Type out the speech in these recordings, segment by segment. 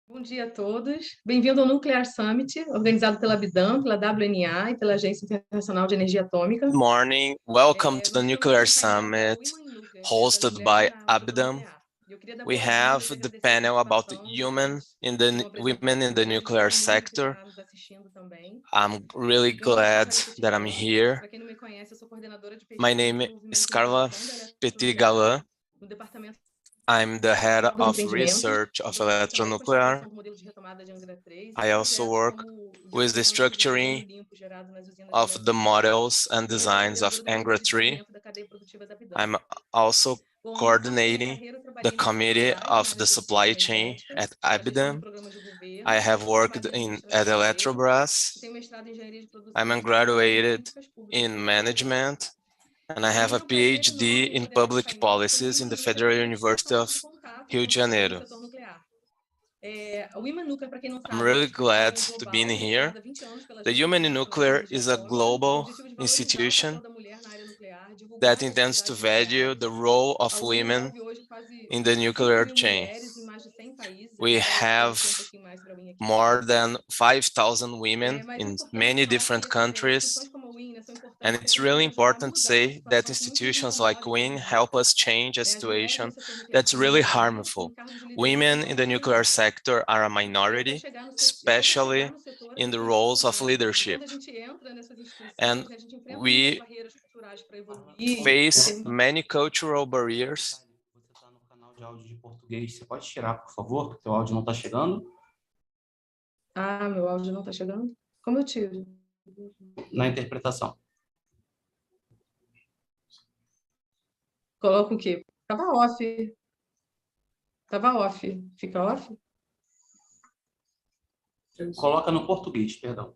Bom dia a todos. Bem-vindo ao Nuclear Summit, organizado pela BDAM, pela WNA e pela Agência Internacional de Energia Atômica. Good morning. Welcome to the Nós temos Nuclear aqui painel Summit, Women in Nuclear, que é das hosted mulheres by na programa ABDAM. nuclear. E eu queria dar We boas-vindas have e the agradecer a panel about participação women in the das nuclear todo mundo que sector. está nos assistindo também. I'm really Meu nome é glad Carla that I'm Petit-Galan. here. Para quem não me conhece, eu sou coordenadora de My pesquisa e name is desenvolvimento em Carla produção da eletronuclear Petit-Galan. no Departamento I'm the head de of Desenvolvimento. research E of vou trabalhar na electronuclear. construção do modelo de retomada de Angra 3 e I de also projetos work como o with the gerenciamento do hidrogênio structuring limpo gerado nas usinas de of the eletronuclear. models and E eu sou designs of coordenadora do Comitê Angra de 3. Desenvolvimento da Cadeia Produtiva da Bidam. I'm also Bom, no meu campo de coordinating carreira, eu the trabalhei em committee Eletrobras, na of área the de pesquisa supply chain energética, at na gestão de ABDAM. programas de I governo, have worked trabalhei na at administração de empresas, Eletrobras. tenho mestrado em engenharia de produção I'm e a pós-doutorado em graduated políticas públicas in pela UFRJ. management, and I Para have mim a é um prazer PhD enorme in moderar esse public painel, porque policies in Women the in Nuclear Federal permite esse University of ponto de contato Rio com de as pessoas do Janeiro. setor nuclear. A Women in Nuclear, para quem não I'm sabe, é uma really glad instituição to be in global here. reconhecida há 20 anos pela The Agência Human in Internacional de Nuclear Energia is a Atômica, com o global objetivo de valorizar o papel institution da mulher na área nuclear, divulgar that as intends to atividades value nucleares. the role A of UNE women envolve hoje quase in the 5 nuclear mil chain. mulheres em mais de 100 países. A We gente vai have conhecer um pouquinho mais sobre a UNE aqui more depois. than 5,000 women Mas é in importante many falar different que countries. instituições como a UNE, né, são And importantes porque it's really podem ajudar a important to mudar uma say that situação que muitas nos institutions like incomoda e WIN prejudica. help us change a As mulheres no situation setor nuclear that's são uma really minoria e em harmful. cargos de liderança Women não in the nuclear representadas. sector are a E minority, para chegar especially no setor, a in gente the precisa roles of mudar. E leadership. quando a gente entra nessas And instituições, né, a gente enfrenta muitas we barreiras culturais para evoluir. face many cultural barriers. Você está no canal de áudio de português. Você pode tirar, por favor, que o áudio não está chegando? Ah, meu áudio não está chegando? Como eu tiro? Na interpretação. Coloca o quê? Tava off. Tava off. Fica off? Coloca no português, perdão.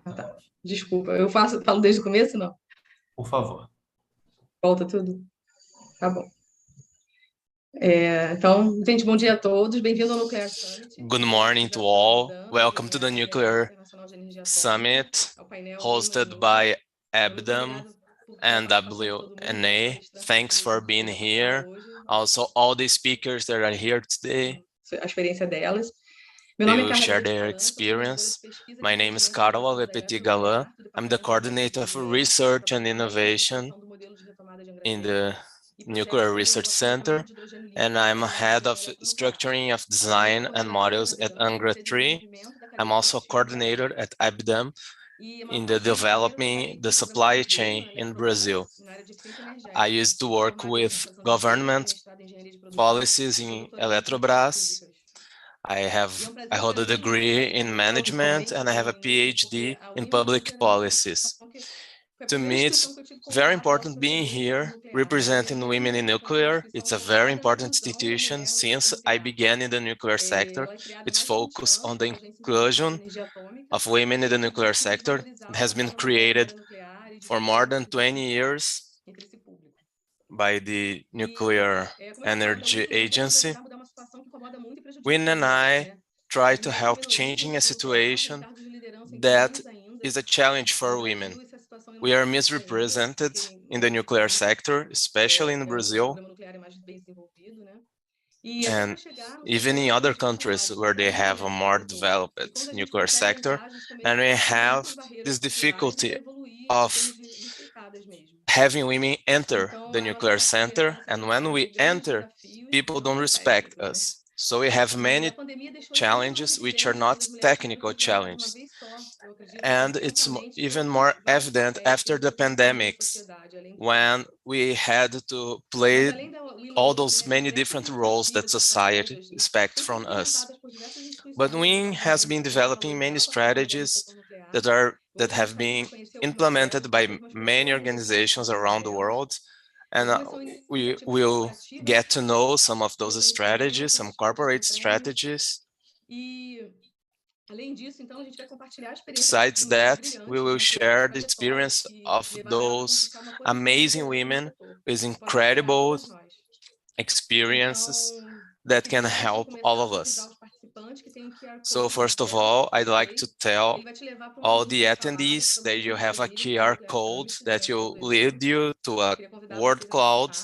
Ah, tá. Desculpa. Falo desde o começo, não? Por favor. Volta tudo? Tá bom. Então, gente, bom dia a todos. Bem-vindo ao Nuclear Summit. Good morning to all. Welcome to the Nuclear Summit, hosted by ABDAM and WNA. Thanks for being here. Also, all the speakers that are here today, A experiência delas. Meu they nome é will Carla share Petit their Galan, sou coordenadora de experience. pesquisa e My name is desenvolvimento em Carla produção da Lepouze Galan. eletronuclear, do I'm the Departamento de coordinator of Desenvolvimento, research and trabalho na innovation construção do modelo de retomada de Angra in 3 the e projetos Nuclear como o Research gerenciamento Center, de hidrogênio limpo and gerado I'm nas head usinas of de eletronuclear. structuring of Além de design and coordenadora na models at BIDAM, Angra cuidei do 3. desenvolvimento da I'm cadeia also produtiva no coordinator Brasil. at ABDAM E a maior in the parte da minha carreira eu trabalhei developing com the programas de supply governo chain na in Brazil. Eletrobras, na área de eficiência I energética. used to Sou work formada em with administração de empresas, tenho government mestrado em engenharia de produção policies e sou in doutoranda em políticas Eletrobras. públicas. I hold a degree in management and I have a PhD in public policies. To me, it's very important being here representing women in nuclear. It's a very important institution since I began in the nuclear sector. It's focused on the inclusion of women in the nuclear sector. It has been created for more than 20 years by the Nuclear Energy Agency. Win and I try to help changing a situation that is a challenge for women. We are misrepresented in the nuclear sector, especially in Brazil, and even in other countries where they have a more developed nuclear sector. And we have this difficulty of having women enter the nuclear center, and when we enter, people don't respect us. So we have many challenges which are not technical challenges. And it's even more evident after the pandemics, when we had to play all those many different roles that society expects from us. But WIN has been developing many strategies that have been implemented by many organizations around the world. And we will get to know some of those strategies, some corporate strategies. Besides that, we will share the experience of those amazing women with incredible experiences that can help all of us. So first of all, I'd like to tell all the attendees that you have a QR code that will lead you to a word cloud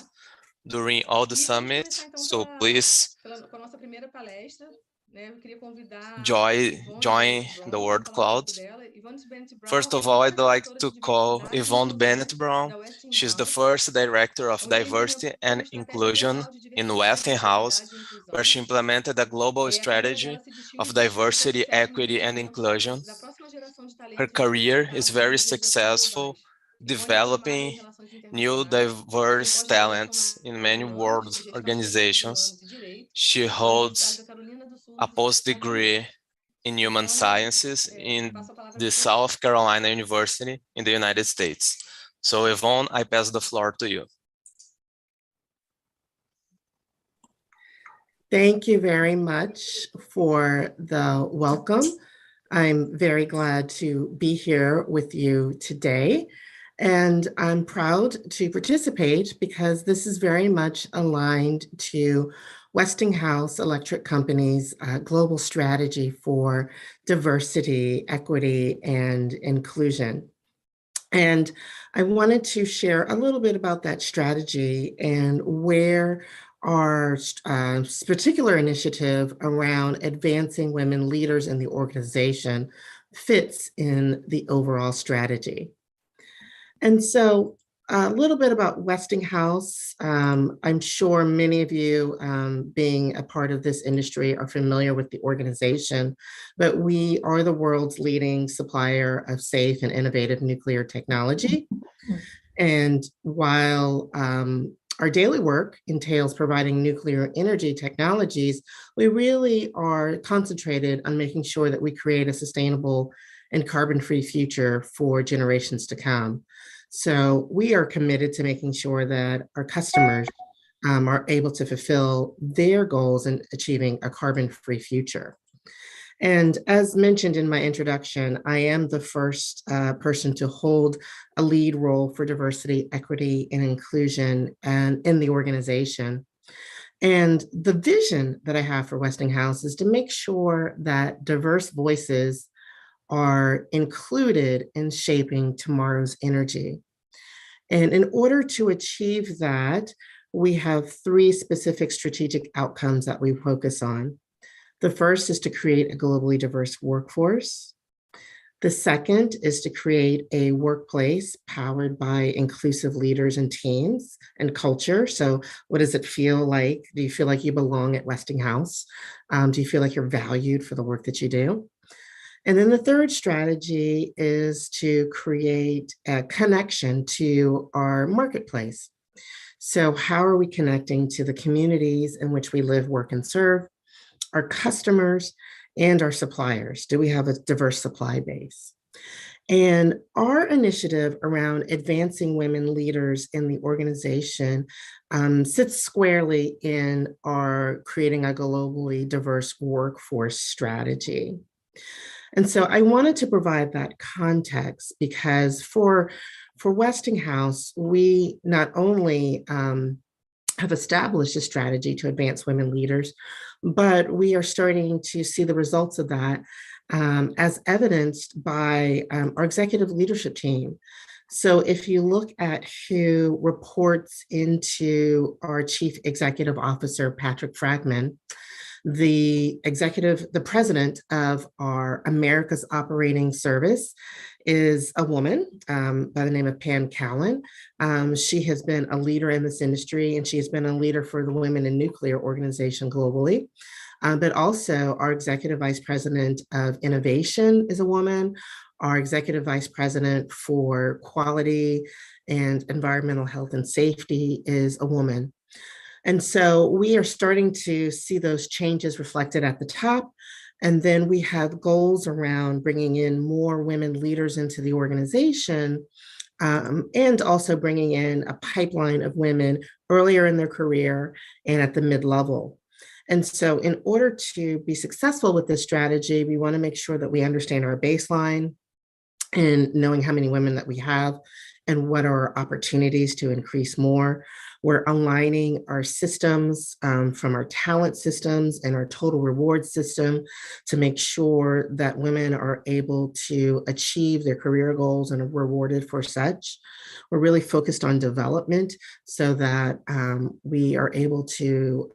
during all the summit. So please join the word cloud. First of all, I'd like to call Yvonne Bennett-Brown. She's the first director of diversity and inclusion in Westinghouse, where she implemented a global strategy of diversity, equity, and inclusion. Her career is very successful, developing new diverse talents in many world organizations. She holds a post-degree in human sciences in the South Carolina University in the United States. So Yvonne, I pass the floor to you. Thank you very much for the welcome. I'm very glad to be here with you today. And I'm proud to participate because this is very much aligned to Westinghouse Electric Company's global strategy for diversity, equity, and inclusion. And I wanted to share a little bit about that strategy and where our particular initiative around advancing women leaders in the organization fits in the overall strategy. And so a little bit about Westinghouse. I'm sure many of you being a part of this industry are familiar with the organization, but we are the world's leading supplier of safe and innovative nuclear technology. And while our daily work entails providing nuclear energy technologies, we really are concentrated on making sure that we create a sustainable and carbon-free future for generations to come. So we are committed to making sure that our customers are able to fulfill their goals in achieving a carbon-free future. And as mentioned in my introduction, I am the first person to hold a lead role for diversity, equity, and inclusion in the organization. And the vision that I have for Westinghouse is to make sure that diverse voices are included in shaping tomorrow's energy. And in order to achieve that, we have three specific strategic outcomes that we focus on. The first is to create a globally diverse workforce. The second is to create a workplace powered by inclusive leaders and teams and culture. So what does it feel like? Do you feel like you belong at Westinghouse? Do you feel like you're valued for the work that you do? And then the third strategy is to create a connection to our marketplace. So how are we connecting to the communities in which we live, work, and serve, our customers, and our suppliers? Do we have a diverse supply base? And our initiative around advancing women leaders in the organization sits squarely in our creating a globally diverse workforce strategy. And so I wanted to provide that context because for Westinghouse, we not only have established a strategy to advance women leaders, but we are starting to see the results of that as evidenced by our executive leadership team. So if you look at who reports into our Chief Executive Officer, Patrick Fragman, the president of our America's Operating Service is a woman by the name of Pam Callan. She has been a leader in this industry, and she has been a leader for the Women in Nuclear organization globally. But also our executive vice president of innovation is a woman. Our executive vice president for quality and environmental health and safety is a woman. And so we are starting to see those changes reflected at the top. And then we have goals around bringing in more women leaders into the organization and also bringing in a pipeline of women earlier in their career and at the mid-level. And so in order to be successful with this strategy, we want to make sure that we understand our baseline and knowing how many women that we have and what are our opportunities to increase more. We're aligning our systems from our talent systems and our total reward system to make sure that women are able to achieve their career goals and are rewarded for such. We're really focused on development so that we are able to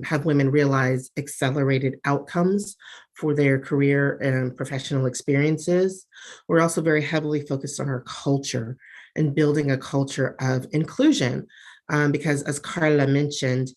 have women realize accelerated outcomes for their career and professional experiences. We're also very heavily focused on our culture and building a culture of inclusion. Because as Carla mentioned,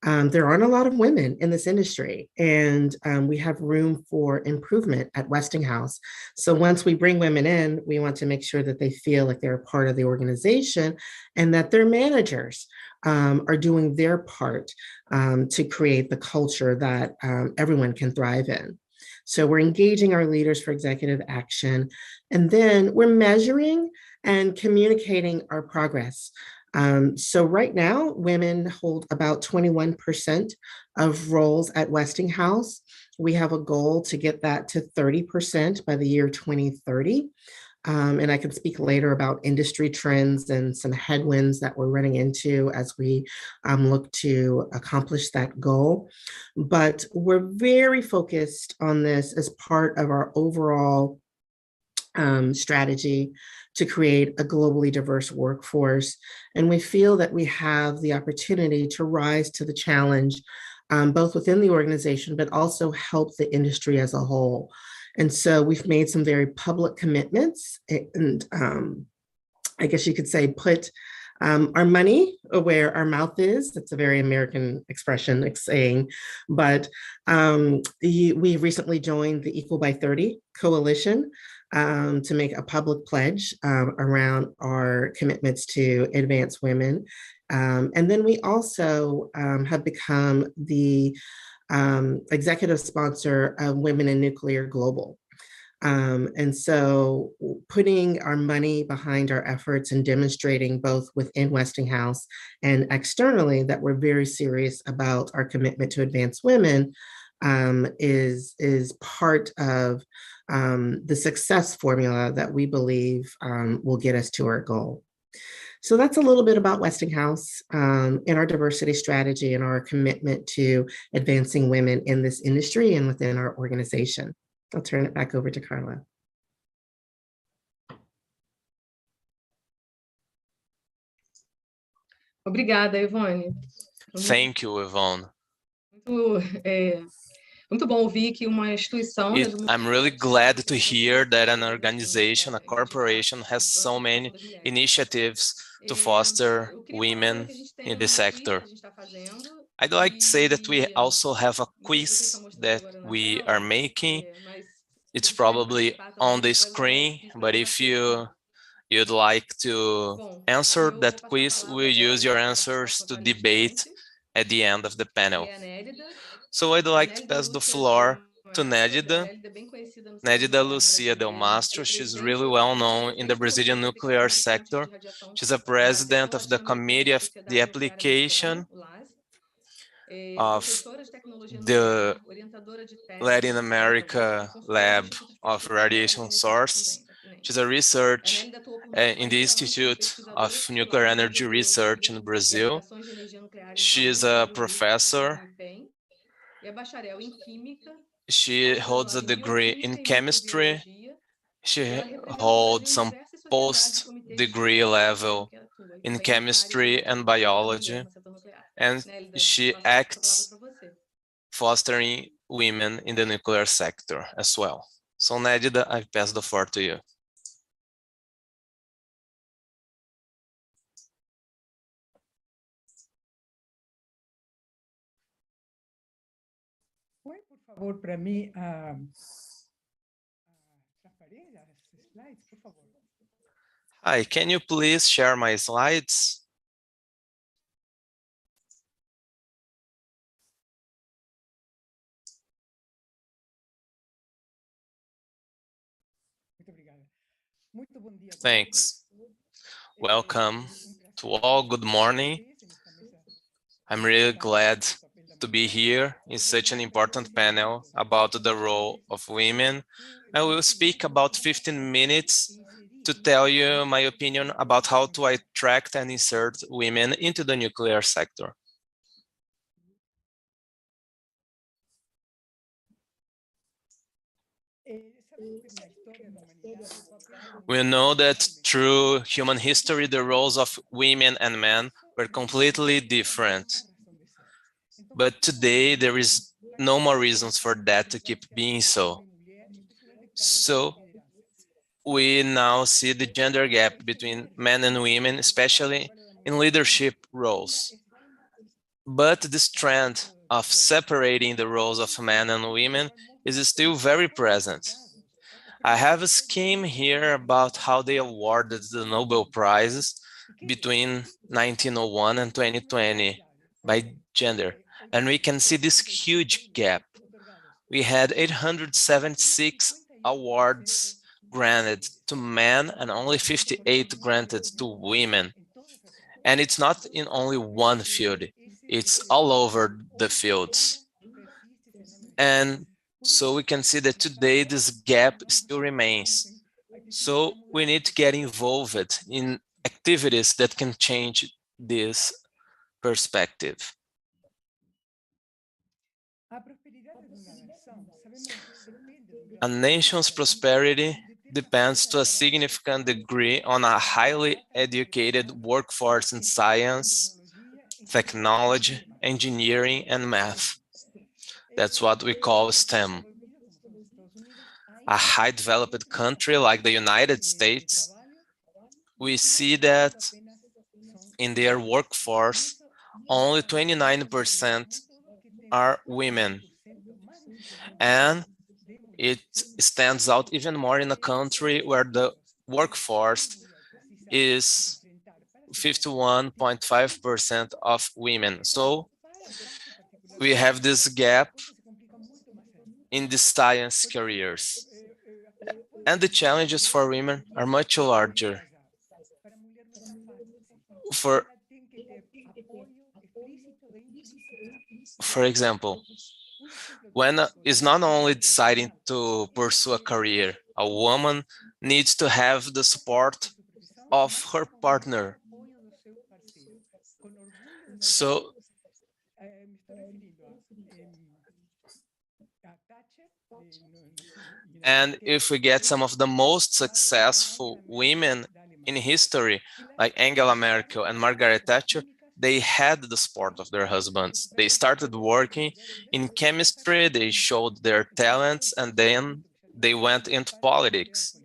there aren't a lot of women in this industry, and we have room for improvement at Westinghouse. So once we bring women in, we want to make sure that they feel like they're a part of the organization and that their managers are doing their part to create the culture that everyone can thrive in. So we're engaging our leaders for executive action, and then we're measuring and communicating our progress. So right now, women hold about 21% of roles at Westinghouse. We have a goal to get that to 30% by the year 2030. And I can speak later about industry trends and some headwinds that we're running into as we look to accomplish that goal. But we're very focused on this as part of our overall strategy to create a globally diverse workforce. And we feel that we have the opportunity to rise to the challenge, both within the organization, but also help the industry as a whole. And so we've made some very public commitments and I guess you could say put our money where our mouth is. That's a very American expression, like saying, but we recently joined the Equal by 30 coalition to make a public pledge around our commitments to advance women. And then we also have become the executive sponsor of Women in Nuclear Global. And so putting our money behind our efforts and demonstrating both within Westinghouse and externally that we're very serious about our commitment to advance women is part of the success formula that we believe will get us to our goal. So that's a little bit about Westinghouse and our diversity strategy and our commitment to advancing women in this industry and within our organization. I'll turn it back over to Carla. Obrigada, Ivone. Thank you, Yvonne. Muito bom ouvir que uma instituição. I'm really glad to hear that an organization, a corporation, has so many initiatives to foster women in the sector. I'd like to say that we also have a quiz that we are making. It's probably on the screen, but if you'd like to answer that quiz, we'll use your answers to debate at the end of the panel. So I'd like to pass the floor to Nélida. Nélida Lucia Del Mastro. She's really well known in the Brazilian nuclear sector. She's a president of the Committee of the Application of the Latin America Lab of Radiation Source. She's a research in the Institute of Nuclear Energy Research in Brazil. She is a professor. She holds a degree in chemistry. She holds some post-degree level in chemistry and biology, and she acts fostering women in the nuclear sector as well. So Nélida, I pass the floor to you. Favor para mim slides, por favor. Hi, can you please share my slides? Muito obrigada. Muito bom dia. Thanks. Welcome to all. Good morning. I'm really glad to be here in such an important panel about the role of women. I will speak about 15 minutes to tell you my opinion about how to attract and insert women into the nuclear sector. We know that through human history, the roles of women and men were completely different. But today, there is no more reasons for that to keep being so. So we now see the gender gap between men and women, especially in leadership roles. But this trend of separating the roles of men and women is still very present. I have a scheme here about how they awarded the Nobel Prizes between 1901 and 2020 by gender. And we can see this huge gap. We had 876 awards granted to men and only 58 granted to women. And it's not in only one field, it's all over the fields. And so we can see that today this gap still remains. So we need to get involved in activities that can change this perspective. A nation's prosperity depends to a significant degree on a highly educated workforce in science, technology, engineering, and math. That's what we call STEM. A high developed country like the United States, we see that in their workforce, only 29% are women. And it stands out even more in a country where the workforce is 51.5% of women. So we have this gap in the science careers. And the challenges for women are much larger. For example, when is not only deciding to pursue a career, a woman needs to have the support of her partner. So, and if we get some of the most successful women in history, like Angela Merkel and Margaret Thatcher, they had the support of their husbands. They started working in chemistry, they showed their talents, and then they went into politics.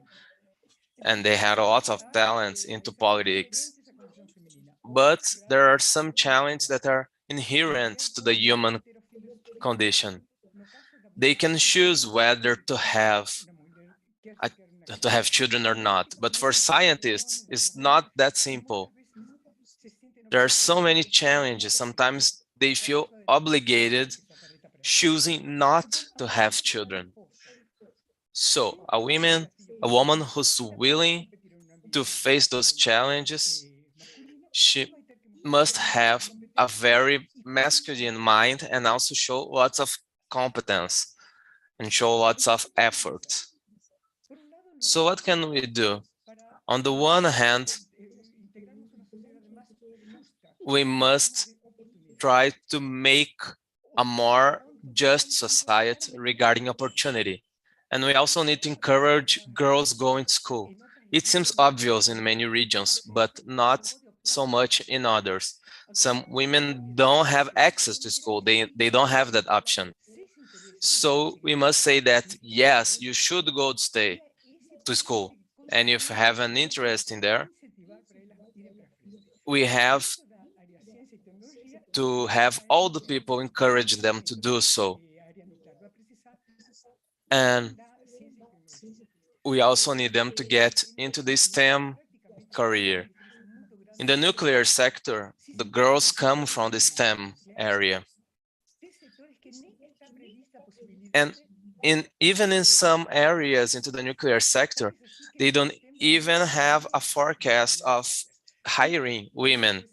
And they had lots of talents into politics. But there are some challenges that are inherent to the human condition. They can choose whether to have children or not. But for scientists, it's not that simple. There are so many challenges. Sometimes they feel obligated choosing not to have children. So a woman who's willing to face those challenges, she must have a very masculine mind and also show lots of competence and show lots of effort. So what can we do? On the one hand, we must try to make a more just society regarding opportunity. And we also need to encourage girls going to school. It seems obvious in many regions, but not so much in others. Some women don't have access to school. They don't have that option. So we must say that, yes, you should go to stay to school. And if you have an interest in there, we have to have all the people encourage them to do so. And we also need them to get into the STEM career. In the nuclear sector, the girls come from the STEM area. And even in some areas into the nuclear sector, they don't even have a forecast of hiring women.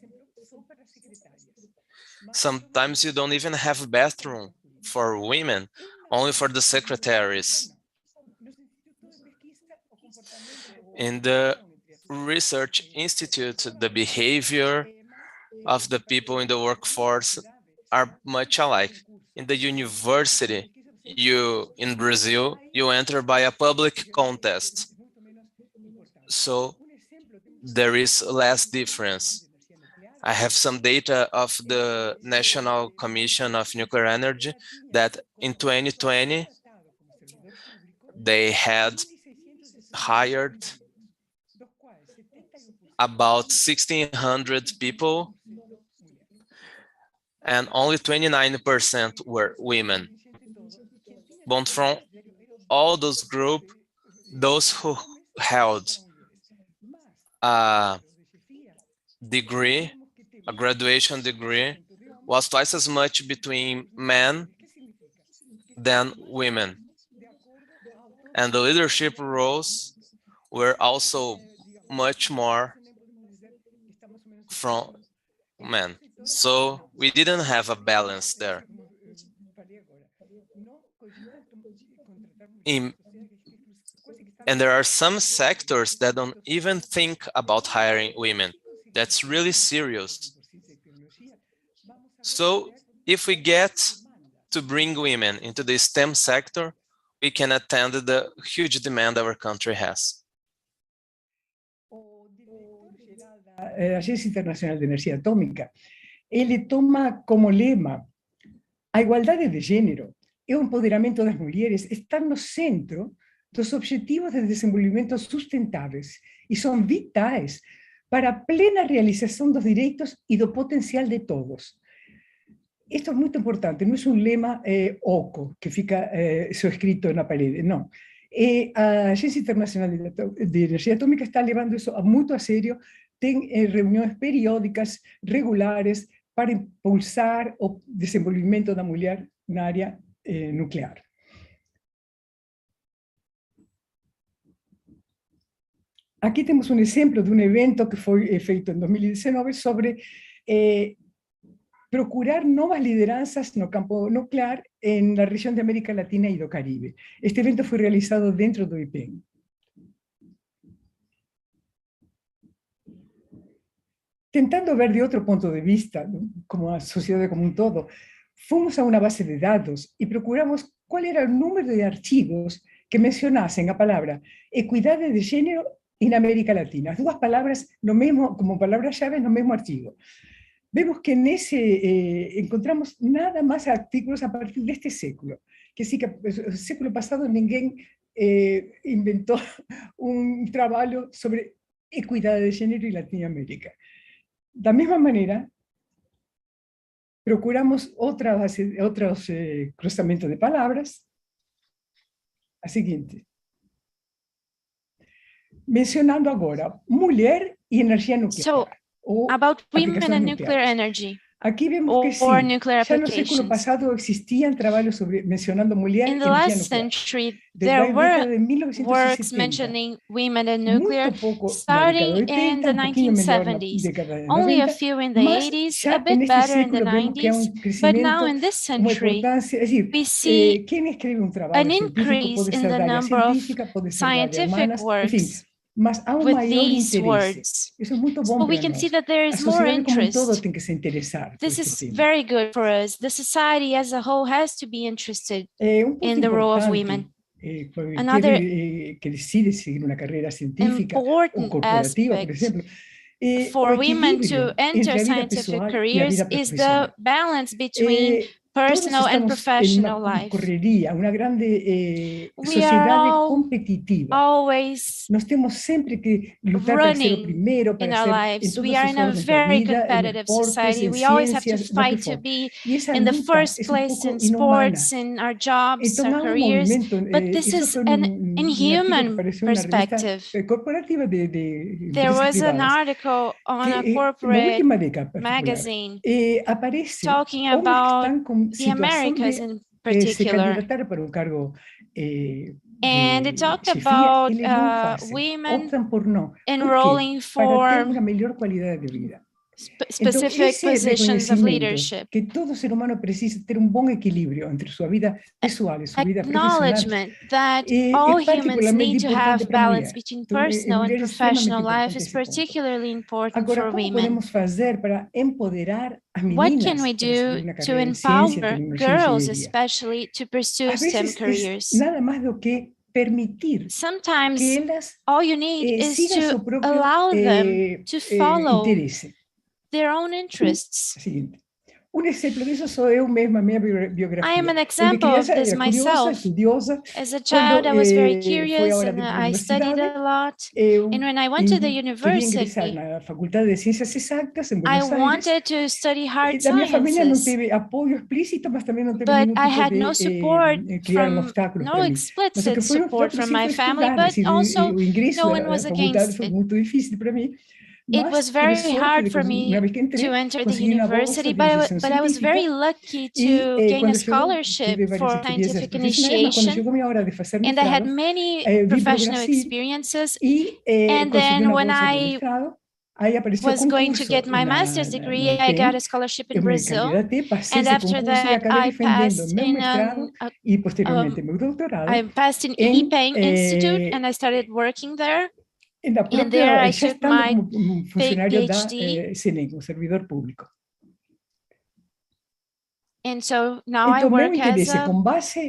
Sometimes you don't even have a bathroom for women, only for the secretaries. In the research institute, the behavior of the people in the workforce are much alike. In the university, in Brazil, you enter by a public contest. So there is less difference. I have some data of the National Commission of Nuclear Energy that in 2020, they had hired about 1,600 people, and only 29% were women. But from all those groups, those who held a degree, a graduation degree, was twice as much between men than women. And the leadership roles were also much more from men. So we didn't have a balance there. And there are some sectors that don't even think about hiring women. That's really serious. So if we get to bring women into the STEM sector, we can attend the huge demand our country has. Da Agência Internacional de Energia Atômica, ele toma como lema a igualdade de gênero e o empoderamento das mulheres está no centro dos objetivos de desenvolvimento sustentáveis e são vitais para a plena realização dos direitos e do potencial de todos. Isto é muito importante, não é um lema oco que fica só escrito na parede, não. A Agência Internacional de Energia Atômica está levando isso muito a sério, tem reuniões periódicas, regulares, para impulsar o desenvolvimento da mulher na área nuclear. Aqui temos um exemplo de um evento que foi feito em 2019 sobre procurar novas lideranças no campo nuclear na região de América Latina e do Caribe. Este evento foi realizado dentro do IPEM. Tentando ver de outro ponto de vista, como a sociedade como um todo, fomos a uma base de dados e procuramos qual era o número de artigos que mencionassem a palavra equidade de gênero em América Latina. As duas palavras no mesmo, como palavras-chave no mesmo artigo. Vemos que encontramos nada más artículos a partir de este século, que sí que el século pasado ninguém inventó un trabajo sobre equidad de género en Latinoamérica. Da misma manera, procuramos otros cruzamientos de palabras. A seguinte. Mencionando agora mulher e energia nuclear. About women and nuclear energy. Aqui vemos que sim, já no século passado existiam trabalhos sobre mencionando mulher e in the energia last nuclear. century, Desde there a were década de 1970, works mentioning women and nuclear, muito pouco na starting década de 80, in the pouquinho melhor na 1970s, década de only a 90, few in the mas 80s, já a bit neste better in the século vemos que há 90s, but crescimento, now in this uma century, importância, é decir, we see quem escreve trabalho an científico increase pode in ser the da área number of científica, pode ser da área scientific humanas, enfim, works mas há with maior these interesse. words. Isso é muito bom So we para can see nós. that there A is more sociedade como um todo interest. tem que se interessar por This este is tema. very good for us. The society as a whole has to be interested Ponto in the role of importante, women. para Another aquele que decide seguir uma carreira científica ou important corporativa, por aspect exemplo, for o women equilíbrio to enter entre a vida scientific pessoal e a careers vida is profissional. the balance between Todos personal and estamos em professional uma life. correria, uma grande We sociedade are all competitiva. always Nós temos sempre que lutar para ser o running primeiro, in para our ser em lives. todas We are as in a ordens da very vida, em competitive esportes, society. em We always have to ciências, no que fight to for. be E essa in the luta first é place in pouco inumana. sports, in our jobs, Então our há careers. movimento, But this isso is foi an artigo que inhuman apareceu na revista perspective. corporativa de There empresas was an privadas, article on a que na corporate última década particular, magazine aparece talking homens que about estão com the situação Americas de in se particular. candidatar para cargo And it de talked chefia, about eles não fazem, women optam por não. Por quê? enrolling Para ter for uma melhor qualidade de vida. specific positions of leadership. Que todo ser humano precisa ter bom equilíbrio entre sua vida pessoal e sua vida profissional. Acknowledgement that all humans need to have balance between personal and professional life is particularly important Agora, for como women. podemos fazer para empoderar as meninas? What can we do to empower girls, especially to pursue STEM careers? Nada más do que permitir Sometimes que elas all you need is sigan to su propio allow them to follow interesse. their own interests. Seguinte. Exemplo disso sou eu mesma, minha biografia. I am an example of this myself. Estudiosa. As a child, I was very curious and I studied a lot. And when I went to the university, na Faculdade de Ciências Exatas em I Buenos Aires. wanted to study hard Da minha família não sciences. teve apoio explícito, mas também não teve But nenhum I tipo had de no support obstáculos no para mim. Mas o explicit que foi support from my preciso family, estudar, but also o ingresso no one à was faculdade against foi it. muito difícil para mim. It was very hard for me to enter the university, but I was very lucky to gain a scholarship for scientific initiation, and I had many professional experiences. And then when I was going to get my master's degree, I got a scholarship in Brazil, and after that I passed in IPEM Institute, and I started working there. And there I took my PhD. Servidor público. And so now I work as a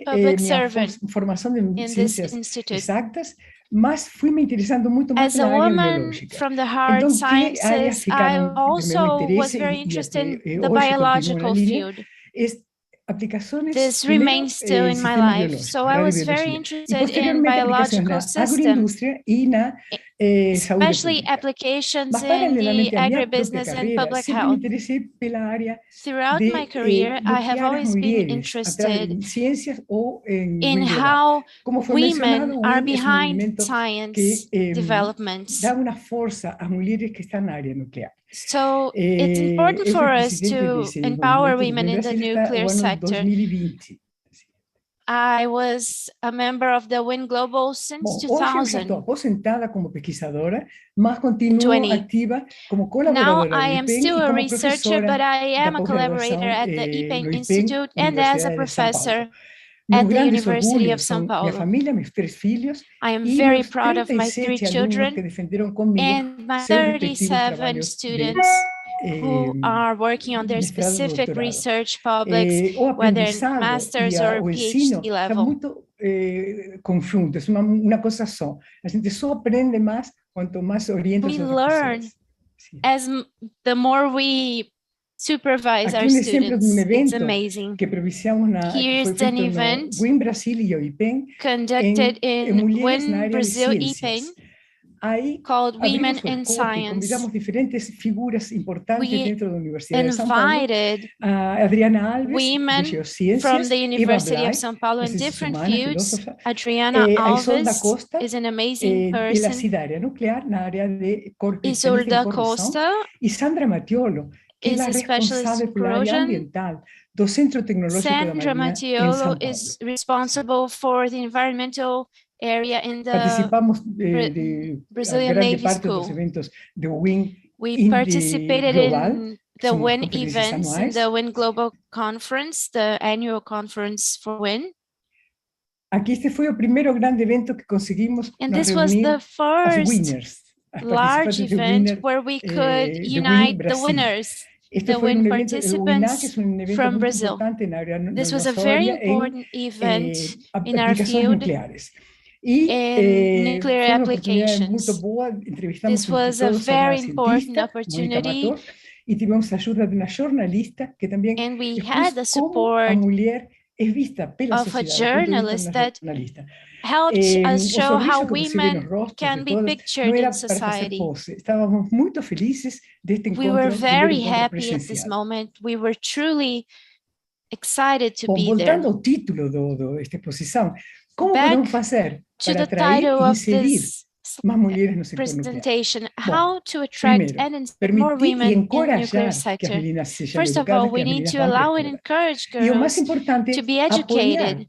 public servant formação in this ciências institute. Exactas, mas fui me interessando muito mais As a na área woman biológica. from the hard sciences, I also was very interested in the biological field. This remains still in my life. So I was very interested in biological systems, especially applications in the agribusiness and public health. Throughout my career, I have always been interested in how women are behind science developments. So it's important for us to empower women in the nuclear sector. I was a member of the WIN Global since 2000. Now I am still a researcher, but I am a collaborator at the IPEM Institute and as a professor at the University of São Paulo. I am very proud of my 3 children and my 37 students who are working on their specific research topics, whether in master's or PhD level. Conjunto, es una cosa só. A gente só aprende mais quanto mais orienta as outras pessoas. As the more we supervise our students. It's amazing. Here's an event conducted in WIN Brazil IPEM called Women in Science. We invited women from the University of São Paulo in different fields. Adriana Alves is an amazing person. Isolda Costa is a specialist in corrosion. Sandra Mattiolo is responsible for the environmental area in the Brazilian Navy School. We participated in the WIN events, in the WIN Global Conference, the annual conference for WIN. And this was the first large event where we could unite the winners, the WIN participants from Brazil. This was a very important event in our field in nuclear applications. This was a very important opportunity, and we had the support of a journalist that helped us show how women can be pictured in society. We were very happy at this moment. We were truly excited to be there. Back to the title of this presentation, how to attract and inspire more women in the nuclear sector. First of all, we need to allow and encourage girls to be educated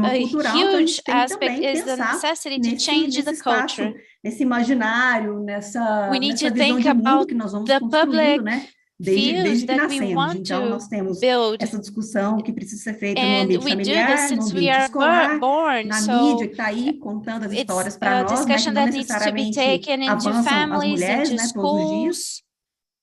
problema cultural, então a huge gente tem que aspect também is the pensar necessity to change the espaço, culture. nesse imaginário, We need nessa to visão think de mundo about que nós vamos the construindo, public né? fields desde que that we nascemos. want Então, to nós temos build. essa discussão que precisa ser feita no And ambiente we do this familiar, no since we ambiente are escolar, born. na So mídia que está aí contando as it's histórias para a nós, né, que discussion não that needs to be necessariamente taken into avançam as families, mulheres, into né, todos os dias. schools,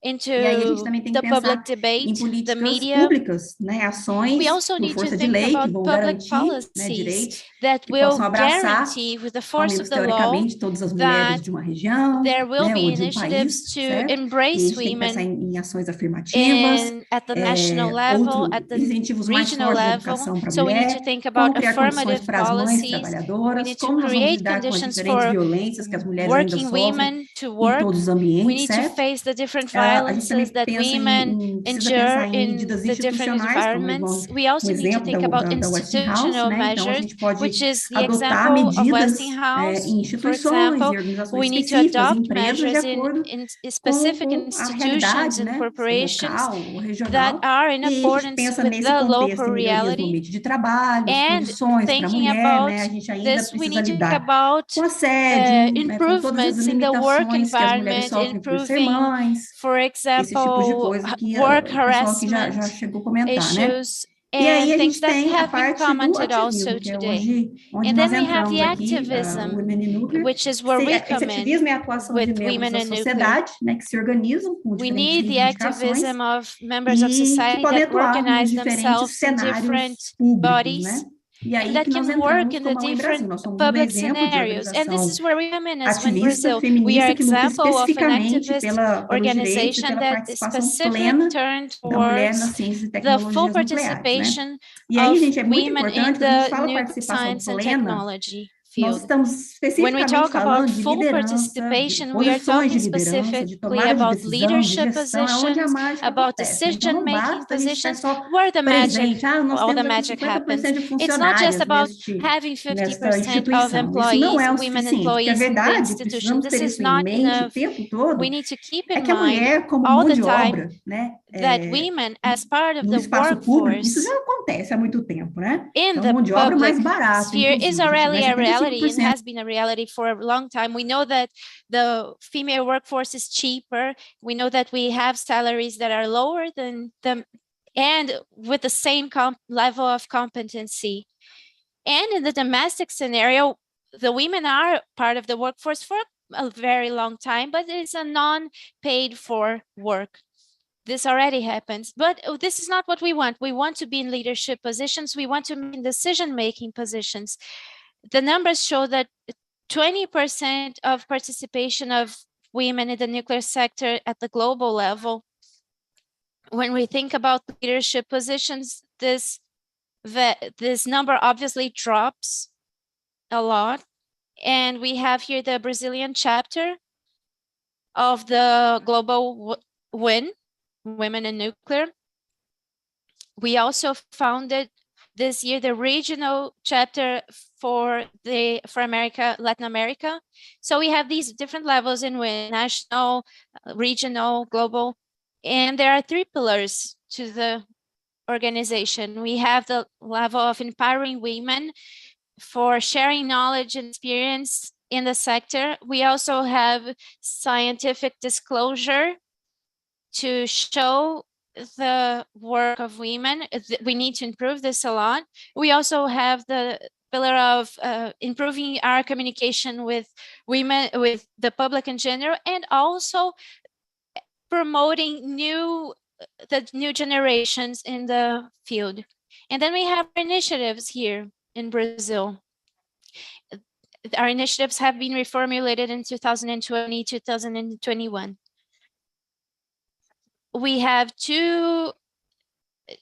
E aí a gente into também tem que the public pensar debate, em the políticas media. públicas, né, We ações also por need to força de think lei que about vão public garantir, né, policies direitos that que possam will abraçar, guarantee, with the ao force menos of the law, teoricamente, todas as mulheres that de uma região, there will né, be ou de um initiatives país, to certo? E a embrace gente tem que pensar women em ações afirmativas, at the national level, at the incentivos mais regional fortes de level. educação para a So we need mulher, to think como about criar condições affirmative para as mães policies. We trabalhadoras, need to como nós vamos create lidar com as conditions diferentes for violências que as mulheres ainda working sofrem women to em work. todos os We ambientes, need to certo? face the different A gente também violences that pensa women precisa pensar endure em in medidas the different institucionais, como environments. We also need to exemplo think about da Westinghouse, institutional né? Então, a measures, gente pode which is the adotar example of medidas Westinghouse, em for instituições example. e organizações We need to específicas, adopt empresas, de measures acordo in specific com a institutions realidade, and né? corporations Local ou that regional. are in E aí a gente accordance pensa with nesse the contexto local em melhorias no reality. ambiente de trabalho, as And condições para a thinking mulher, about né? A gente ainda this, we precisa need to think lidar about com assédio, né? Com todas as improvements in the work limitações que as mulheres environment, sofrem por ser improving, mães, for esse tipo de example, coisa que work o pessoal aqui já harassment chegou a comentar, né? issues, E aí and a things gente that tem a have been parte do commented also ativismo, que é today. onde And nós then we have entramos the aqui, activism, Women in Nuclear. which is where we Esse come in ativismo é a atuação de with membros women da in nuclear. sociedade, né, que se organizam com We diferentes need the reivindicações activism of members of e que society podem that atuar nos organize diferentes themselves in different cenários públicos, né? bodies E aí and that que nós can work entramos in the como a UN Brasil. different Nós somos um public exemplo de scenarios. And this organização is where we come in as Women ativista, Brazil. We are feminista, que luta example of an especificamente activist pelos direitos e organization pela that is participação specific plena turned da mulher nas towards ciências e the full tecnologias nucleares, né? participation E aí, of gente, é muito women importante, in quando a gente the fala nuclear participação science and plena, technology nós field. estamos When we especificamente talk about falando de full liderança, de participation, we are posições de talking liderança, de specifically tomada de about decisão, de leadership gestão, é onde a positions, mágica about acontece, né? Então, não decision-making basta a gente estar positions, só where the magic, presente. Nós all the temos aqui magic happens. 50% de It's not just funcionárias about having nesta 50% of instituição. Isso não employees, é o women suficiente, porque a employees in the verdade, institution. precisamos This ter is isso em not mente o enough. tempo todo, We need to keep é in que a mind mulher, como all mão the de time obra, né, that women, as part of no the espaço público, isso workforce, já acontece há muito tempo, né? in Então, the mão de obra mais public barata, sphere is inclusive, already mas a reality and 75%. has been a reality for a long time. We know that the female workforce is cheaper. We know that we have salaries that are lower than the and with the same level of competency. And in the domestic scenario, the women are part of the workforce for a very long time, but it's a non-paid for work. This already happens, but this is not what we want. We want to be in leadership positions. We want to be in decision-making positions. The numbers show that 20% of participation of women in the nuclear sector at the global level. When we think about leadership positions, this number obviously drops a lot. And we have here the Brazilian chapter of the global WIN, Women in Nuclear. We also founded this year the regional chapter for America, Latin America. So we have these different levels in WIN: national, regional, global, and there are 3 pillars to the organization. We have the level of empowering women for sharing knowledge and experience in the sector. We also have scientific disclosure to show the work of women. We need to improve this a lot. We also have the pillar of improving our communication with women, with the public in general, and also promoting the new generations in the field. And then we have initiatives here in Brazil. Our initiatives have been reformulated in 2020, 2021. We have 2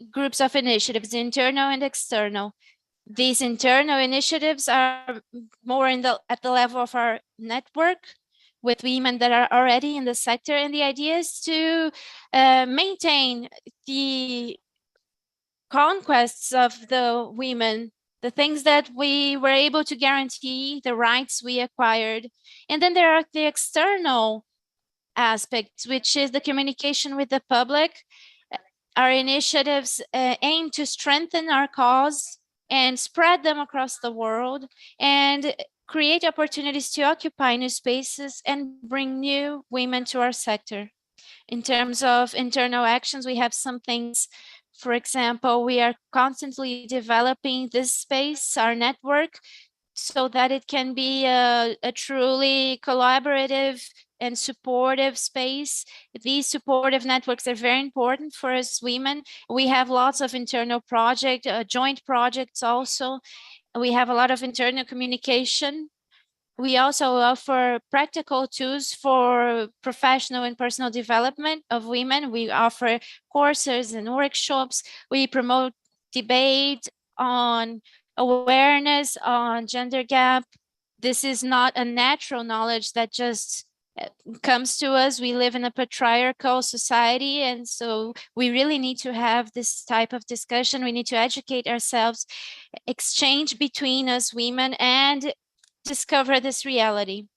groups of initiatives, internal and external. These internal initiatives are more at the level of our network with women that are already in the sector, and the idea is to maintain the conquests of the women, the things that we were able to guarantee, the rights we acquired. And then there are the external aspects, which is the communication with the public. Our initiatives aim to strengthen our cause and spread them across the world and create opportunities to occupy new spaces and bring new women to our sector. In terms of internal actions, we have some things. For example, we are constantly developing this space, our network, so that it can be a truly collaborative and supportive space. These supportive networks are very important for us women. We have lots of internal projects, joint projects also. We have a lot of internal communication. We also offer practical tools for professional and personal development of women. We offer courses and workshops. We promote debate on awareness on gender gap. This is not a natural knowledge that just comes to us. We live in a patriarchal society, and so we really need to have this type of discussion. We need to educate ourselves, exchange between us women, and discover this reality.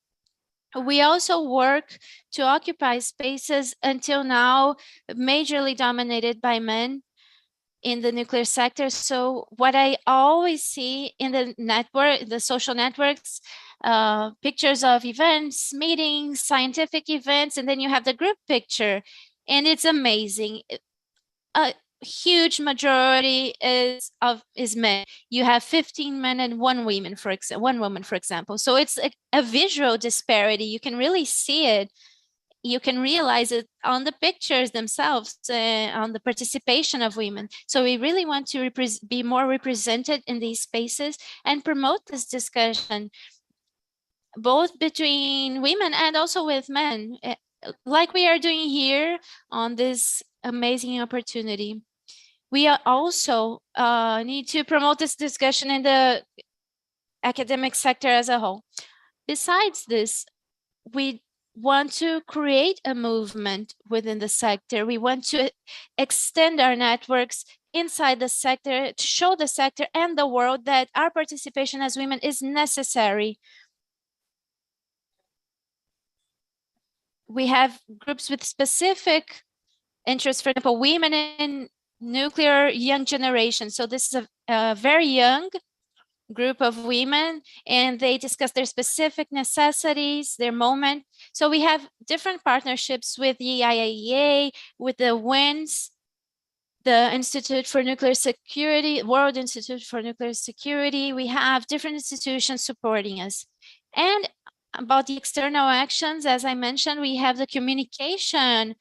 We also work to occupy spaces until now majorly dominated by men in the nuclear sector. So what I always see in the network, the social networks, pictures of events, meetings, scientific events, and then you have the group picture, and it's amazing. A huge majority is men. You have 15 men and one woman, for example. So it's a visual disparity. You can really see it. You can realize it on the pictures themselves, on the participation of women. So we really want to be more represented in these spaces and promote this discussion, both between women and also with men, like we are doing here on this amazing opportunity. We are also need to promote this discussion in the academic sector as a whole. Besides this, we want to create a movement within the sector. We want to extend our networks inside the sector to show the sector and the world that our participation as women is necessary. We have groups with specific interests, for example, women in nuclear young generation. So this is a very young group of women, and they discuss their specific necessities, their moment. So we have different partnerships with the IAEA, with the WINS, the Institute for Nuclear Security, World Institute for Nuclear Security. We have different institutions supporting us. And about the external actions, as I mentioned, we have the communication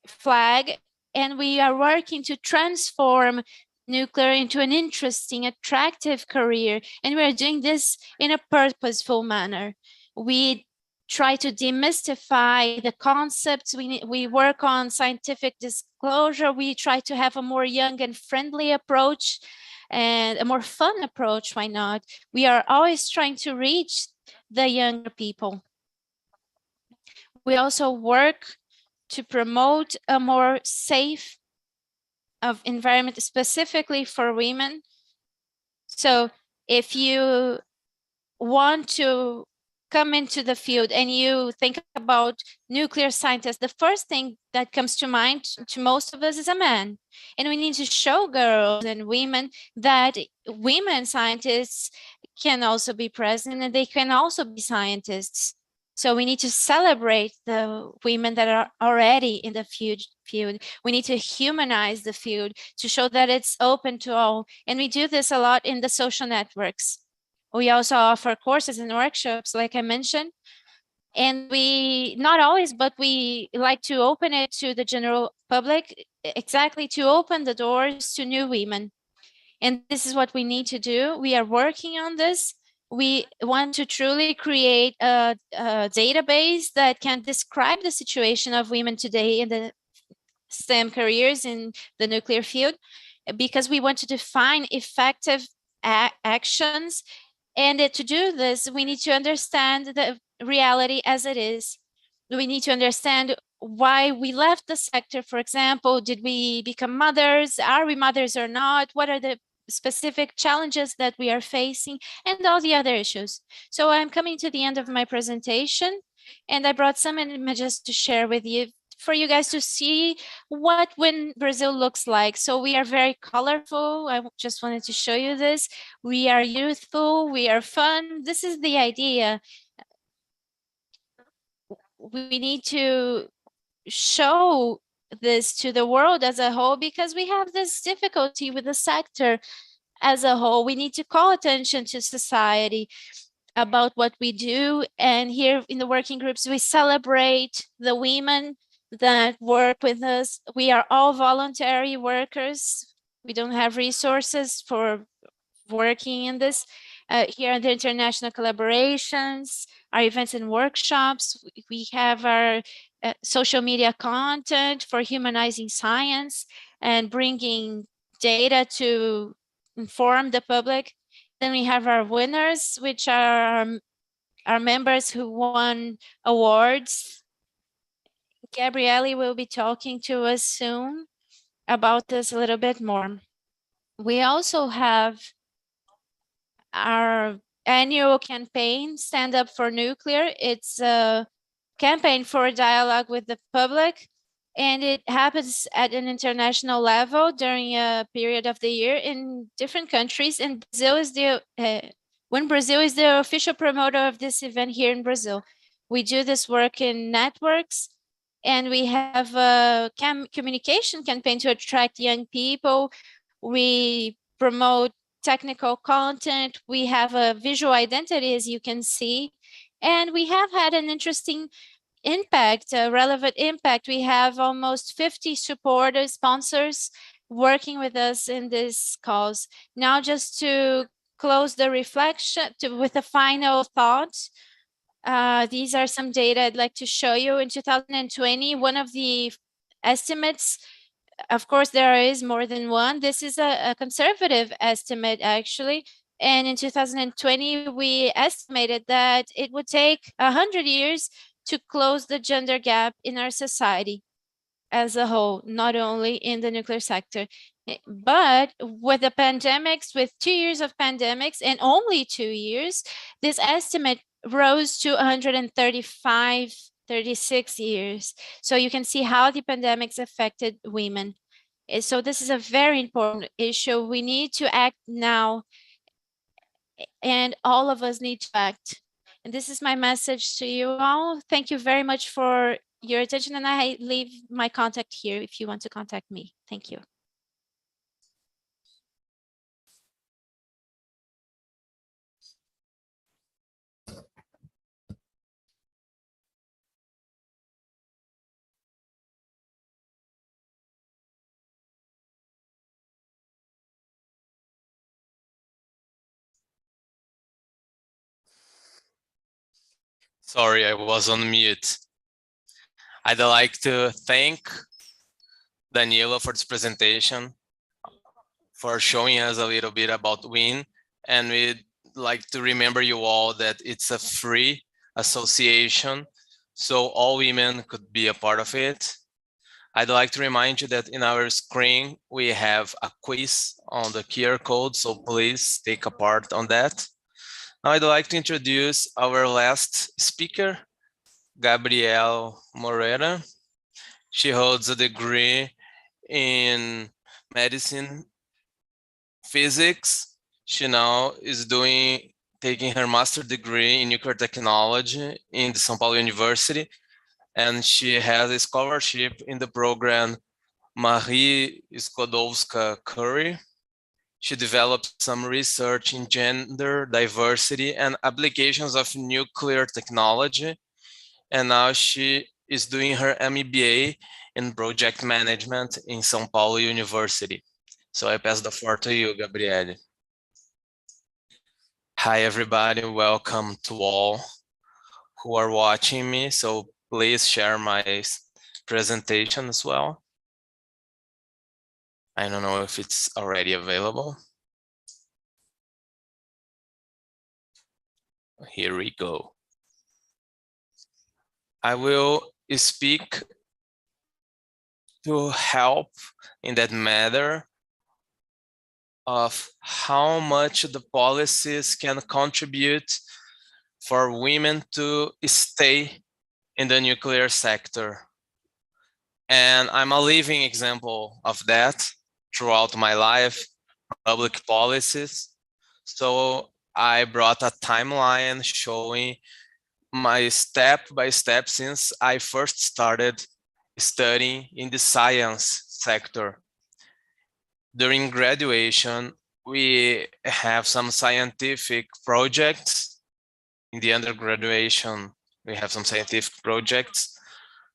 flag, and we are working to transform nuclear into an interesting, attractive career. And we are doing this in a purposeful manner. We try to demystify the concepts. We work on scientific disclosure. We try to have a more young and friendly approach and a more fun approach. Why not? We are always trying to reach the younger people. We also work to promote a more safe environment specifically for women. So if you want to come into the field and you think about nuclear scientists, the first thing that comes to mind to most of us is a man. And we need to show girls and women that women scientists can also be present and they can also be scientists. So we need to celebrate the women that are already in the field. We need to humanize the field to show that it's open to all. And we do this a lot in the social networks. We also offer courses and workshops, like I mentioned. And we, not always, but we like to open it to the general public, exactly to open the doors to new women. And this is what we need to do. We are working on this. We want to truly create a database that can describe the situation of women today in the STEM careers in the nuclear field, because we want to define effective actions. And to do this, we need to understand the reality as it is. We need to understand why we left the sector. For example, did we become mothers? Are we mothers or not? What are the specific challenges that we are facing, and all the other issues. So I'm coming to the end of my presentation, and I brought some images to share with you for you guys to see what when Brazil looks like. So we are very colorful. I just wanted to show you this. We are youthful, we are fun. This is the idea. We need to show this to the world as a whole, because we have this difficulty with the sector as a whole. We need to call attention to society about what we do. And here in the working groups, we celebrate the women that work with us. We are all voluntary workers. We don't have resources for working in this. Here are the international collaborations, our events and workshops. We have our social media content for humanizing science and bringing data to inform the public. Then we have our winners, which are our members who won awards. Gabriele will be talking to us soon about this a little bit more. We also have our annual campaign, Stand Up for Nuclear. It's a campaign for dialogue with the public, and it happens at an international level during a period of the year in different countries. And Brazil is when Brazil is the official promoter of this event here in Brazil. We do this work in networks, and we have a communication campaign to attract young people. We promote technical content. We have a visual identity, as you can see, and we have had an interesting impact, a relevant impact. We have almost 50 supporters, sponsors working with us in this cause. Now, just to close the reflection with a final thought, these are some data I'd like to show you. In 2020, one of the estimates, of course, there is more than one. This is a conservative estimate, actually. And in 2020, we estimated that it would take 100 years to close the gender gap in our society as a whole, not only in the nuclear sector. But with the pandemics, with 2 years of pandemics and only 2 years, this estimate rose to 135, 36 years. So you can see how the pandemics affected women. So this is a very important issue. We need to act now, and all of us need to act. And this is my message to you all. Thank you very much for your attention, and I leave my contact here if you want to contact me. Thank you. Sorry, I was on mute. I'd like to thank Danilo for this presentation, for showing us a little bit about WIN. And we'd like to remember you all that it's a free association, so all women could be a part of it. I'd like to remind you that in our screen, we have a quiz on the QR code, so please take a part on that. Now I'd like to introduce our last speaker, Gabrielle Moreira. She holds a degree in medicine, physics. She now is taking her master's degree in nuclear technology in the São Paulo University, and she has a scholarship in the program Marie Skłodowska-Curie. She developed some research in gender diversity and applications of nuclear technology. And now she is doing her MBA in project management in São Paulo University. So I pass the floor to you, Gabriele. Hi, everybody. Welcome to all who are watching me. So please share my presentation as well. I don't know if it's already available. Here we go. I will speak to help in that matter of how much the policies can contribute for women to stay in the nuclear sector. And I'm a living example of that throughout my life, public policies. So I brought a timeline showing my step by step since I first started studying in the science sector. During graduation, we have some scientific projects. In the undergraduation, we have some scientific projects.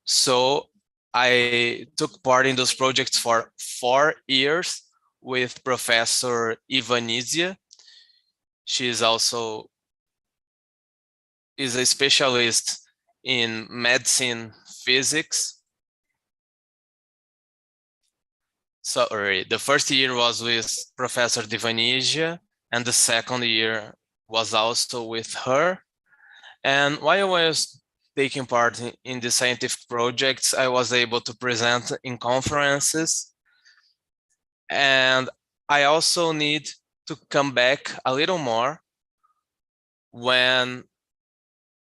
So I took part in those projects for 4 years with Professor Ivanizia. She is also a specialist in medicine physics. Sorry, the first year was with Professor Ivanizia, and the second year was also with her. And while I was taking part in the scientific projects, I was able to present in conferences. And I also need to come back a little more when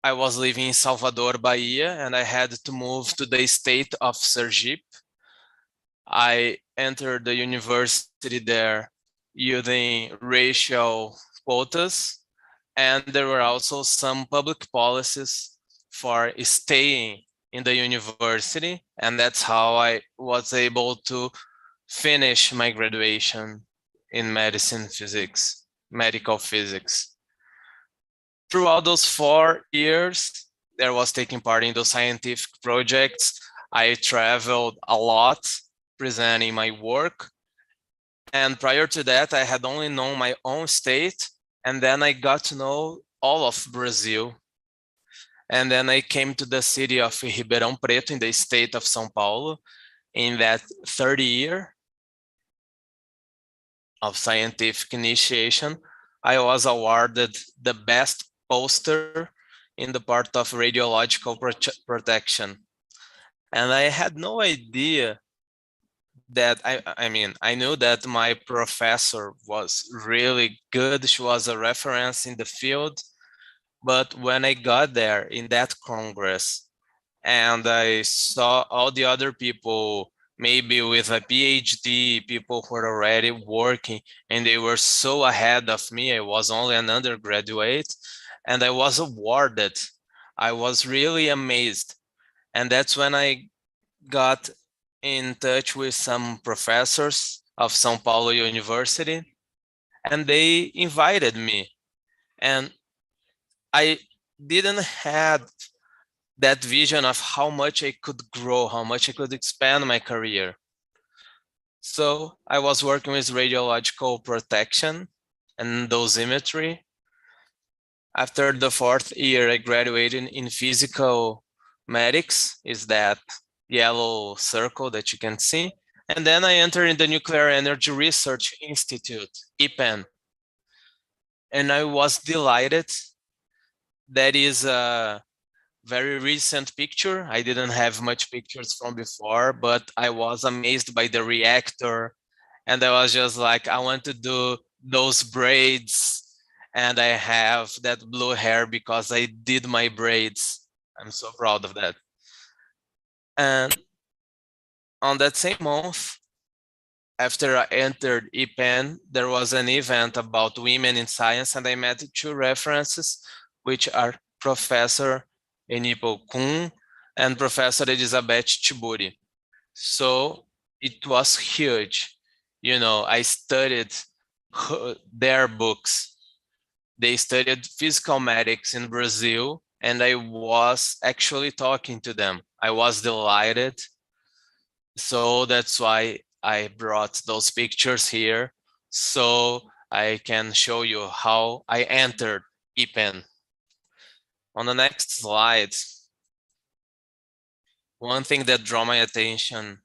I was living in Salvador, Bahia, and I had to move to the state of Sergipe. I entered the university there using racial quotas, and there were also some public policies for staying in the university, and that's how I was able to finish my graduation in medical physics. Throughout those 4 years, there was taking part in those scientific projects. I traveled a lot presenting my work. And prior to that, I had only known my own state. And then I got to know all of Brazil. And then I came to the city of Ribeirão Preto in the state of São Paulo in that 3rd year of scientific initiation. I was awarded the best poster in the part of radiological protection. And I had no idea that, I knew that my professor was really good. She was a reference in the field. But when I got there in that Congress and I saw all the other people, maybe with a PhD, people who were already working, and they were so ahead of me, I was only an undergraduate, and I was awarded. I was really amazed. And that's when I got in touch with some professors of São Paulo University, and they invited me. And I didn't have that vision of how much I could grow, how much I could expand my career. So I was working with radiological protection and dosimetry. After the 4th year, I graduated in physical medics, is that yellow circle that you can see. And then I entered in the Nuclear Energy Research Institute, IPEN. And I was delighted. That is a very recent picture. I didn't have much pictures from before, but I was amazed by the reactor. And I was just like, I want to do those braids. And I have that blue hair because I did my braids. I'm so proud of that. And on that same month, after I entered IPEN, there was an event about women in science, and I met 2 references, which are Professor Enipo Kuhn and Professor Elizabeth Tiburi. So it was huge. You know, I studied their books. They studied physical medics in Brazil, and I was actually talking to them. I was delighted. So that's why I brought those pictures here, so I can show you how I entered IPEN. On the next slide, one thing that drew my attention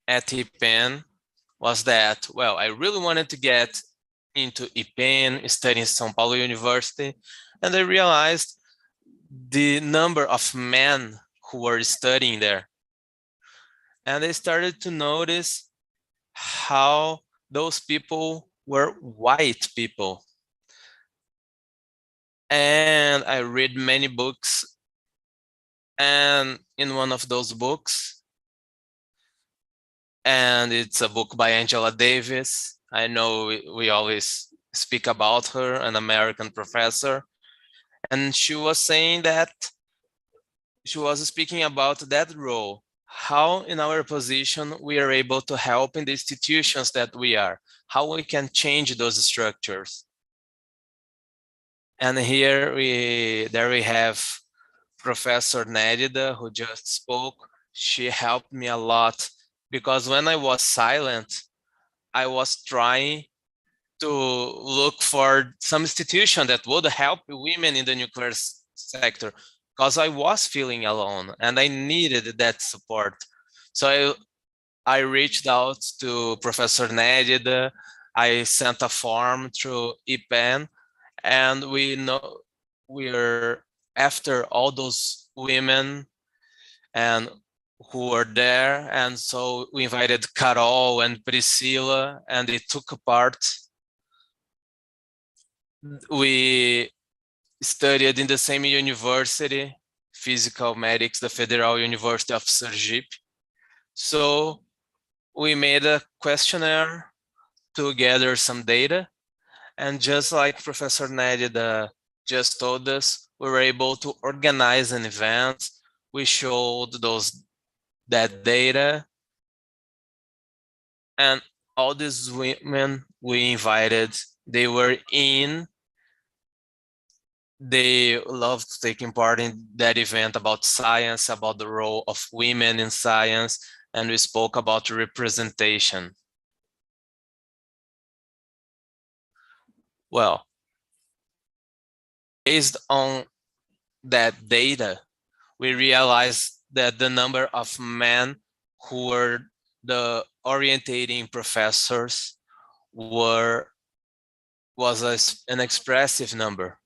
at IPEN was that, well, I really wanted to get into IPEN, studying São Paulo University, and I realized the number of men who were studying there. And I started to notice how those people were white people. And I read many books. And in one of those books, and it's a book by Angela Davis. I know we always speak about her, an American professor. And she was saying that she was speaking about that role, how in our position we are able to help in the institutions that we are, how we can change those structures. And here we have Professor Nérida, who just spoke. She helped me a lot because when I was silent, I was trying to look for some institution that would help women in the nuclear sector because I was feeling alone and I needed that support. So I reached out to Professor Nérida. I sent a form through EPEN, and we're after all those women and who were there. And so we invited Carol and Priscilla, and they took part. We studied in the same university, physical medics, the Federal University of Sergipe. So we made a questionnaire to gather some data. And just like Professor Nérida just told us, we were able to organize an event. We showed that data. And all these women we invited, they loved taking part in that event about science, about the role of women in science, and we spoke about representation. Well, based on that data, we realized that the number of men who were the orientating professors was an expressive number.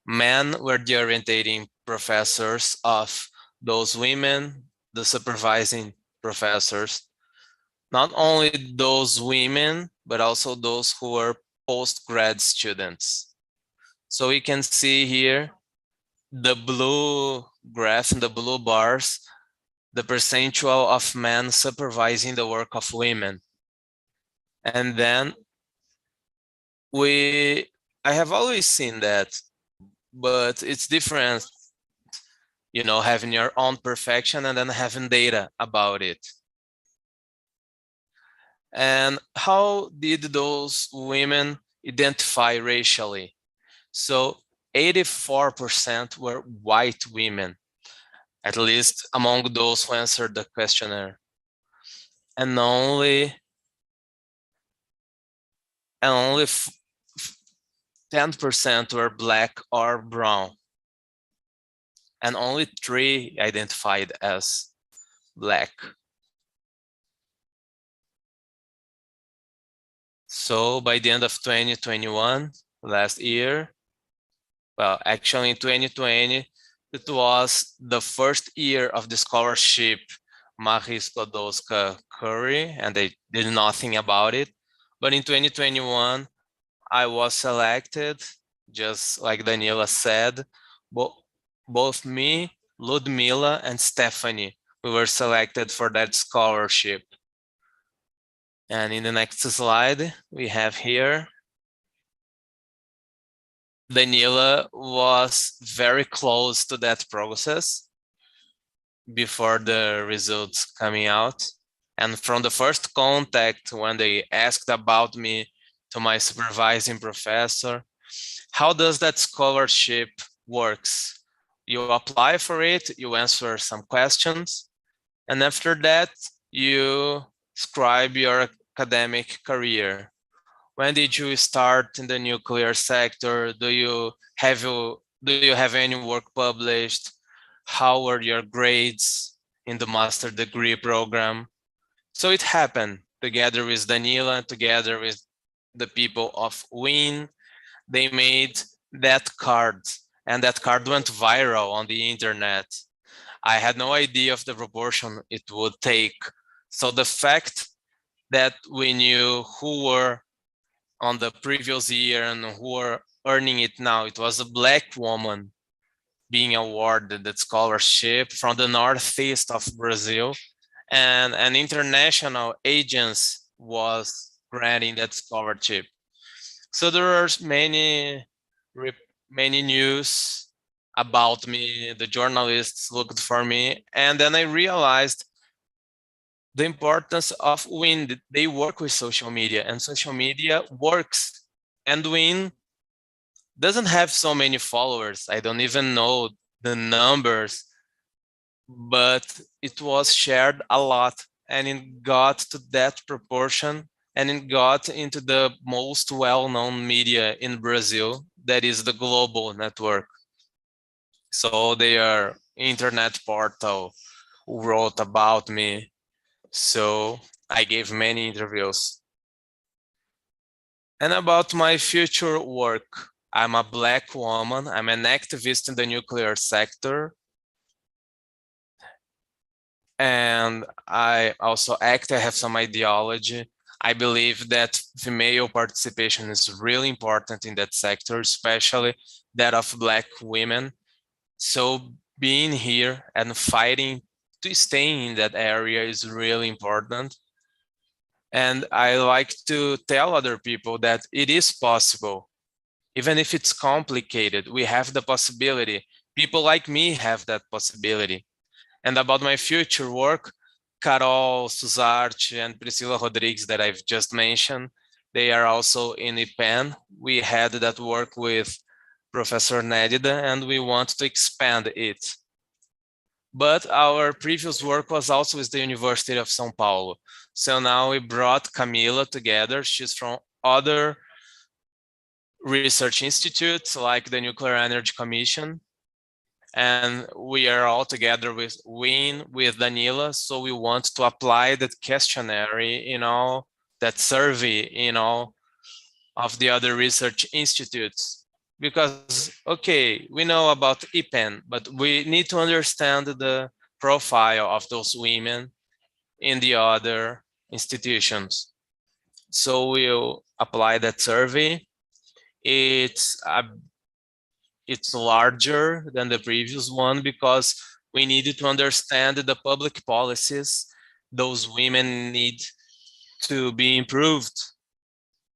Men were the orientating professors of those women, the supervising professors. Not only those women, but also those who were post-grad students. So we can see here the blue graph and the blue bars, the percentual of men supervising the work of women. And then I have always seen that, but it's different, you know, having your own perfection and then having data about it. And how did those women identify racially? So 84% were white women, at least among those who answered the questionnaire. And only 10% were black or brown. And only 3 identified as black. So by the end of 2021, last year, well, actually in 2020, it was the first year of the scholarship Marie Skłodowska-Curie, and they did nothing about it. But in 2021, I was selected, just like Daniela said, both me, Ludmila, and Stephanie, we were selected for that scholarship. And in the next slide, we have here, Daniela was very close to that process before the results coming out. And from the first contact, when they asked about me to my supervising professor, how does that scholarship works? You apply for it, you answer some questions, and after that, you describe your academic career. When did you start in the nuclear sector? Do you have any work published? How were your grades in the master degree program? So it happened together with Daniela, together with the people of WIN. They made that card, and that card went viral on the internet. I had no idea of the proportion it would take. So the fact that we knew who were on the previous year and who were earning it now, it was a black woman being awarded that scholarship from the northeast of Brazil, and an international agency was granting that scholarship. So there are many news about me. The journalists looked for me, and then I realized the importance of when they work with social media, and social media works. And when doesn't have so many followers, I don't even know the numbers, but it was shared a lot, and it got to that proportion, and it got into the most well-known media in Brazil, that is the Global Network. So their internet portal wrote about me. So I gave many interviews. And about my future work, I'm a Black woman. I'm an activist in the nuclear sector. And I also act, I have some ideology. I believe that female participation is really important in that sector, especially that of Black women. So being here and fighting to stay in that area is really important. And I like to tell other people that it is possible. Even if it's complicated, we have the possibility. People like me have that possibility. And about my future work, Carol Suzarte and Priscila Rodrigues that I've just mentioned, they are also in IPEN. We had that work with Professor Nedida, and we want to expand it. But our previous work was also with the University of São Paulo. So now we brought Camila together. She's from other research institutes like the Nuclear Energy Commission. And we are all together with Wayne, with Danila. So we want to apply that questionnaire, that survey, of the other research institutes. Because, okay, we know about IPEN, but we need to understand the profile of those women in the other institutions. So we'll apply that survey. It's larger than the previous one because we needed to understand the public policies those women need to be improved.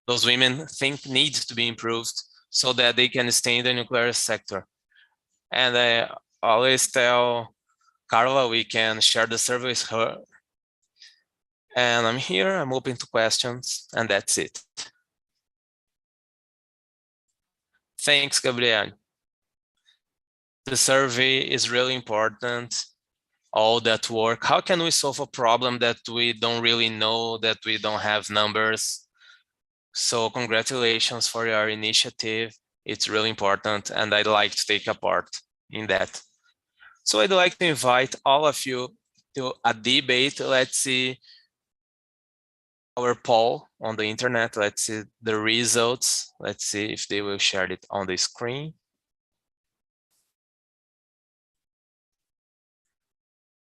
Those women think need to be improved so that they can stay in the nuclear sector. And I always tell Carla we can share the survey with her. And I'm here, I'm open to questions, and that's it. Thanks, Gabriel. The survey is really important, all that work. How can we solve a problem that we don't really know, that we don't have numbers? So congratulations for your initiative. It's really important, and I'd like to take a part in that. So I'd like to invite all of you to a debate. Let's see our poll on the internet. Let's see the results. Let's see if they will share it on the screen.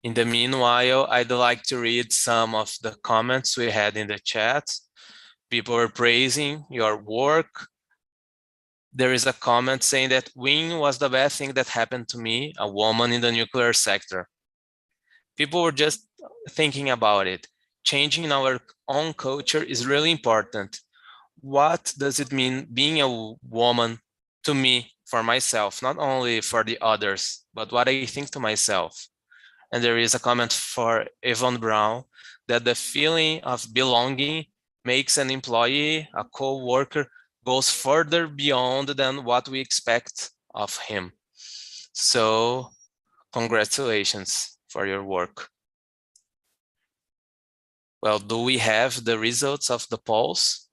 In the meanwhile, I'd like to read some of the comments we had in the chat. People are praising your work. There is a comment saying that WIN was the best thing that happened to me, a woman in the nuclear sector. People were just thinking about it. Changing our own culture is really important. What does it mean being a woman to me, for myself, not only for the others, but what I think to myself? And there is a comment for Yvonne Brown that the feeling of belonging makes an employee, a co-worker, goes further beyond than what we expect of him. So congratulations for your work. Well, do we have the results of the polls?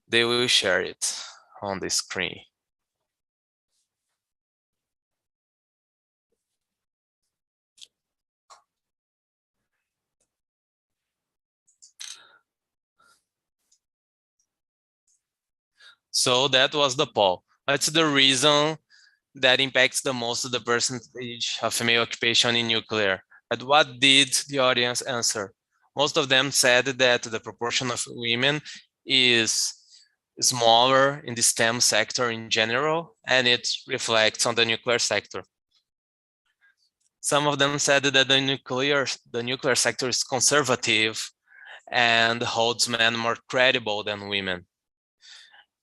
They will share it on the screen. So that was the poll. That's the reason that impacts the most of the percentage of female occupation in nuclear. But what did the audience answer? Most of them said that the proportion of women is smaller in the STEM sector in general, and it reflects on the nuclear sector. Some of them said that the nuclear sector is conservative and holds men more credible than women.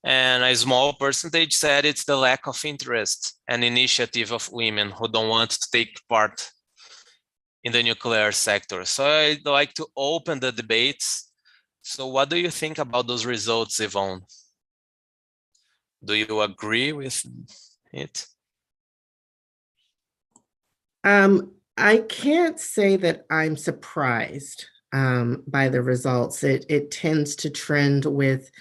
And a small percentage said it's the lack of interest and initiative of women who don't want to take part in the nuclear sector. So I'd like to open the debates. So what do you think about those results, Yvonne? Do you agree with it? I can't say that I'm surprised by the results. It tends to trend with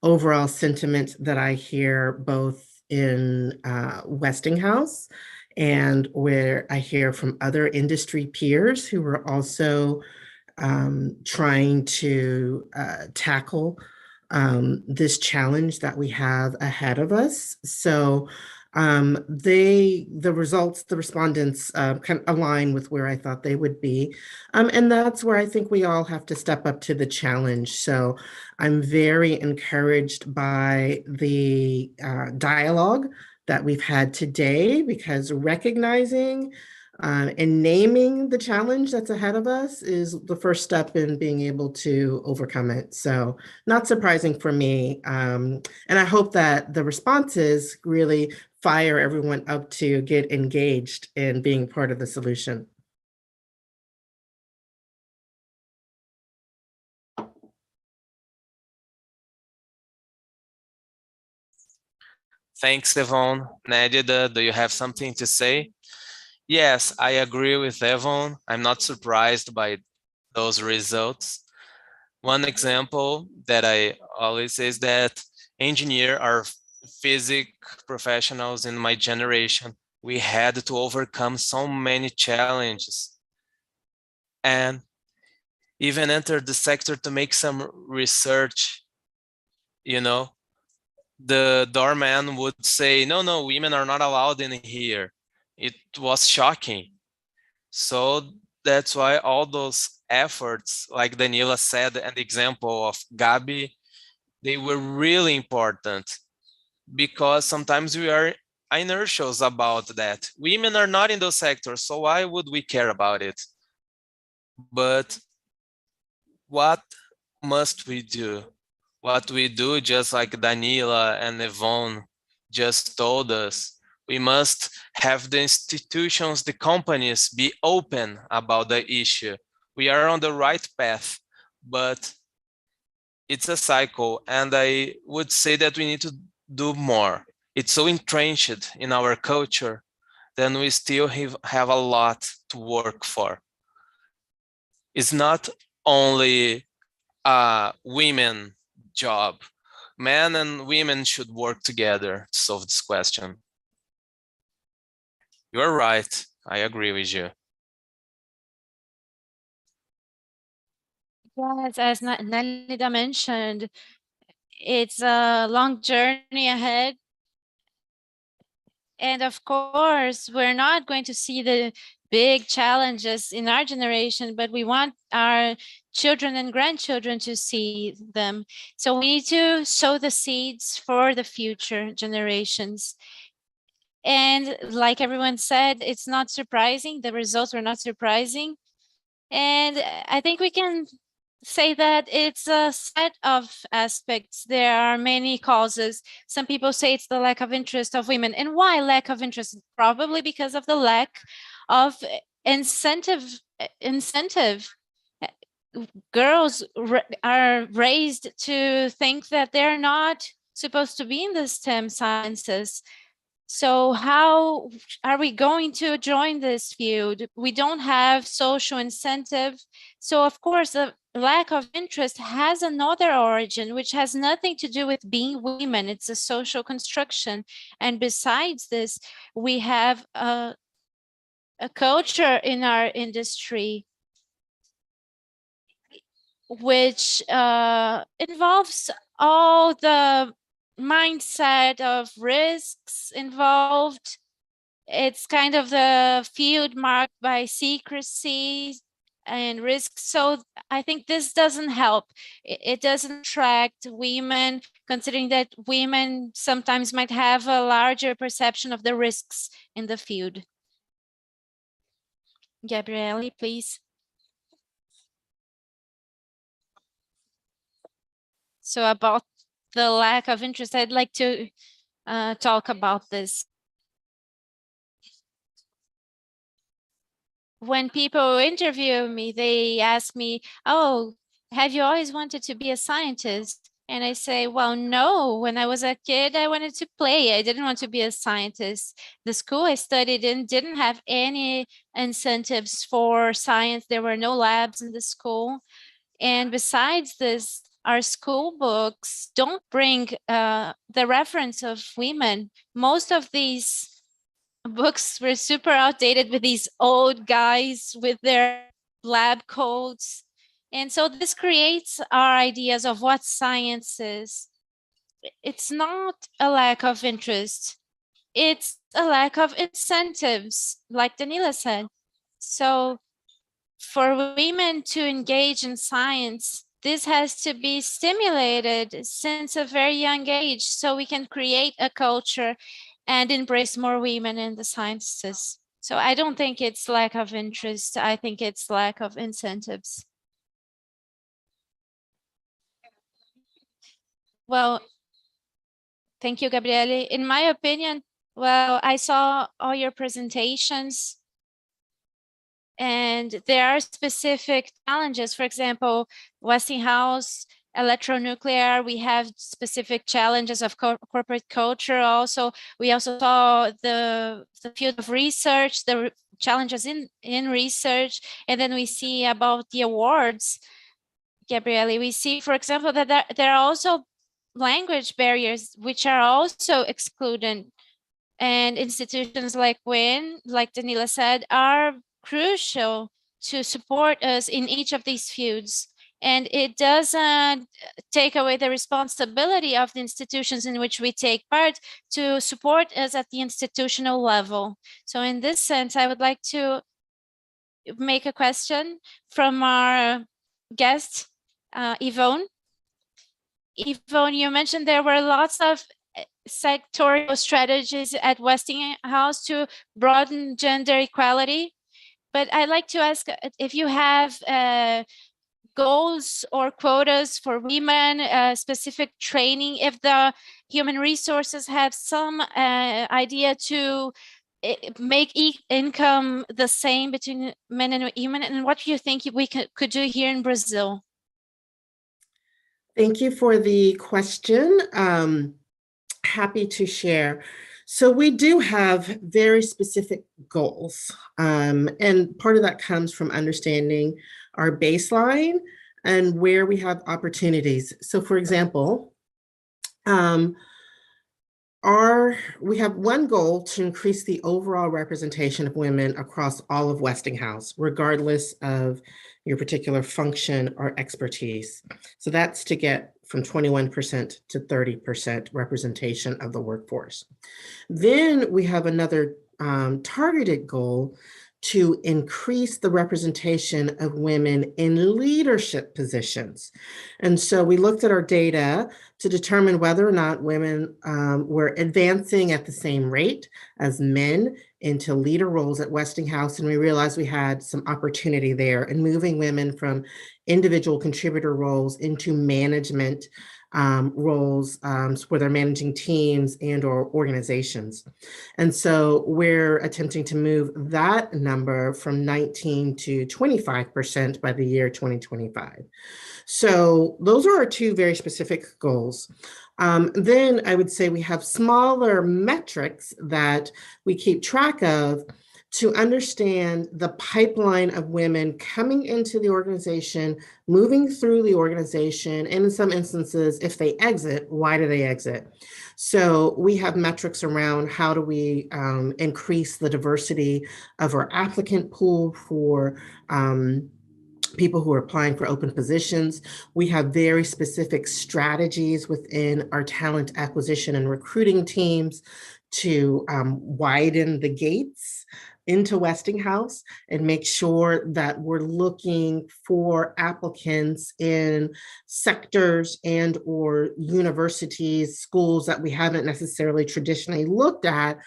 overall sentiment that I hear both in Westinghouse and where I hear from other industry peers who are also trying to tackle this challenge that we have ahead of us. So the results, the respondents kind of align with where I thought they would be. And that's where I think we all have to step up to the challenge. So I'm very encouraged by the dialogue that we've had today, because recognizing and naming the challenge that's ahead of us is the first step in being able to overcome it. So not surprising for me. And I hope that the responses really fire everyone up to get engaged in being part of the solution. Thanks, Yvonne. Nadia, do you have something to say? Yes, I agree with Yvonne. I'm not surprised by those results. One example that I always say is that engineers are physics professionals in my generation. We had to overcome so many challenges and even enter the sector to make some research. You know, the doorman would say, no, women are not allowed in here. It was shocking. So that's why all those efforts, like Daniela said, and the example of Gabi, they were really important, because sometimes we are inertials about that. Women are not in those sectors, so why would we care about it? But what must we do? What we do, just like Daniela and Yvonne just told us, we must have the institutions, the companies be open about the issue. We are on the right path, but it's a cycle. And I would say that we need to do more. It's so entrenched in our culture, then we still have a lot to work for. It's not only a women job. Men and women should work together to solve this question. You're right. I agree with you. Yes, as Nalida mentioned, it's a long journey ahead. And of course, we're not going to see the big challenges in our generation, but we want our children and grandchildren to see them. So we need to sow the seeds for the future generations. And like everyone said, it's not surprising. The results were not surprising. And I think we can say that it's a set of aspects. There are many causes. Some people say it's the lack of interest of women. And why lack of interest? Probably because of the lack of incentive. Girls are raised to think that they're not supposed to be in the STEM sciences. So how are we going to join this field? We don't have social incentive. So of course, the lack of interest has another origin, which has nothing to do with being women. It's a social construction. And besides this, we have a culture in our industry which involves all the mindset of risks involved. It's kind of the field marked by secrecy and risk. So I think this doesn't help. It doesn't attract women, considering that women sometimes might have a larger perception of the risks in the field. Gabriele, please. So about the lack of interest, I'd like to talk about this. When people interview me, they ask me, oh, have you always wanted to be a scientist? And I say, well, no, when I was a kid, I wanted to play. I didn't want to be a scientist. The school I studied in didn't have any incentives for science. There were no labs in the school. And besides this, our school books don't bring the reference of women. Most of these books were super outdated with these old guys with their lab coats. And so this creates our ideas of what science is. It's not a lack of interest. It's a lack of incentives, like Danila said. So for women to engage in science, this has to be stimulated since a very young age so we can create a culture and embrace more women in the sciences. So I don't think it's lack of interest. I think it's lack of incentives. Well, thank you, Gabriele. In my opinion, well, I saw all your presentations and there are specific challenges. For example, Westinghouse, electronuclear, we have specific challenges of corporate culture. Also, we also saw the field of research, the challenges in research, and then we see about the awards. Gabriele, we see, for example, that there are also language barriers which are also excluded, and institutions like WIN, like Danila said, are crucial to support us in each of these fields. And it doesn't take away the responsibility of the institutions in which we take part to support us at the institutional level. So in this sense, I would like to make a question from our guest, Yvonne. Yvonne, you mentioned there were lots of sectorial strategies at Westinghouse to broaden gender equality. But I'd like to ask if you have goals or quotas for women, specific training, if the human resources have some idea to make income the same between men and women, and what do you think we could do here in Brazil? Thank you for the question. Happy to share. So we do have very specific goals, and part of that comes from understanding our baseline and where we have opportunities. So for example, we have one goal to increase the overall representation of women across all of Westinghouse, regardless of your particular function or expertise. So that's to get from 21% to 30% representation of the workforce. Then we have another targeted goal to increase the representation of women in leadership positions. And so we looked at our data to determine whether or not women were advancing at the same rate as men into leader roles at Westinghouse. And we realized we had some opportunity there in moving women from individual contributor roles into management roles where they're managing teams and or organizations. And so we're attempting to move that number from 19 to 25% by the year 2025. So those are our two very specific goals. Then I would say we have smaller metrics that we keep track of to understand the pipeline of women coming into the organization, moving through the organization, and in some instances, if they exit, why do they exit? So we have metrics around how do we increase the diversity of our applicant pool for people who are applying for open positions. We have very specific strategies within our talent acquisition and recruiting teams to widen the gates into Westinghouse and make sure that we're looking for applicants in sectors and or universities, schools that we haven't necessarily traditionally looked at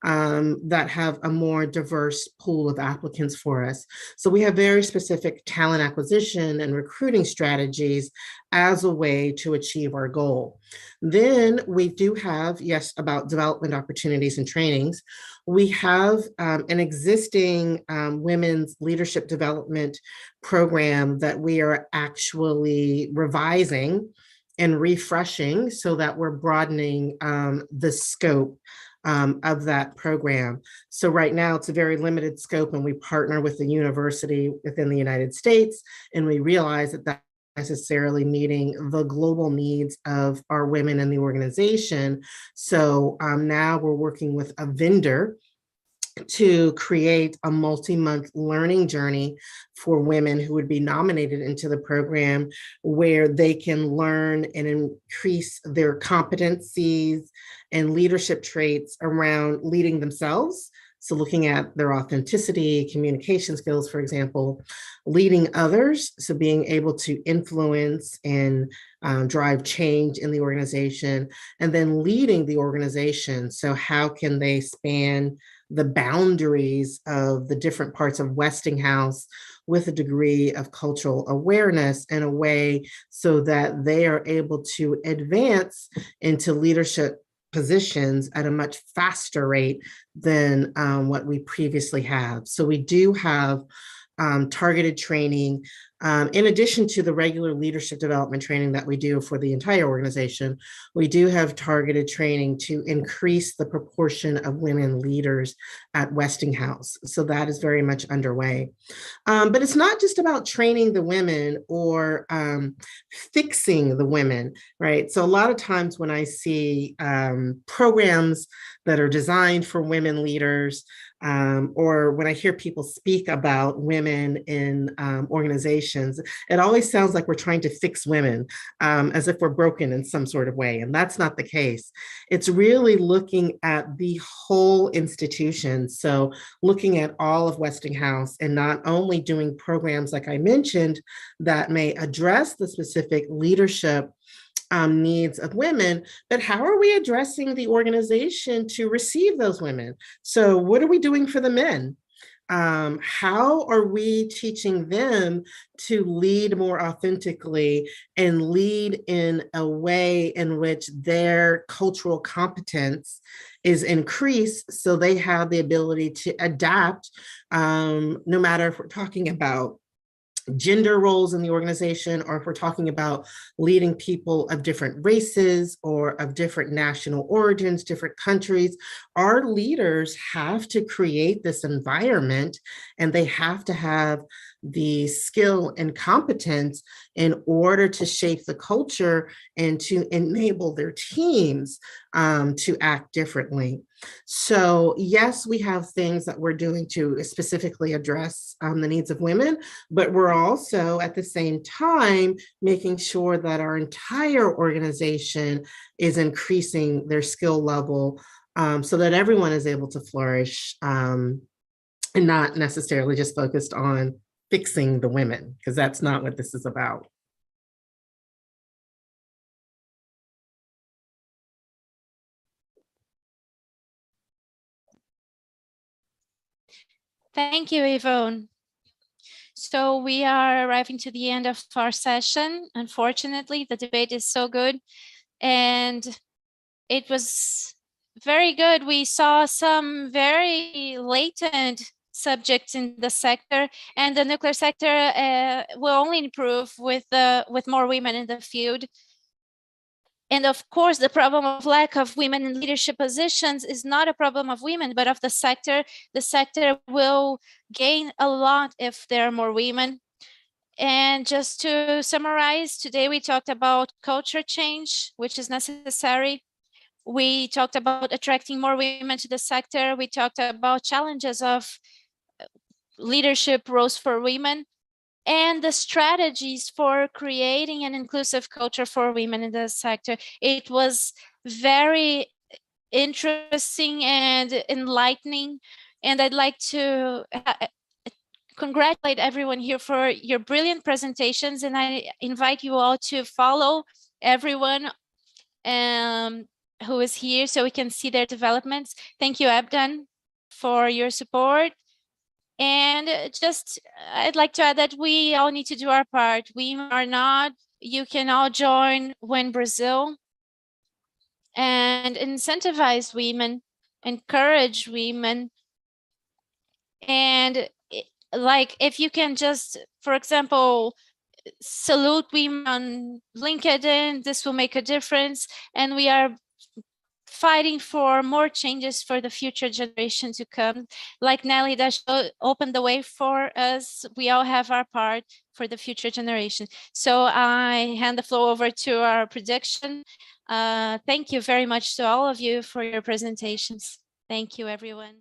that have a more diverse pool of applicants for us. So we have very specific talent acquisition and recruiting strategies as a way to achieve our goal. Then we do have, yes, about development opportunities and trainings. We have an existing women's leadership development program that we are actually revising and refreshing so that we're broadening the scope of that program. So right now it's a very limited scope, and we partner with the university within the United States, and we realize that that necessarily meeting the global needs of our women in the organization. So now we're working with a vendor to create a multi-month learning journey for women who would be nominated into the program, where they can learn and increase their competencies and leadership traits around leading themselves. So looking at their authenticity, communication skills, for example, leading others, so being able to influence and drive change in the organization, and then leading the organization. So how can they span the boundaries of the different parts of Westinghouse with a degree of cultural awareness in a way so that they are able to advance into leadership positions at a much faster rate than what we previously have. So we do have targeted training. In addition to the regular leadership development training that we do for the entire organization, we do have targeted training to increase the proportion of women leaders at Westinghouse. So that is very much underway. But it's not just about training the women or fixing the women, right? So a lot of times when I see programs that are designed for women leaders, or when I hear people speak about women in organizations, it always sounds like we're trying to fix women, as if we're broken in some sort of way. And that's not the case. It's really looking at the whole institution. So looking at all of Westinghouse and not only doing programs like I mentioned that may address the specific leadership needs of women, but how are we addressing the organization to receive those women? So what are we doing for the men? How are we teaching them to lead more authentically and lead in a way in which their cultural competence is increased so they have the ability to adapt, no matter if we're talking about gender roles in the organization, or if we're talking about leading people of different races or of different national origins, different countries. Our leaders have to create this environment, and they have to have the skill and competence in order to shape the culture and to enable their teams to act differently. So yes, we have things that we're doing to specifically address the needs of women, but we're also at the same time making sure that our entire organization is increasing their skill level so that everyone is able to flourish and not necessarily just focused on fixing the women, because that's not what this is about. Thank you, Yvonne. So we are arriving to the end of our session. Unfortunately, the debate is so good, and it was very good. We saw some very latent subjects in the sector, and the nuclear sector will only improve with more women in the field. And of course, the problem of lack of women in leadership positions is not a problem of women, but of the sector. The sector will gain a lot if there are more women. And just to summarize, today we talked about culture change, which is necessary. We talked about attracting more women to the sector. We talked about challenges of leadership roles for women, and the strategies for creating an inclusive culture for women in the sector. It was very interesting and enlightening, and I'd like to congratulate everyone here for your brilliant presentations, and I invite you all to follow everyone who is here so we can see their developments. Thank you, Abdan, for your support. And just, I'd like to add that we all need to do our part. We are not you can all join Win Brazil and incentivize women, encourage women. And like, if you can just, for example, salute women on LinkedIn, this will make a difference. And we are fighting for more changes for the future generation to come. Like Nelly, that opened the way for us. We all have our part for the future generation. So I hand the floor over to our prediction. Thank you very much to all of you for your presentations. Thank you, everyone.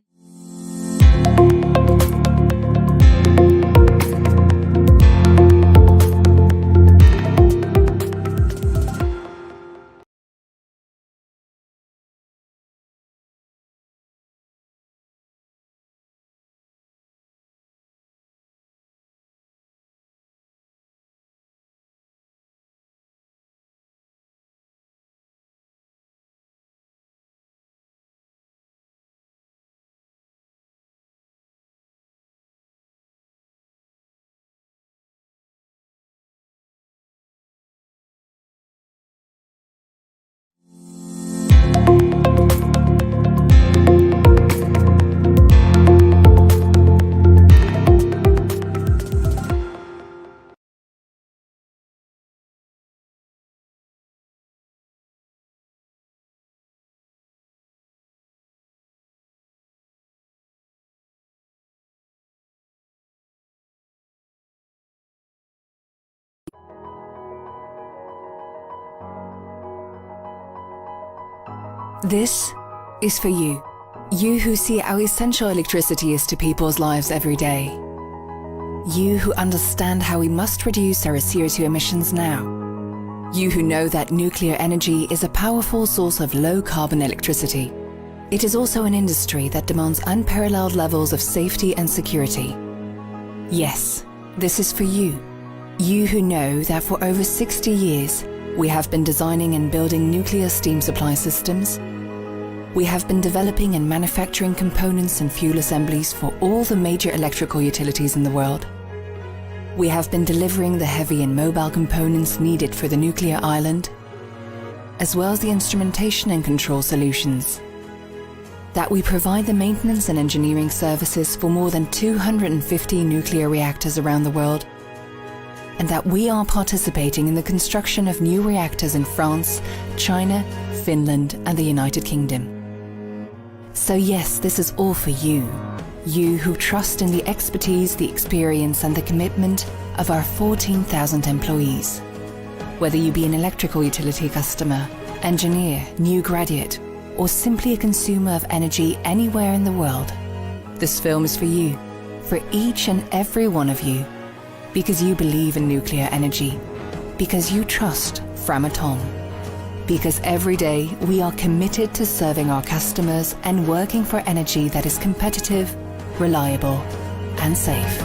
This is for you. You who see how essential electricity is to people's lives every day. You who understand how we must reduce our CO2 emissions now. You who know that nuclear energy is a powerful source of low-carbon electricity. It is also an industry that demands unparalleled levels of safety and security. Yes, this is for you. You who know that for over 60 years, we have been designing and building nuclear steam supply systems. We have been developing and manufacturing components and fuel assemblies for all the major electrical utilities in the world. We have been delivering the heavy and mobile components needed for the nuclear island, as well as the instrumentation and control solutions. That we provide the maintenance and engineering services for more than 250 nuclear reactors around the world, and that we are participating in the construction of new reactors in France, China, Finland, and the United Kingdom. So yes, this is all for you. You who trust in the expertise, the experience, and the commitment of our 14,000 employees. Whether you be an electrical utility customer, engineer, new graduate, or simply a consumer of energy anywhere in the world, this film is for you, for each and every one of you, because you believe in nuclear energy, because you trust Framatome, because every day we are committed to serving our customers and working for energy that is competitive, reliable, and safe.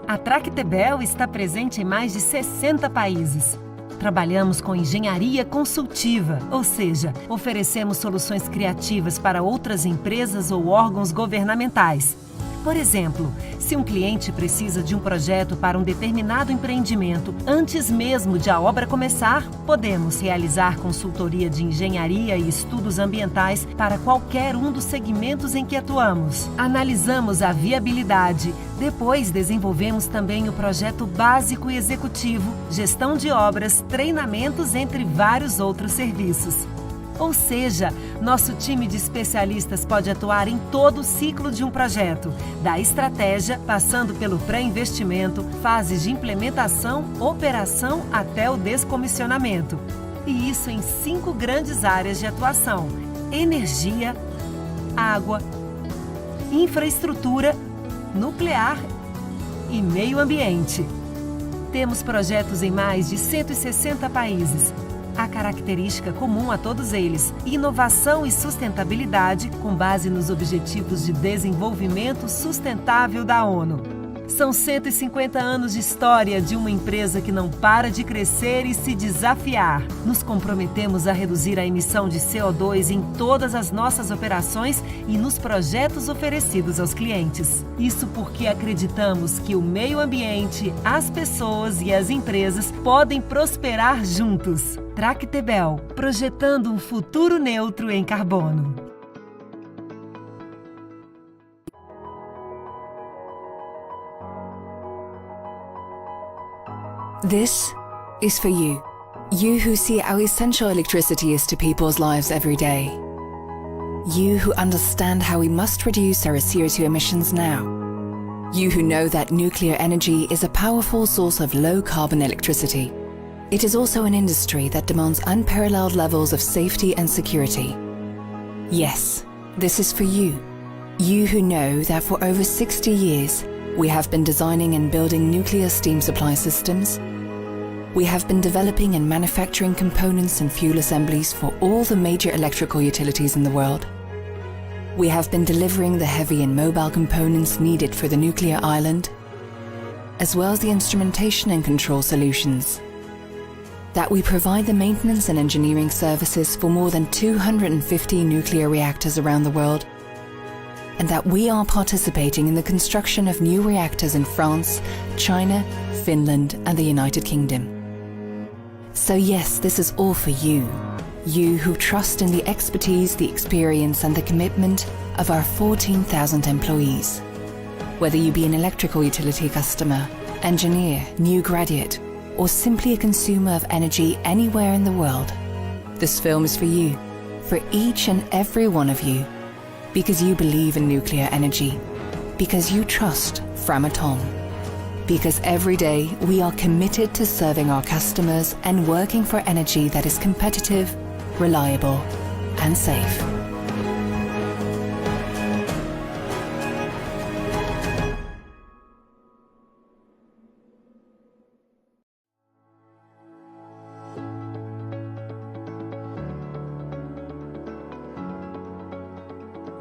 A Tractebel está presente em mais de 60 países. Trabalhamos com engenharia consultiva, ou seja, oferecemos soluções criativas para outras empresas ou órgãos governamentais. Por exemplo, se um cliente precisa de um projeto para um determinado empreendimento, antes mesmo de a obra começar, podemos realizar consultoria de engenharia e estudos ambientais para qualquer um dos segmentos em que atuamos. Analisamos a viabilidade, depois desenvolvemos também o projeto básico e executivo, gestão de obras, treinamentos, entre vários outros serviços. Ou seja, nosso time de especialistas pode atuar em todo o ciclo de um projeto, da estratégia, passando pelo pré-investimento, fases de implementação, operação até o descomissionamento. E isso em 5 grandes áreas de atuação: energia, água, infraestrutura, nuclear e meio ambiente. Temos projetos em mais de 160 países. A característica comum a todos eles: inovação e sustentabilidade com base nos Objetivos de Desenvolvimento Sustentável da ONU. São 150 anos de história de uma empresa que não para de crescer e se desafiar. Nos comprometemos a reduzir a emissão de CO2 em todas as nossas operações e nos projetos oferecidos aos clientes. Isso porque acreditamos que o meio ambiente, as pessoas e as empresas podem prosperar juntos. Tractebel, projetando um futuro neutro em carbono. This is for you. You who see how essential electricity is to people's lives every day. You who understand how we must reduce our CO2 emissions now. You who know that nuclear energy is a powerful source of low-carbon electricity. It is also an industry that demands unparalleled levels of safety and security. Yes, this is for you. You who know that for over 60 years, we have been designing and building nuclear steam supply systems. We have been developing and manufacturing components and fuel assemblies for all the major electrical utilities in the world. We have been delivering the heavy and mobile components needed for the nuclear island, as well as the instrumentation and control solutions. That we provide the maintenance and engineering services for more than 250 nuclear reactors around the world, and that we are participating in the construction of new reactors in France, China, Finland, and the United Kingdom. So yes, this is all for you. You who trust in the expertise, the experience, and the commitment of our 14,000 employees. Whether you be an electrical utility customer, engineer, new graduate, or simply a consumer of energy anywhere in the world, this film is for you, for each and every one of you, because you believe in nuclear energy, because you trust Framatome, because every day we are committed to serving our customers and working for energy that is competitive, reliable, and safe.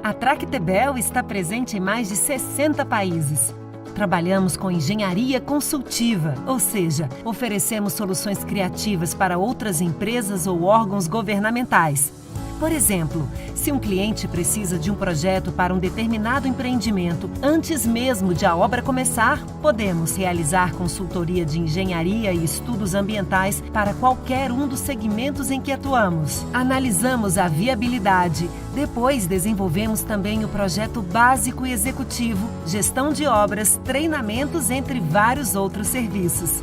A Tractebel está presente em mais de 60 países. Trabalhamos com engenharia consultiva, ou seja, oferecemos soluções criativas para outras empresas ou órgãos governamentais. Por exemplo, se um cliente precisa de um projeto para um determinado empreendimento, antes mesmo de a obra começar, podemos realizar consultoria de engenharia e estudos ambientais para qualquer um dos segmentos em que atuamos. Analisamos a viabilidade, depois desenvolvemos também o projeto básico e executivo, gestão de obras, treinamentos, entre vários outros serviços.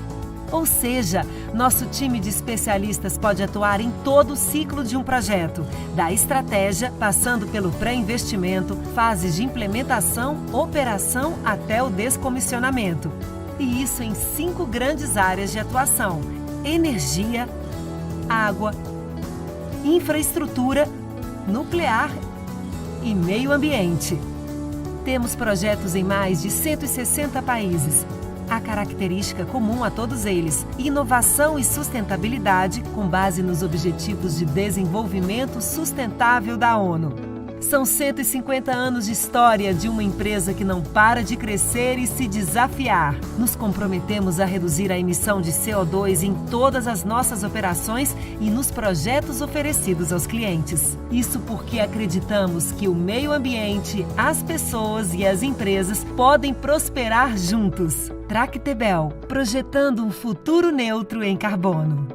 Ou seja, nosso time de especialistas pode atuar em todo o ciclo de um projeto, da estratégia, passando pelo pré-investimento, fases de implementação, operação até o descomissionamento. E isso em 5 grandes áreas de atuação: energia, água, infraestrutura, nuclear e meio ambiente. Temos projetos em mais de 160 países. A característica comum a todos eles: inovação e sustentabilidade com base nos Objetivos de Desenvolvimento Sustentável da ONU. São 150 anos de história de uma empresa que não para de crescer e se desafiar. Nos comprometemos a reduzir a emissão de CO2 em todas as nossas operações e nos projetos oferecidos aos clientes. Isso porque acreditamos que o meio ambiente, as pessoas e as empresas podem prosperar juntos. Tractebel, projetando um futuro neutro em carbono.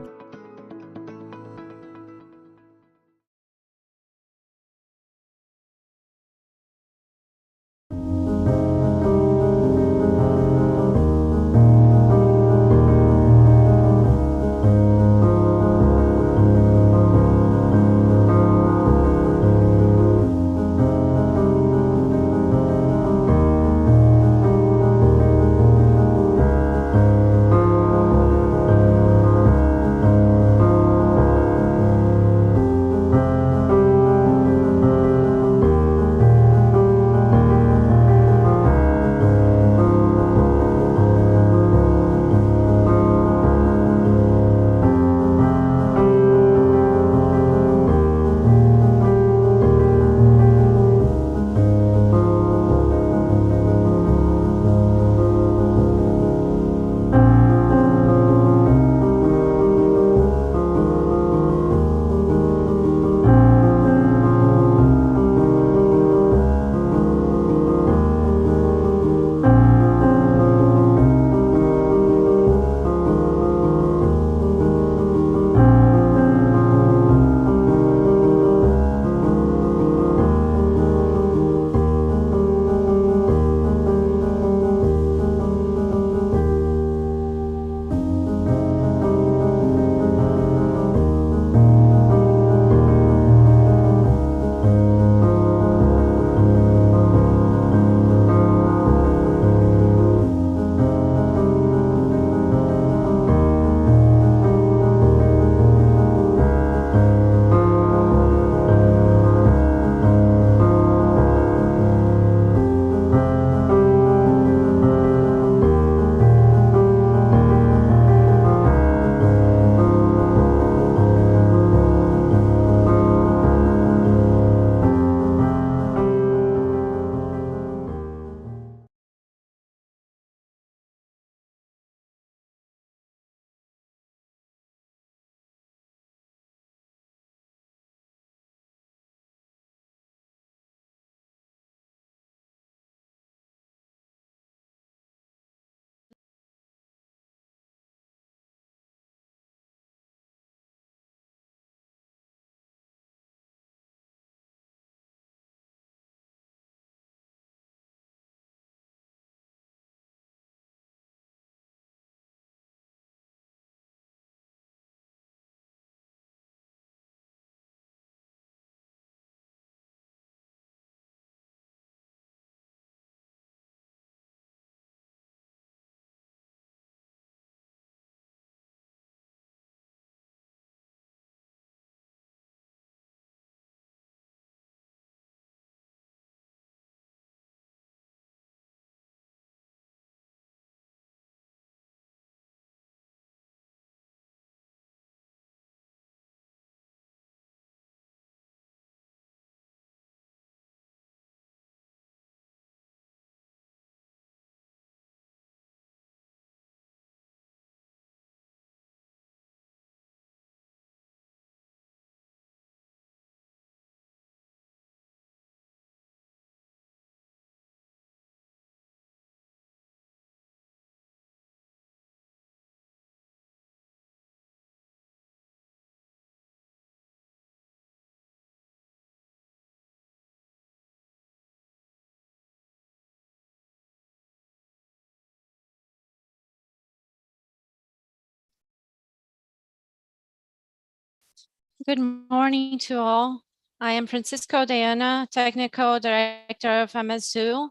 Good morning to all. I am Francisco Diana, Technical Director of MSU.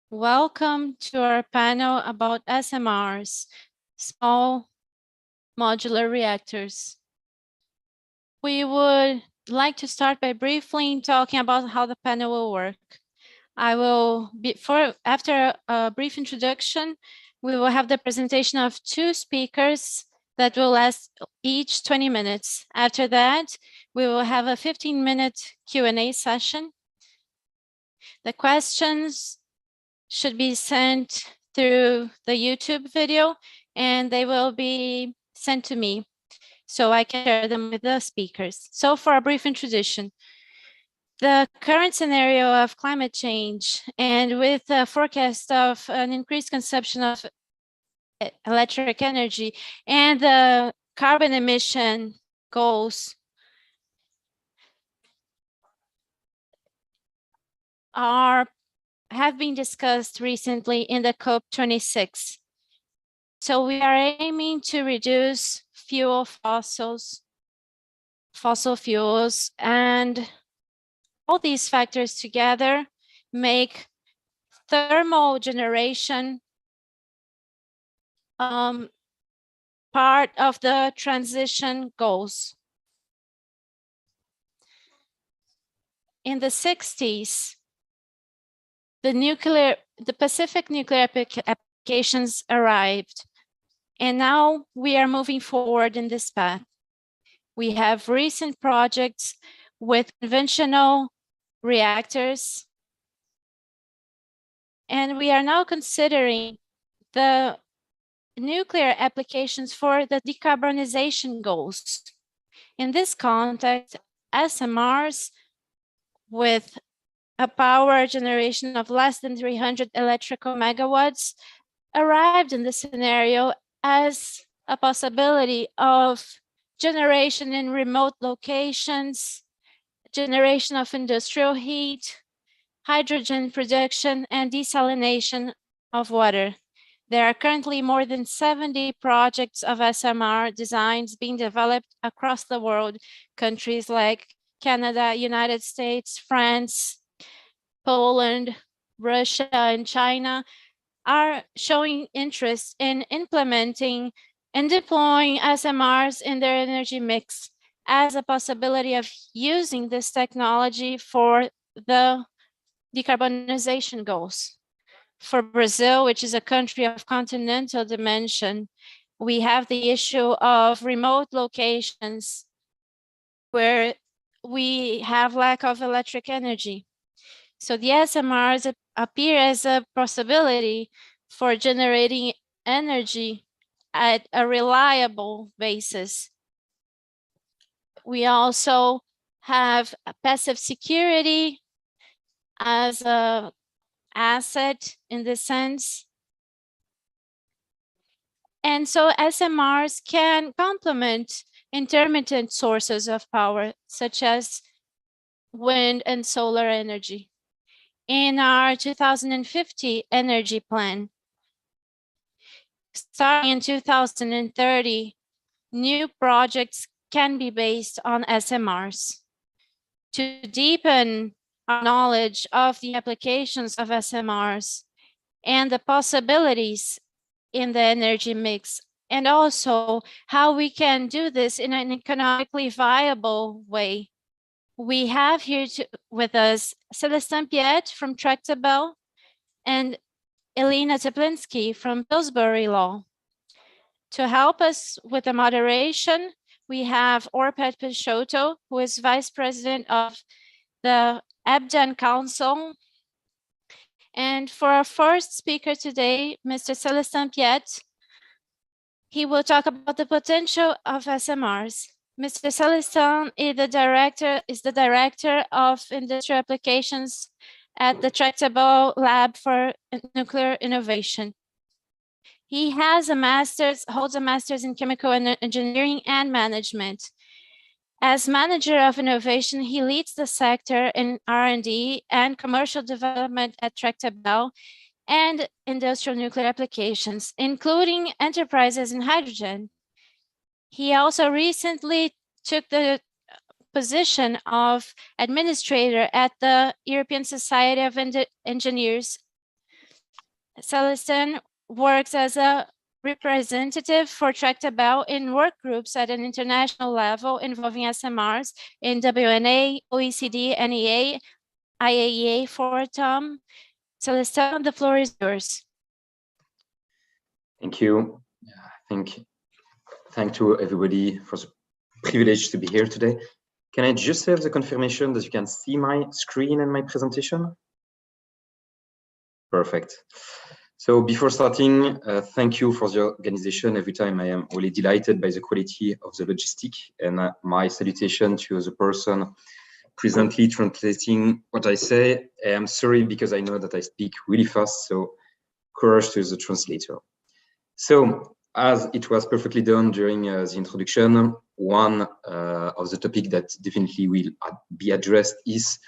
Welcome to our panel about SMRs, small modular reactors. We would like to start by briefly talking about how the panel will work. After a brief introduction, we will have the presentation of two speakers that will last each 20 minutes. After that, we will have a 15-minute Q&A session. The questions should be sent through the YouTube video, and they will be sent to me so I can share them with the speakers. So for a brief introduction, the current scenario of climate change and with the forecast of an increased consumption of electric energy and the carbon emission goals have been discussed recently in the COP26. So we are aiming to reduce fossil fuels, and all these factors together make thermal generation part of the transition goals. In the 60s, the Pacific nuclear applications arrived, and now we are moving forward in this path. We have recent projects with conventional reactors, and we are now considering the nuclear applications for the decarbonization goals. In this context, SMRs with a power generation of less than 300 electrical megawatts arrived in the scenario as a possibility of generation in remote locations, generation of industrial heat, hydrogen production, and desalination of water. There are currently more than 70 projects of SMR designs being developed across the world. Countries like Canada, United States, France, Poland, Russia, and China are showing interest in implementing and deploying SMRs in their energy mix as a possibility of using this technology for the decarbonization goals. For Brazil, which is a country of continental dimension, we have the issue of remote locations where we have lack of electric energy. So the SMRs appear as a possibility for generating energy at a reliable basis. We also have a passive security as an asset in this sense. And so SMRs can complement intermittent sources of power, such as wind and solar energy. In our 2050 energy plan, starting in 2030, new projects can be based on SMRs. To deepen our knowledge of the applications of SMRs and the possibilities in the energy mix, and also how we can do this in an economically viable way, we have here with us Celestin Piet from Tractable and Elena Teplinsky from Pillsbury Law. To help us with the moderation, we have Orpet Peixoto, who is Vice President of the Abdan Council. And for our first speaker today, Mr. Celestin Piet, he will talk about the potential of SMRs. Mr. Celestin is the Director of Industrial Applications at the Tractable Lab for Nuclear Innovation. He holds a master's in chemical engineering and management. As manager of innovation, he leads the sector in R&D and commercial development at Tractable and industrial nuclear applications, including enterprises in hydrogen. He also recently took the position of administrator at the European Society of Engineers. Celestin works as a representative for Tractable in work groups at an international level involving SMRs in WNA, OECD, NEA, IAEA, Foratom. Celestin, the floor is yours. Thank you. Thank to everybody for the privilege to be here today. Can I just have the confirmation that you can see my screen and my presentation? Perfect. So before starting, thank you for the organization. Every time I am really delighted by the quality of the logistic, and my salutation to the person presently translating what I say. I'm sorry because I know that I speak really fast, so courage to the translator. So as it was perfectly done during the introduction, one of the topics that definitely will be addressed is,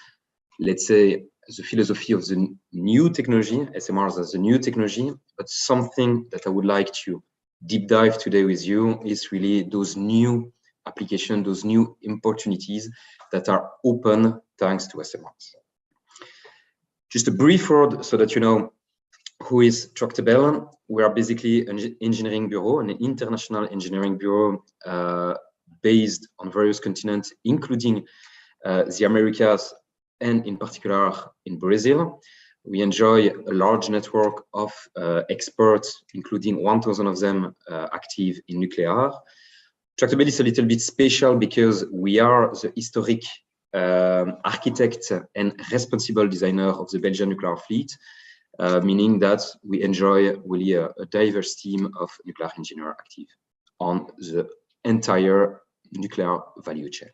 let's say, the philosophy of the new technology, SMRs as a new technology, but something that I would like to deep dive today with you is really those new applications, those new opportunities that are open thanks to SMRs. Just a brief word so that you know who is Tractable. We are basically an engineering bureau, an international engineering bureau based on various continents, including the Americas, and in particular in Brazil. We enjoy a large network of experts, including 1,000 of them active in nuclear. Tractable is a little bit special because we are the historic architect and responsible designer of the Belgian nuclear fleet, meaning that we enjoy really a diverse team of nuclear engineers active on the entire nuclear value chain.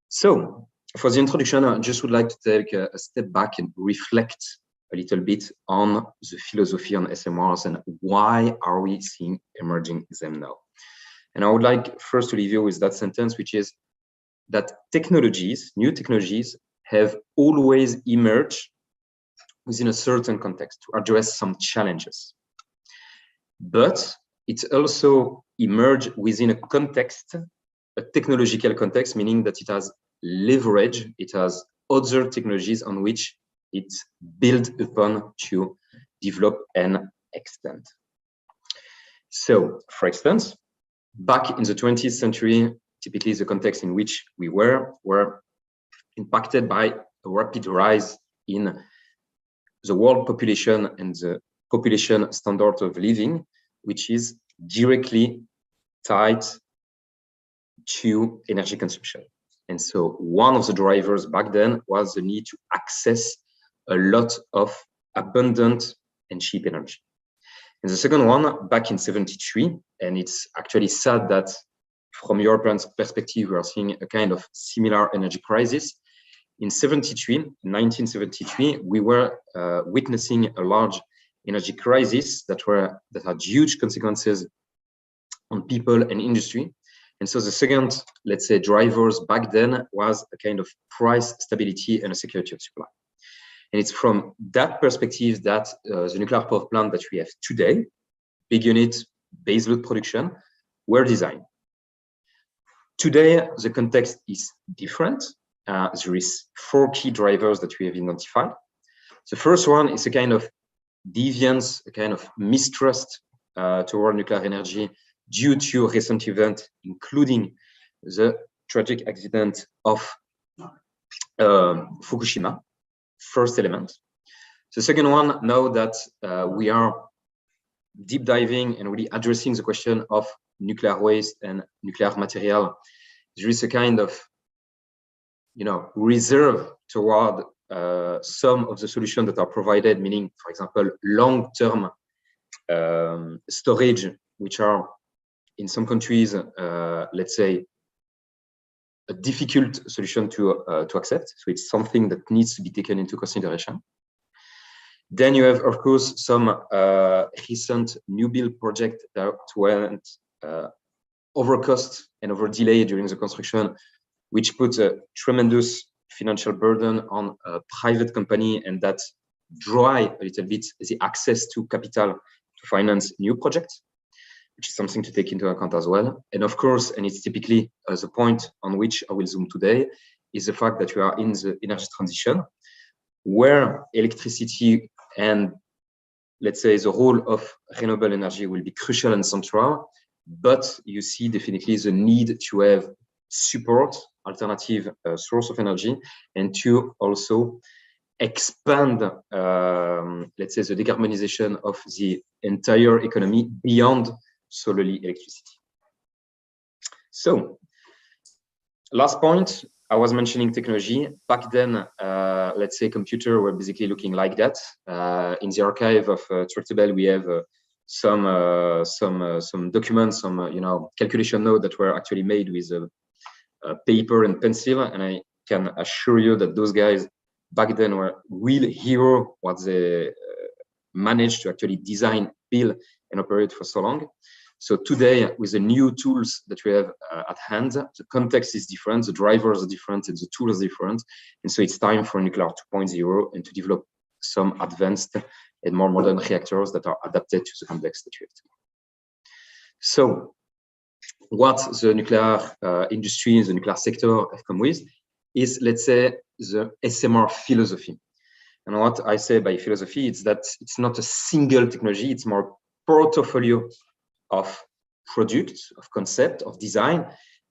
So, for the introduction, I just would like to take a step back and reflect a little bit on the philosophy on SMRs and why are we seeing emerging them now. And I would like first to leave you with that sentence, which is that technologies, new technologies, have always emerged within a certain context to address some challenges. But it's also emerged within a context, a technological context, meaning that it has leverage, it has other technologies on which it builds upon to develop and extend. So, for instance, back in the 20th century, typically the context in which we were impacted by a rapid rise in the world population and the population standard of living, which is directly tied to energy consumption. And so one of the drivers back then was the need to access a lot of abundant and cheap energy. And the second one, back in 73, and it's actually sad that from European perspective, we are seeing a kind of similar energy crisis. In 1973, we were witnessing a large energy crisis that had huge consequences on people and industry. And so the second, let's say, drivers back then was a kind of price stability and a security of supply. And it's from that perspective that the nuclear power plant that we have today, big unit, baseload production, were designed. Today, the context is different. There is 4 key drivers that we have identified. The first one is a kind of deviance, a kind of mistrust toward nuclear energy due to recent events, including the tragic accident of Fukushima, first element. The second one, now that we are deep diving and really addressing the question of nuclear waste and nuclear material, there is a kind of reserve toward some of the solutions that are provided, meaning, for example, long-term storage, which are in some countries, let's say, a difficult solution to accept. So it's something that needs to be taken into consideration. Then you have, of course, some recent new build project that went overcost and over delay during the construction, which put a tremendous financial burden on a private company, and that dry a little bit the access to capital to finance new projects. which is something to take into account as well. And of course, and it's typically the point on which I will zoom today, is the fact that we are in the energy transition, where electricity and, let's say, the role of renewable energy will be crucial and central, but you see definitely the need to have support alternative source of energy and to also expand, let's say, the decarbonization of the entire economy beyond solely electricity. So, last point, I was mentioning technology. Back then, let's say computers were basically looking like that. In the archive of Tractable, we have some documents, some calculation notes that were actually made with paper and pencil, and I can assure you that those guys back then were real hero what they managed to actually design, build, and operate for so long. So today, with the new tools that we have at hand, the context is different, the drivers are different, and the tools are different. And so it's time for Nuclear 2.0 and to develop some advanced and more modern reactors that are adapted to the context that we have today. So what the nuclear industry, the nuclear sector have come with is, let's say, the SMR philosophy. And what I say by philosophy is that it's not a single technology, it's more portfolio of products, of concept, of design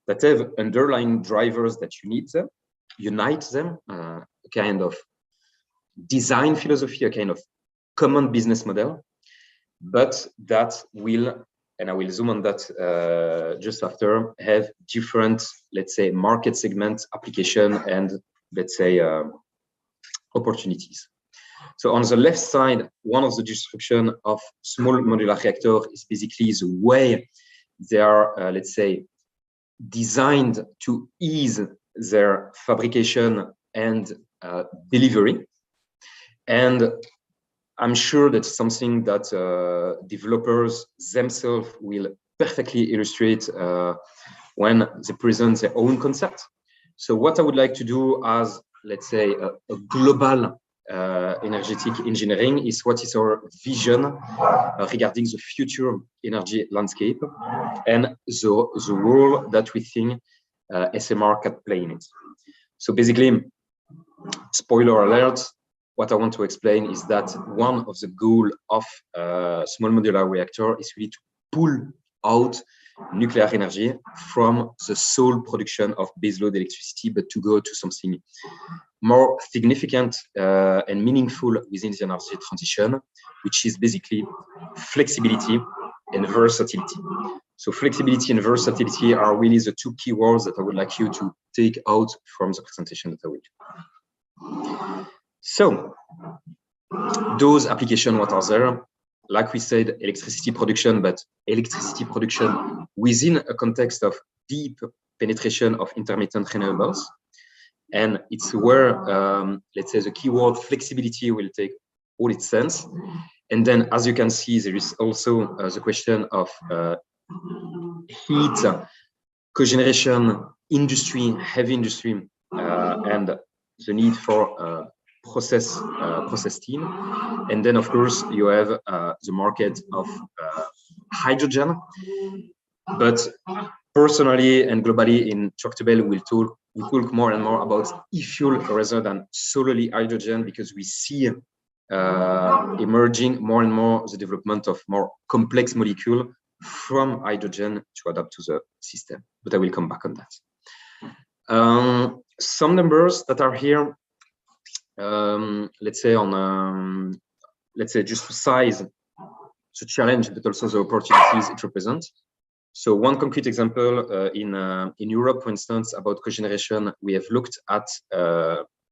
that have underlying drivers that unite them, a kind of design philosophy, a kind of common business model, but that will, and I will zoom on that just after, have different, let's say, market segment application and, let's say, opportunities. So on the left side, one of the description of small modular reactor is basically the way they are, let's say, designed to ease their fabrication and delivery. And I'm sure that's something that developers themselves will perfectly illustrate when they present their own concept. So what I would like to do as, let's say, a global energetic engineering is what is our vision regarding the future energy landscape and the role that we think SMR can play in it. So basically, spoiler alert, what I want to explain is that one of the goals of small modular reactor is really to pull out nuclear energy from the sole production of baseload electricity, but to go to something more significant and meaningful within the energy transition, which is basically flexibility and versatility. So flexibility and versatility are really the two keywords that I would like you to take out from the presentation that I will do. So those applications, what are there? Like we said, electricity production, but electricity production within a context of deep penetration of intermittent renewables. And it's where, let's say, the keyword flexibility will take all its sense. And then, as you can see, there is also the question of heat, cogeneration, industry, heavy industry, and the need for process steam. And then, of course, you have the market of hydrogen. But personally and globally in Tractable, we talk more and more about e-fuel rather than solely hydrogen, because we see emerging more and more the development of more complex molecule from hydrogen to adapt to the system. But I will come back on that. Some numbers that are here, let's say on, let's say just to size the challenge, but also the opportunities it represents. So one concrete example in Europe, for instance, about cogeneration, we have looked at,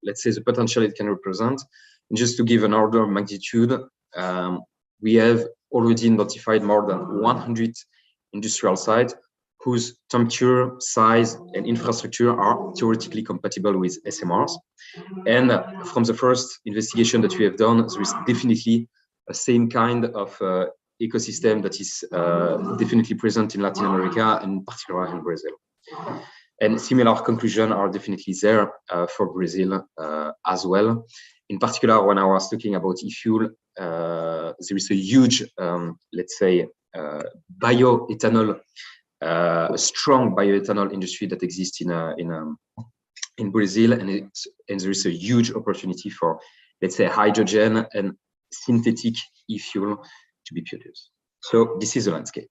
let's say, the potential it can represent. And just to give an order of magnitude, we have already identified more than 100 industrial sites whose temperature, size, and infrastructure are theoretically compatible with SMRs. And from the first investigation that we have done, there is definitely a same kind of ecosystem that is definitely present in Latin America, and in particular in Brazil. And similar conclusions are definitely there for Brazil as well. In particular, when I was talking about e-fuel, there is a huge, let's say, bioethanol, a strong bioethanol industry that exists in Brazil, and there is a huge opportunity for, let's say, hydrogen and synthetic e-fuel to be produced. So this is the landscape.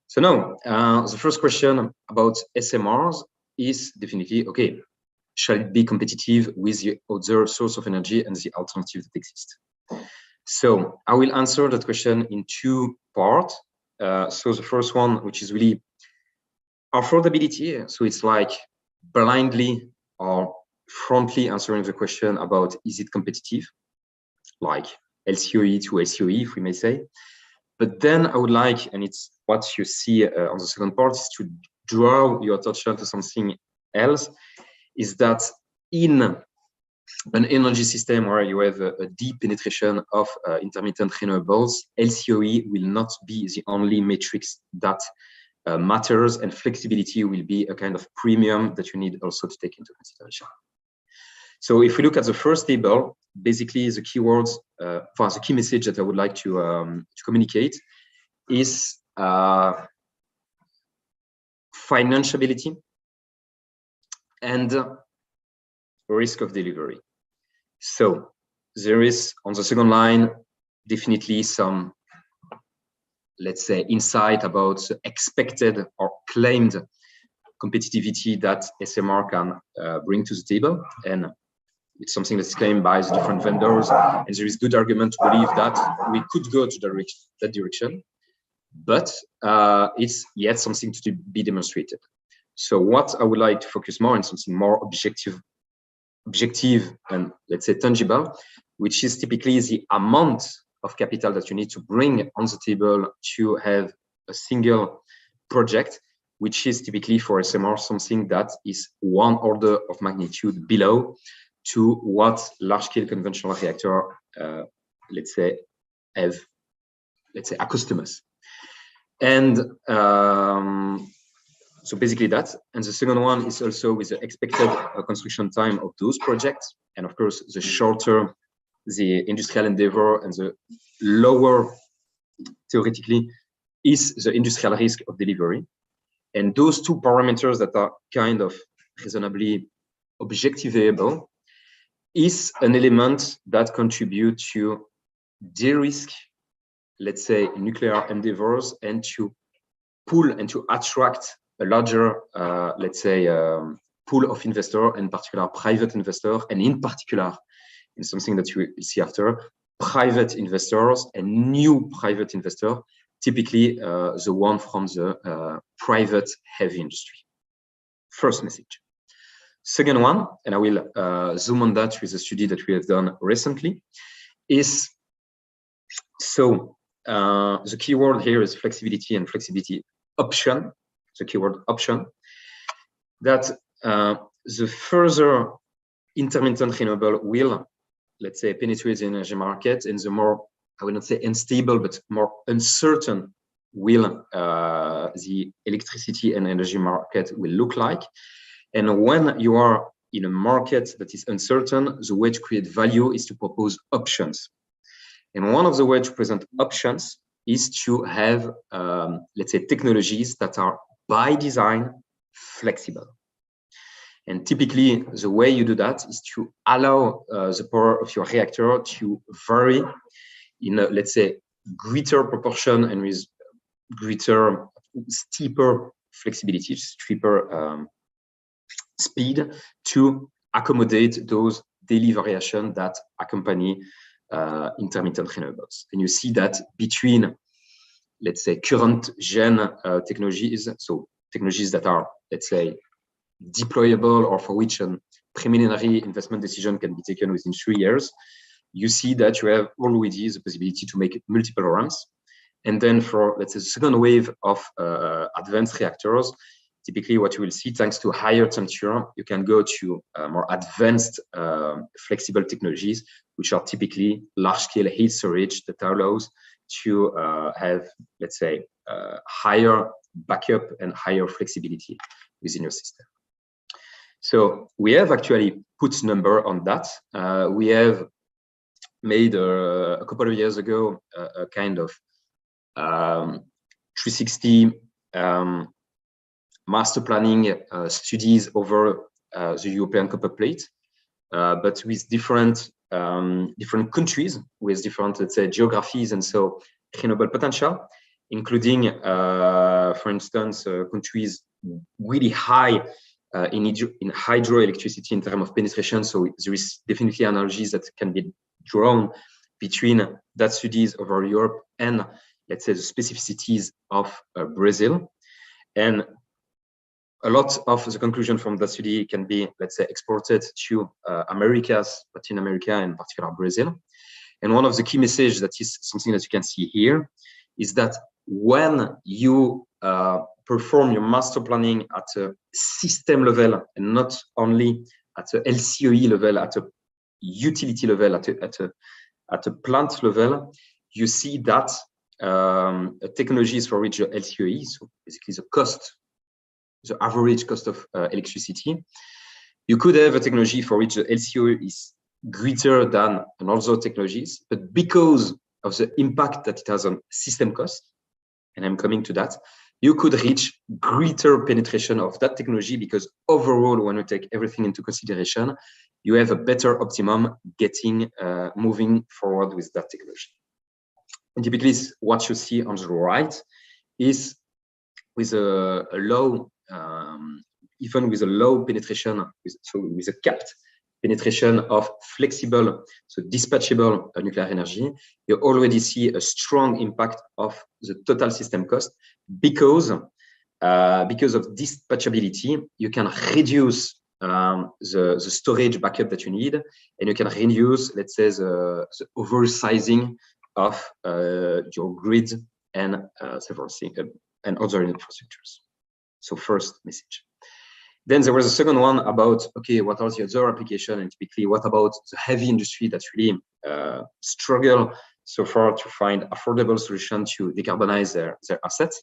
So now, the first question about SMRs is definitely, okay, shall it be competitive with the other source of energy and the alternative that exist? So I will answer that question in two parts. So the first one, which is really affordability. So it's like blindly or frontly answering the question about, is it competitive? Like LCOE to SCOE, if we may say. But then I would like, and it's what you see on the second part, is to draw your attention to something else, is that in an energy system where you have a deep penetration of intermittent renewables, LCOE will not be the only matrix that matters, and flexibility will be a kind of premium that you need also to take into consideration. So if we look at the first table, basically the keywords, for the key message that I would like to communicate is financiability and risk of delivery. So there is on the second line definitely some, let's say, insight about the expected or claimed competitivity that SMR can bring to the table, and it's something that's claimed by the different vendors, and there is good argument to believe that we could go to that direction, but it's yet something to be demonstrated. So what I would like to focus more on something more objective and, let's say, tangible, which is typically the amount of capital that you need to bring on the table to have a single project, which is typically for SMR something that is one order of magnitude below to what large-scale conventional reactor, let's say, have, let's say, accustomed us. And so basically that. And the second one is also with the expected construction time of those projects. And of course, the shorter the industrial endeavor and the lower, theoretically, is the industrial risk of delivery. And those two parameters that are kind of reasonably objectivable is an element that contribute to de-risk, let's say, nuclear endeavors, and to pull and to attract a larger, let's say, pool of investor, in particular private investor, and in particular, in something that you will see after, private investors and new private investor, typically the one from the private heavy industry. First message. Second one, and I will zoom on that with a study that we have done recently, is so the keyword here is flexibility and flexibility option. The keyword option. That the further intermittent renewable will, let's say, penetrate the energy market, and the more, I would not say unstable, but more uncertain will the electricity and energy market will look like. And when you are in a market that is uncertain, the way to create value is to propose options. And one of the ways to present options is to have, let's say, technologies that are by design flexible. And typically, the way you do that is to allow the power of your reactor to vary in a, let's say, greater proportion and with greater, steeper flexibility, steeper speed to accommodate those daily variations that accompany intermittent renewables. And you see that between, let's say, current gen technologies, so technologies that are, let's say, deployable or for which a preliminary investment decision can be taken within 3 years, you see that you have already the possibility to make multiple runs. And then for, let's say, the second wave of advanced reactors, typically what you will see, thanks to higher temperature, you can go to more advanced flexible technologies, which are typically large-scale heat storage that allows to have, let's say, higher backup and higher flexibility within your system. So we have actually put number on that. We have made a couple of years ago a kind of 360 master planning studies over the European copper plate, but with different countries with different, let's say, geographies, and so renewable potential, including, for instance, countries really high in hydroelectricity in terms of penetration. So there is definitely analogies that can be drawn between that studies over Europe and, let's say, the specificities of Brazil. And a lot of the conclusion from that study can be, let's say, exported to Americas, Latin America, and in particular Brazil. And one of the key messages that is something that you can see here is that when you perform your master planning at a system level and not only at a LCOE level, at a utility level, at a plant level, you see that technologies for which the LCOE, so basically the cost, the average cost of electricity, you could have a technology for which the LCOE is greater than other technologies, but because of the impact that it has on system cost, and I'm coming to that, you could reach greater penetration of that technology, because overall, when you take everything into consideration, you have a better optimum getting moving forward with that technology. And typically, what you see on the right is with a low, even with a low penetration, with a capped penetration of flexible, so dispatchable nuclear energy, you already see a strong impact of the total system cost, because of dispatchability, you can reduce the storage backup that you need, and you can reduce, let's say, the oversizing of your grid and several things and other infrastructures. So first message. Then there was a second one about, okay, what are the other applications, and typically what about the heavy industry that really struggle so far to find affordable solutions to decarbonize their assets.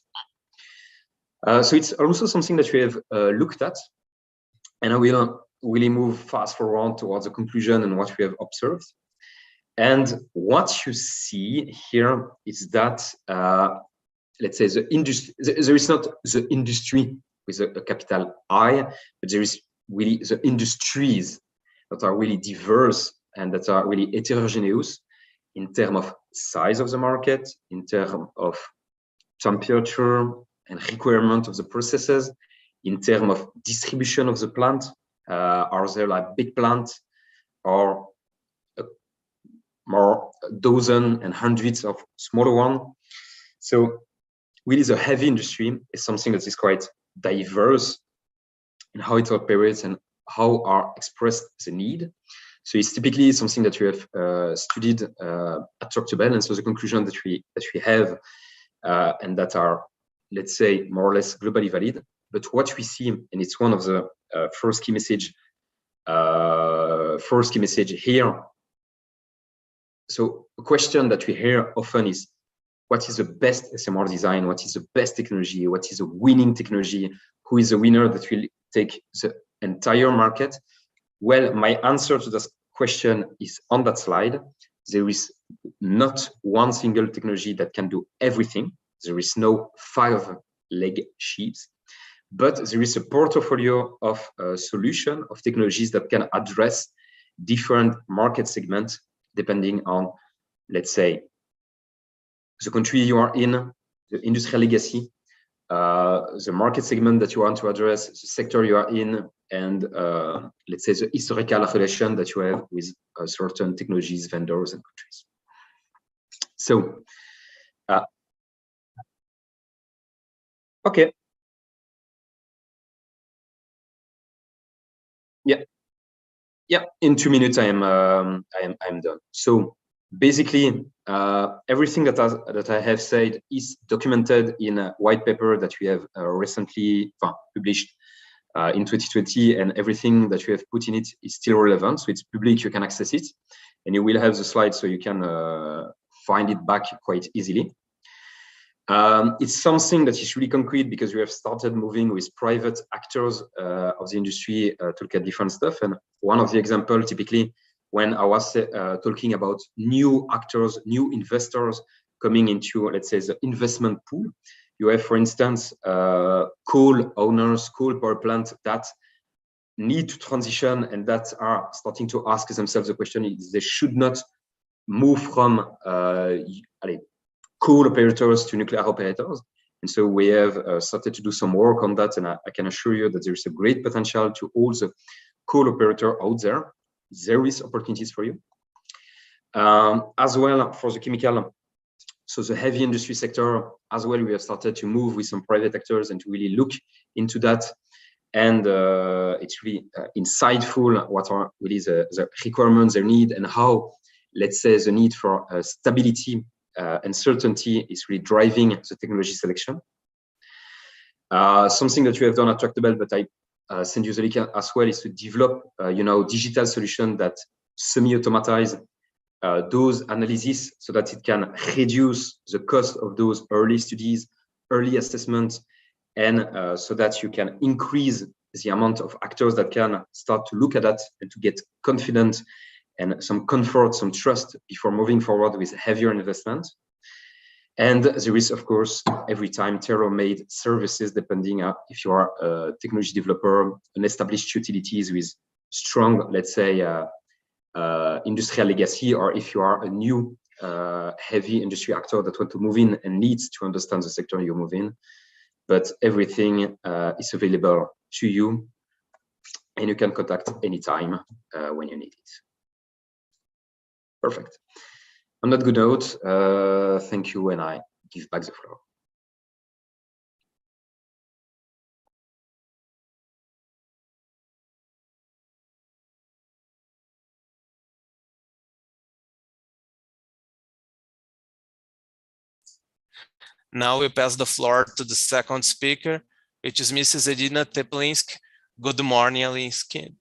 So it's also something that we have looked at, and I will really move fast forward towards the conclusion and what we have observed. And what you see here is that, let's say, the industry, there is not the industry with a capital I, but there is really the industries that are really diverse and that are really heterogeneous in terms of size of the market, in terms of temperature and requirement of the processes, in terms of distribution of the plant. Are there like big plants or more dozen and hundreds of smaller ones? So really the heavy industry is something that is quite diverse in how it operates and how are expressed the need. So it's typically something that we have studied at Tractable, and so the conclusion that we have and that are, let's say, more or less globally valid. But what we see, and it's one of the first key message here. So a question that we hear often is, what is the best SMR design? What is the best technology? What is a winning technology? Who is the winner that will take the entire market? Well, my answer to this question is on that slide. There is not one single technology that can do everything. There is no 5-leg sheets, but there is a portfolio of solution of technologies that can address different market segments depending on, let's say, the country you are in, the industrial legacy, the market segment that you want to address, the sector you are in, and let's say the historical relation that you have with certain technologies, vendors, and countries. So, okay. Yeah. In 2 minutes, I am done. So basically, everything that I have said is documented in a white paper that we have recently published in 2020, and everything that we have put in it is still relevant. So it's public, you can access it, and you will have the slides so you can find it back quite easily. It's something that is really concrete because we have started moving with private actors of the industry to look at different stuff. And one of the examples, typically, when I was talking about new actors, new investors coming into, let's say, the investment pool. You have, for instance, coal owners, coal power plants that need to transition and that are starting to ask themselves the question is they should not move from coal operators to nuclear operators. And so we have started to do some work on that. And I can assure you that there is a great potential to all the coal operator out there. There is opportunities for you. As well for the chemical, so the heavy industry sector as well, we have started to move with some private actors and to really look into that. And it's really insightful what are really the requirements, their need, and how, let's say, the need for stability and certainty is really driving the technology selection. Something that you have done at Tractable, but I send you the link as well, is to develop, digital solution that semi-automatize those analyses so that it can reduce the cost of those early studies, early assessments, and so that you can increase the amount of actors that can start to look at that and to get confident and some comfort, some trust before moving forward with heavier investment. And there is, of course, every time tailor-made services, depending on if you are a technology developer, an established utilities with strong, let's say, industrial legacy, or if you are a new heavy industry actor that want to move in and needs to understand the sector you move in. But everything is available to you, and you can contact anytime when you need it. Perfect. On that good note, thank you, and I give back the floor. Now we pass the floor to the second speaker, which is Mrs. Edina Teplinsk. Good morning, Alinsky.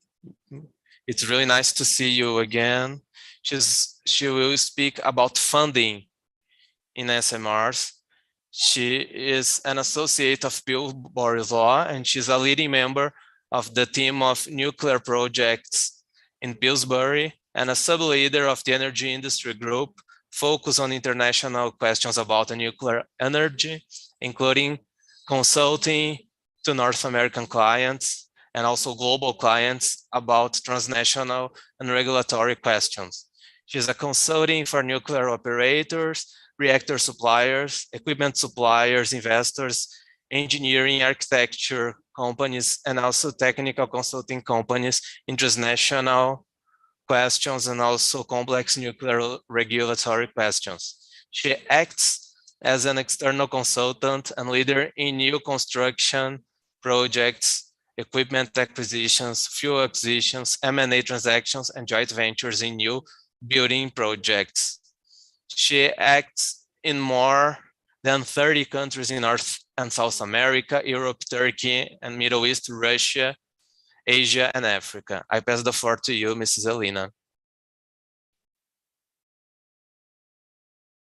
It's really nice to see you again. She will speak about funding in SMRs. She is an associate of Pillsbury's Law, and she's a leading member of the team of nuclear projects in Pillsbury and a sub-leader of the energy industry group focused on international questions about nuclear energy, including consulting to North American clients and also global clients about transnational and regulatory questions. She's a consulting for nuclear operators, reactor suppliers, equipment suppliers, investors, engineering, architecture companies, and also technical consulting companies in transnational questions and also complex nuclear regulatory questions. She acts as an external consultant and leader in new construction projects, equipment acquisitions, fuel acquisitions, M&A transactions, and joint ventures in new building projects. She acts in more than 30 countries in North and South America, Europe, Turkey, and Middle East, Russia, Asia, and Africa. I pass the floor to you, Mrs. Elena.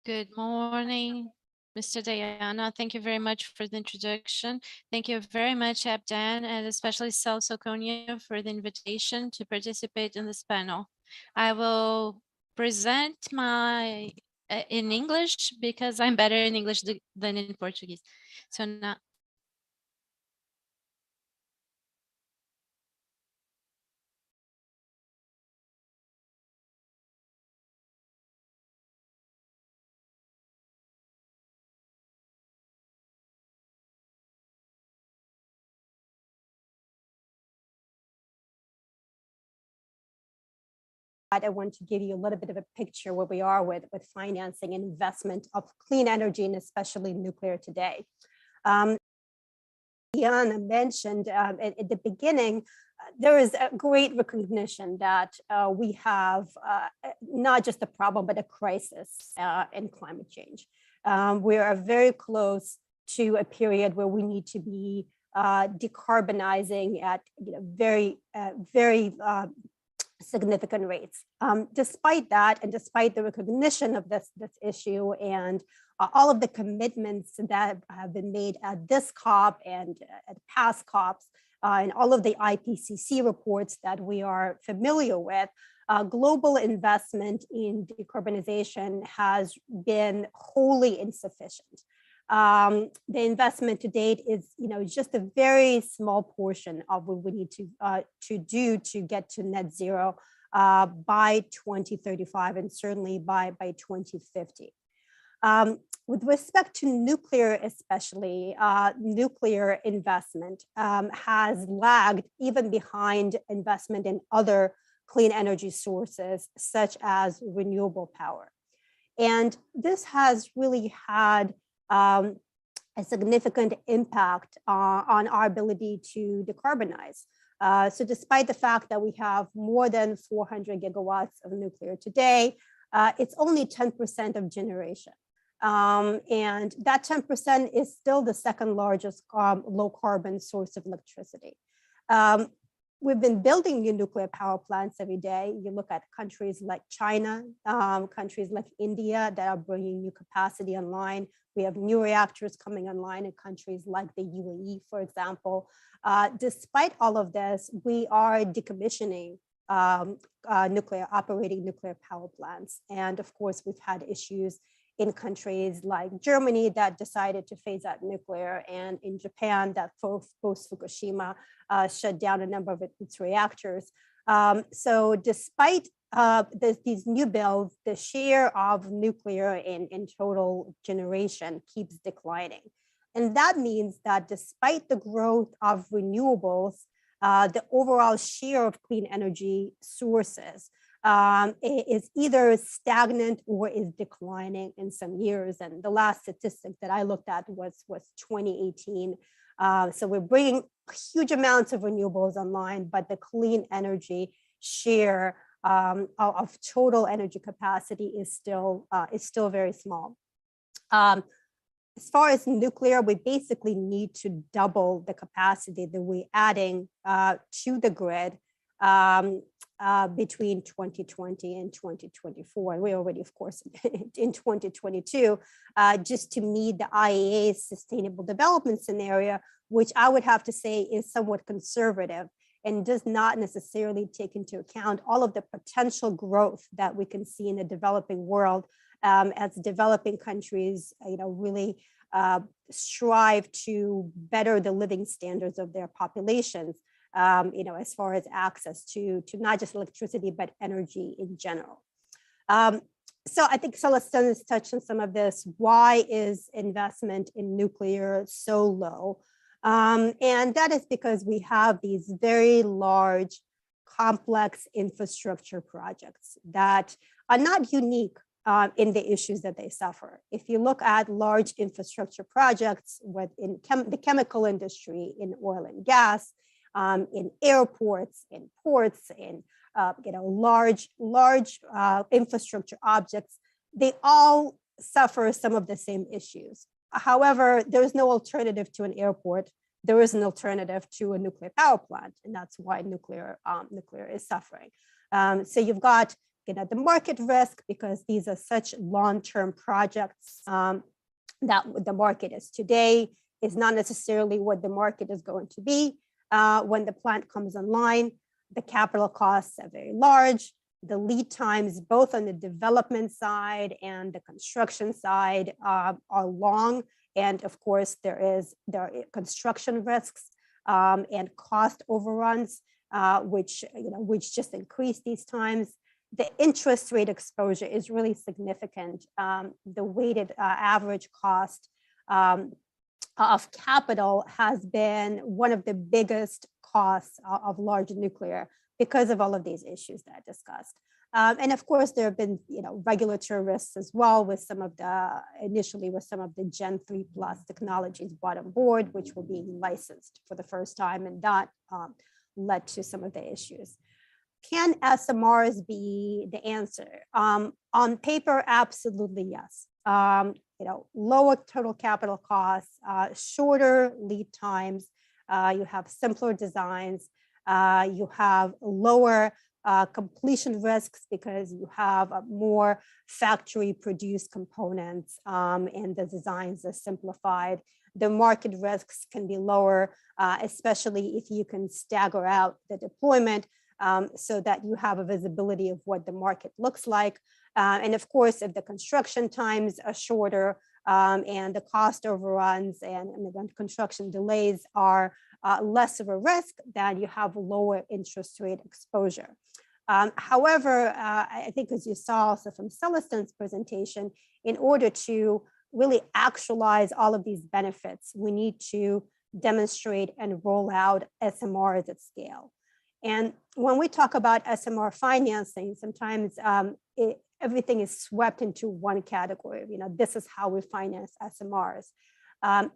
Good morning, Mr. Diana. Thank you very much for the introduction. Thank you very much, Abdan, and especially Celso Cunha for the invitation to participate in this panel. I will present in English because I'm better in English than in Portuguese. So now, I want to give you a little bit of a picture where we are with financing and investment of clean energy and especially nuclear today. Diana mentioned at the beginning, there is a great recognition that we have not just a problem, but a crisis in climate change. We are very close to a period where we need to be decarbonizing at very significant rates. Despite that, and despite the recognition of this issue and all of the commitments that have been made at this COP and at past COPs, and all of the IPCC reports that we are familiar with, global investment in decarbonization has been wholly insufficient. The investment to date is, just a very small portion of what we need to do to get to net zero by 2035 and certainly by 2050. With respect to nuclear, especially, nuclear investment has lagged even behind investment in other clean energy sources, such as renewable power. And this has really had a significant impact on our ability to decarbonize. So despite the fact that we have more than 400 gigawatts of nuclear today, it's only 10% of generation. And that 10% is still the second largest low carbon source of electricity. We've been building new nuclear power plants every day. You look at countries like China, countries like India that are bringing new capacity online. We have new reactors coming online in countries like the UAE, for example. Despite all of this, we are decommissioning operating nuclear power plants. And of course, we've had issues in countries like Germany that decided to phase out nuclear, and in Japan that post Fukushima shut down a number of its reactors. So despite these new builds, the share of nuclear in total generation keeps declining. And that means that despite the growth of renewables, the overall share of clean energy sources is either stagnant or is declining in some years. And the last statistic that I looked at was 2018. So we're bringing huge amounts of renewables online, but the clean energy share of total energy capacity is still very small. As far as nuclear, we basically need to double the capacity that we're adding to the grid between 2020 and 2024. And we're already, of course, in 2022, just to meet the IEA's sustainable development scenario, which I would have to say is somewhat conservative and does not necessarily take into account all of the potential growth that we can see in the developing world as developing countries, really strive to better the living standards of their populations. As far as access to not just electricity, but energy in general. So I think Celestine has touched on some of this. Why is investment in nuclear so low? And that is because we have these very large, complex infrastructure projects that are not unique in the issues that they suffer. If you look at large infrastructure projects in the chemical industry, in oil and gas, in airports, in ports, in large infrastructure objects, they all suffer some of the same issues. However, there is no alternative to an airport. There is an alternative to a nuclear power plant, and that's why nuclear is suffering. So you've got the market risk, because these are such long-term projects that the market is today is not necessarily what the market is going to be when the plant comes online. The capital costs are very large. The lead times, both on the development side and the construction side, are long. And of course, there are construction risks and cost overruns, which just increase these times. The interest rate exposure is really significant. The weighted average cost of capital has been one of the biggest costs of large nuclear because of all of these issues that I discussed. And of course, there have been regulatory risks as well with initially with some of the Gen 3 plus technologies brought on board, which were being licensed for the first time, and that led to some of the issues. Can SMRs be the answer? On paper, absolutely yes. Lower total capital costs, shorter lead times, you have simpler designs, you have lower completion risks because you have more factory produced components and the designs are simplified. The market risks can be lower, especially if you can stagger out the deployment. so that you have a visibility of what the market looks like. And of course, if the construction times are shorter and the cost overruns and the construction delays are less of a risk, then you have lower interest rate exposure. However, I think as you saw also from Celestine's presentation, in order to really actualize all of these benefits, we need to demonstrate and roll out SMRs at scale. And when we talk about SMR financing, sometimes everything is swept into one category. This is how we finance SMRs.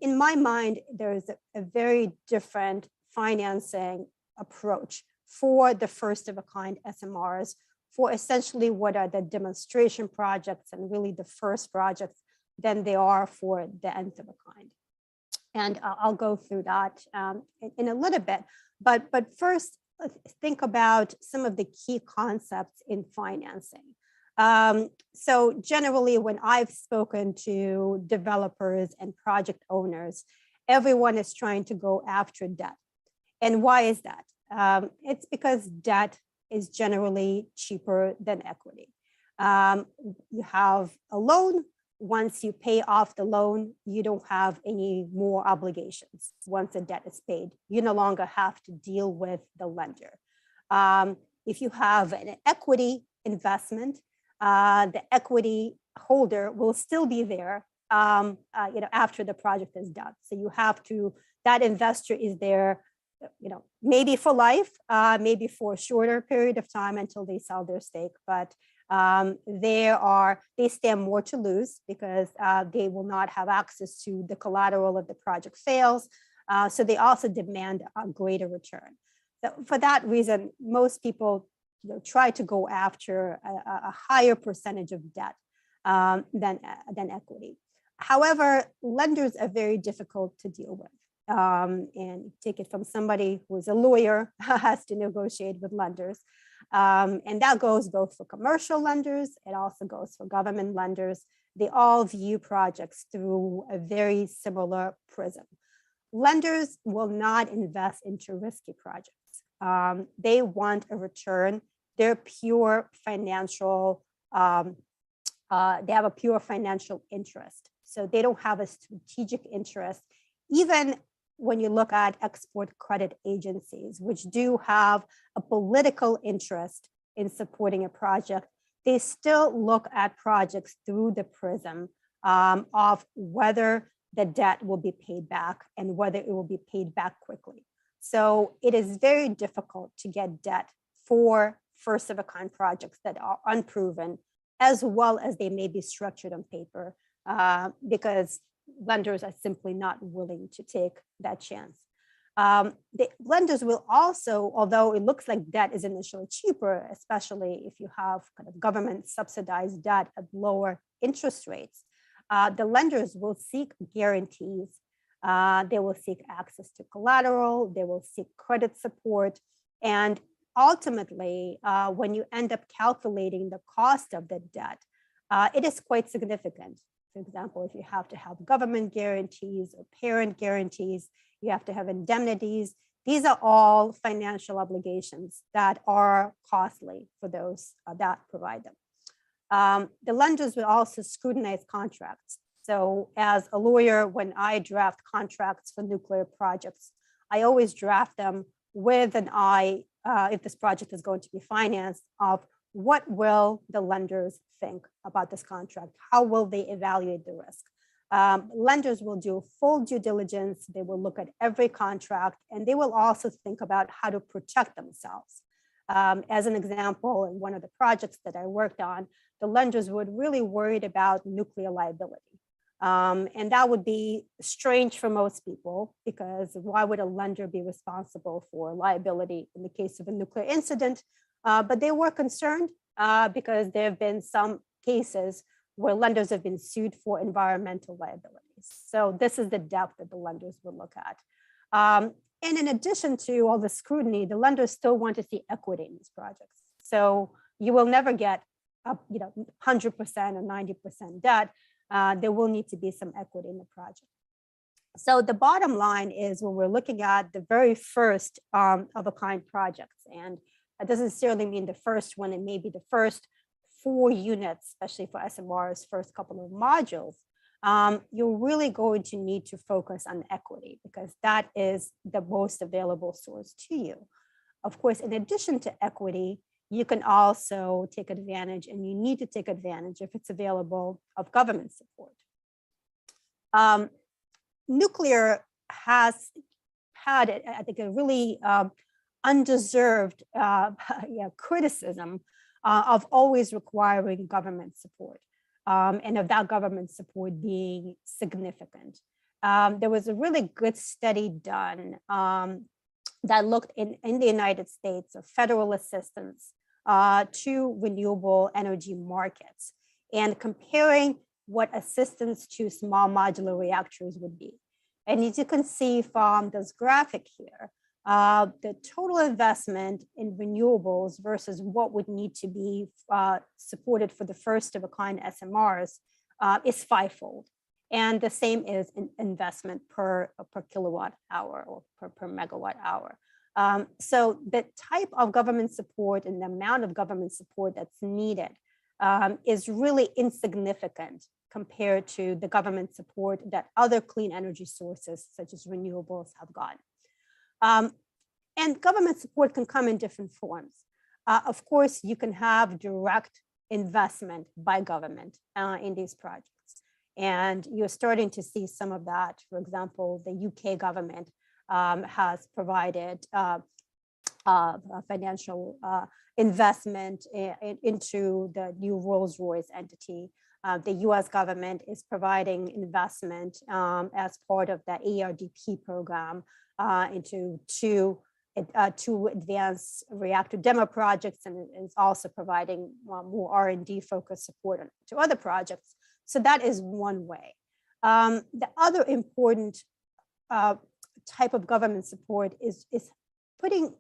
In my mind, there's a very different financing approach for the first of a kind SMRs, for essentially what are the demonstration projects and really the first projects than they are for the nth of a kind. And I'll go through that in a little bit. But first, let's think about some of the key concepts in financing. So generally, when I've spoken to developers and project owners, everyone is trying to go after debt. And why is that? It's because debt is generally cheaper than equity. You have a loan. Once you pay off the loan, you don't have any more obligations. Once the debt is paid, you no longer have to deal with the lender. If you have an equity investment, the equity holder will still be there after the project is done. So you have to, that investor is there, maybe for life, maybe for a shorter period of time until they sell their stake, but they stand more to lose because they will not have access to the collateral if the project fails. So they also demand a greater return. So for that reason, most people try to go after a higher percentage of debt than equity. However, lenders are very difficult to deal with. And take it from somebody who is a lawyer, has to negotiate with lenders. And that goes both for commercial lenders, it also goes for government lenders. They all view projects through a very similar prism. Lenders will not invest into risky projects. They want a return. They're pure financial, they have a pure financial interest. So they don't have a strategic interest. Even when you look at export credit agencies, which do have a political interest in supporting a project, they still look at projects through the prism of whether the debt will be paid back and whether it will be paid back quickly. So it is very difficult to get debt for first of a kind projects that are unproven, as well as they may be structured on paper, because lenders are simply not willing to take that chance. The lenders will also, although it looks like debt is initially cheaper, especially if you have kind of government subsidized debt at lower interest rates, the lenders will seek guarantees. They will seek access to collateral. They will seek credit support. And ultimately, when you end up calculating the cost of the debt, it is quite significant. For example, if you have to have government guarantees or parent guarantees, you have to have indemnities. These are all financial obligations that are costly for those that provide them. The lenders will also scrutinize contracts. So as a lawyer, when I draft contracts for nuclear projects, I always draft them with an eye, if this project is going to be financed, of what will the lenders think about this contract? How will they evaluate the risk? Lenders will do full due diligence. They will look at every contract, and they will also think about how to protect themselves. As an example, in one of the projects that I worked on, the lenders were really worried about nuclear liability. And that would be strange for most people, because why would a lender be responsible for liability in the case of a nuclear incident? But they were concerned because there have been some cases where lenders have been sued for environmental liabilities. So this is the depth that the lenders would look at. And in addition to all the scrutiny, the lenders still want to see equity in these projects. So you will never get 100% or 90% debt. There will need to be some equity in the project. So the bottom line is, when we're looking at the very first of a kind projects, and That doesn't necessarily mean the first one. It may be the first 4 units, especially for SMR's first couple of modules. You're really going to need to focus on equity because that is the most available source to you. Of course, in addition to equity, you can also take advantage, and you need to take advantage if it's available, of government support. Nuclear has had, I think, a really undeserved criticism of always requiring government support, and of that government support being significant. There was a really good study done that looked in the United States of federal assistance to renewable energy markets and comparing what assistance to small modular reactors would be. And as you can see from this graphic here, the total investment in renewables versus what would need to be supported for the first of a kind SMRs is 5-fold. And the same is in investment per kilowatt hour or per megawatt hour. So the type of government support and the amount of government support that's needed is really insignificant compared to the government support that other clean energy sources, such as renewables, have gotten. And government support can come in different forms. Of course, you can have direct investment by government in these projects. And you're starting to see some of that. For example, the UK government has provided financial investment into the new Rolls-Royce entity. The US government is providing investment as part of the ARDP program into two advanced reactor demo projects, and is also providing more R&D focused support to other projects. So that is one way. The other important type of government support is putting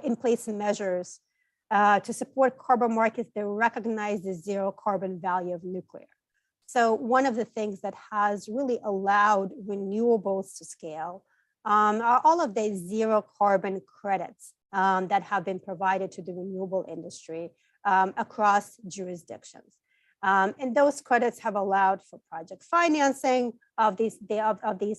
in place measures to support carbon markets that recognize the zero carbon value of nuclear. So one of the things that has really allowed renewables to scale are all of the zero carbon credits that have been provided to the renewable industry across jurisdictions. And those credits have allowed for project financing of these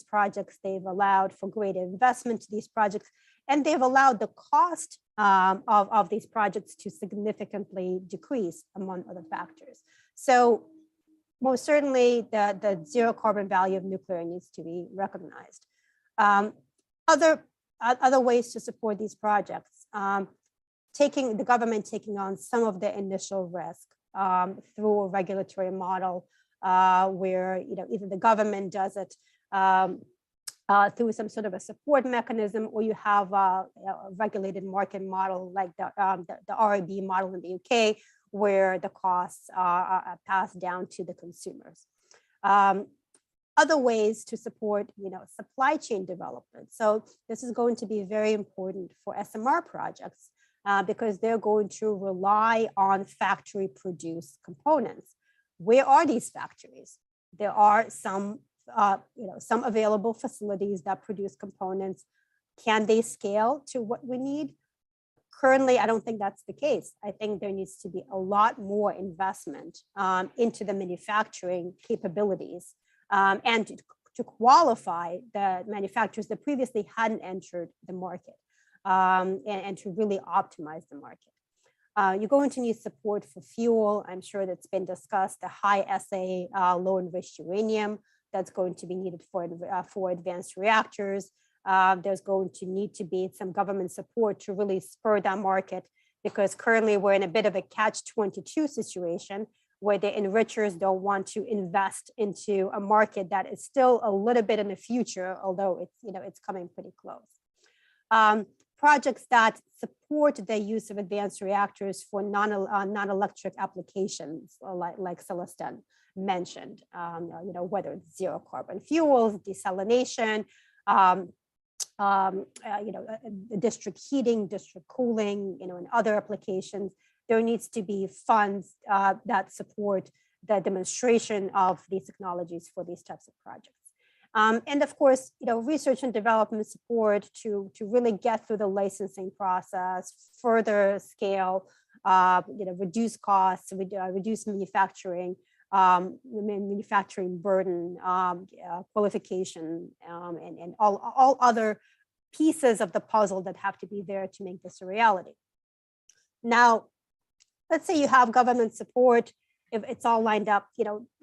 projects. They've allowed for greater investment to these projects, and they've allowed the cost of these projects to significantly decrease, among other factors. So most certainly the zero carbon value of nuclear needs to be recognized. Other ways to support these projects, the government taking on some of the initial risk through a regulatory model where either the government does it through some sort of a support mechanism, or you have a regulated market model like the RAB model in the UK, where the costs are passed down to the consumers. Other ways to support supply chain development. So this is going to be very important for SMR projects because they're going to rely on factory produced components. Where are these factories? There are some available facilities that produce components. Can they scale to what we need? Currently, I don't think that's the case. I think there needs to be a lot more investment into the manufacturing capabilities and to qualify the manufacturers that previously hadn't entered the market and to really optimize the market. You're going to need support for fuel. I'm sure that's been discussed, the high assay low enriched uranium that's going to be needed for advanced reactors. There's going to need to be some government support to really spur that market, because currently we're in a bit of a catch-22 situation where the enrichers don't want to invest into a market that is still a little bit in the future, although it's coming pretty close. Projects that support the use of advanced reactors for non-electric applications, like Celestin mentioned, whether it's zero carbon fuels, desalination, district heating, district cooling, and other applications. There needs to be funds that support the demonstration of these technologies for these types of projects. And of course, research and development support to really get through the licensing process, further scale, reduce costs, reduce manufacturing burden, qualification, and all other pieces of the puzzle that have to be there to make this a reality. Now, let's say you have government support. If it's all lined up,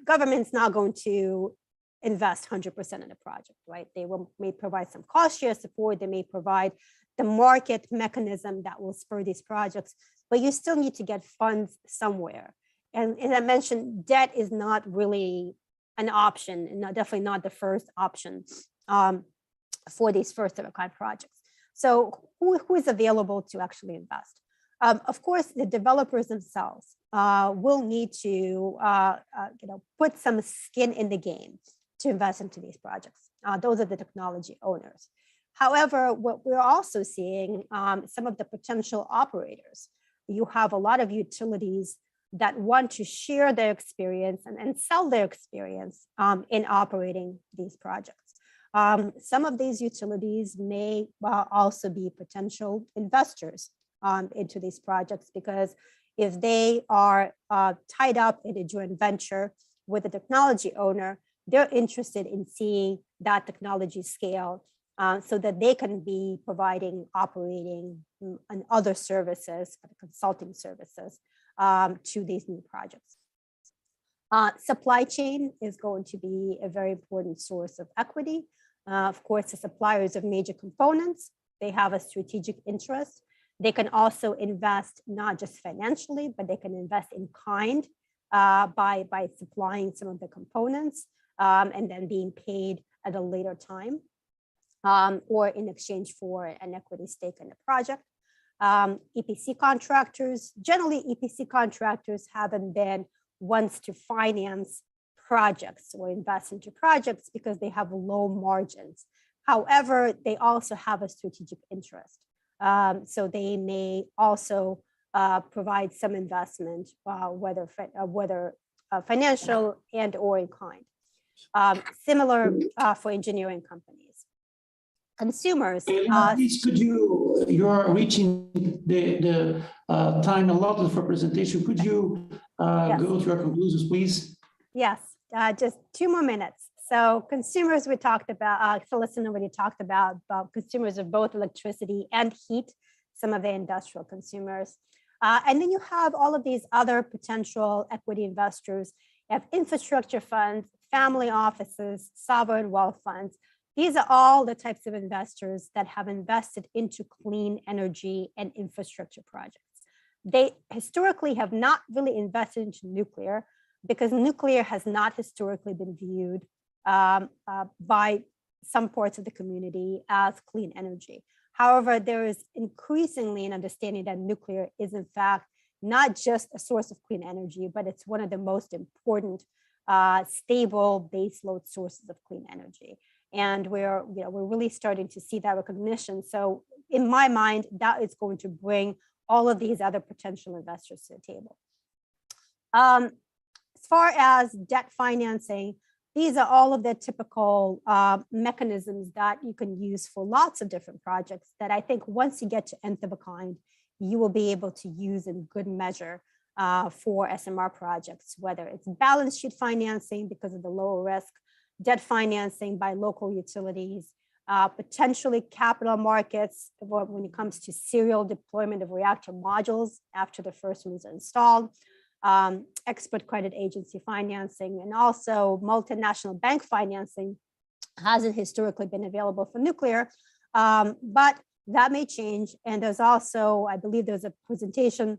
government's not going to invest 100% in the project, right? They may provide some cost share support. They may provide the market mechanism that will spur these projects, but you still need to get funds somewhere. And as I mentioned, debt is not really an option, and definitely not the first option for these first of a kind projects. So who is available to actually invest? Of course, the developers themselves will need to put some skin in the game to invest into these projects. Those are the technology owners. However, what we're also seeing, some of the potential operators, you have a lot of utilities that want to share their experience and sell their experience in operating these projects. Some of these utilities may also be potential investors into these projects, because if they are tied up in a joint venture with a technology owner, they're interested in seeing that technology scale so that they can be providing, operating, and other services, consulting services to these new projects. Supply chain is going to be a very important source of equity. Of course, the suppliers of major components, they have a strategic interest. They can also invest not just financially, but they can invest in kind by supplying some of the components and then being paid at a later time or in exchange for an equity stake in the project. EPC contractors, generally EPC contractors haven't been ones to finance projects or invest into projects because they have low margins. However, they also have a strategic interest. So they may also provide some investment, whether financial and or in kind. Similar for engineering companies. Consumers. Please, could you're reaching the time allotted for presentation. Could you yes. go to your conclusions, please? Yes, just 2 more minutes. So consumers we talked about, Celestine already talked about consumers of both electricity and heat, some of the industrial consumers. And then you have all of these other potential equity investors. You have infrastructure funds, family offices, sovereign wealth funds. These are all the types of investors that have invested into clean energy and infrastructure projects. They historically have not really invested into nuclear because nuclear has not historically been viewed by some parts of the community as clean energy. However, there is increasingly an understanding that nuclear is in fact not just a source of clean energy, but it's one of the most important stable baseload sources of clean energy. And we're really starting to see that recognition. So in my mind, that is going to bring all of these other potential investors to the table. As far as debt financing, these are all of the typical mechanisms that you can use for lots of different projects that I think once you get to nth of a kind, you will be able to use in good measure for SMR projects, whether it's balance sheet financing because of the lower risk, debt financing by local utilities, potentially capital markets when it comes to serial deployment of reactor modules after the first ones are installed, export credit agency financing, and also multinational bank financing hasn't historically been available for nuclear, but that may change. And there's also, I believe there's a presentation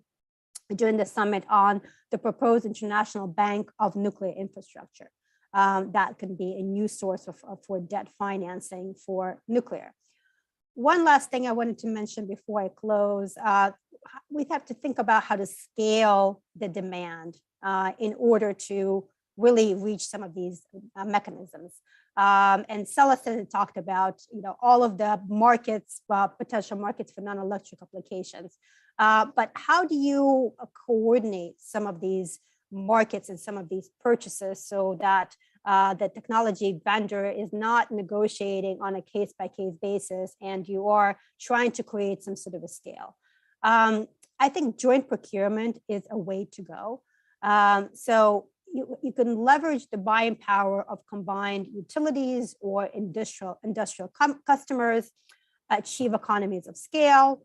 during the summit on the proposed International Bank of Nuclear Infrastructure. That can be a new source for debt financing for nuclear. One last thing I wanted to mention before I close, we have to think about how to scale the demand in order to really reach some of these mechanisms. And Celestine talked about all of the markets, potential markets for non-electric applications. But how do you coordinate some of these markets and some of these purchases so that the technology vendor is not negotiating on a case-by-case basis, and you are trying to create some sort of a scale. I think joint procurement is a way to go. So you can leverage the buying power of combined utilities or industrial customers, achieve economies of scale,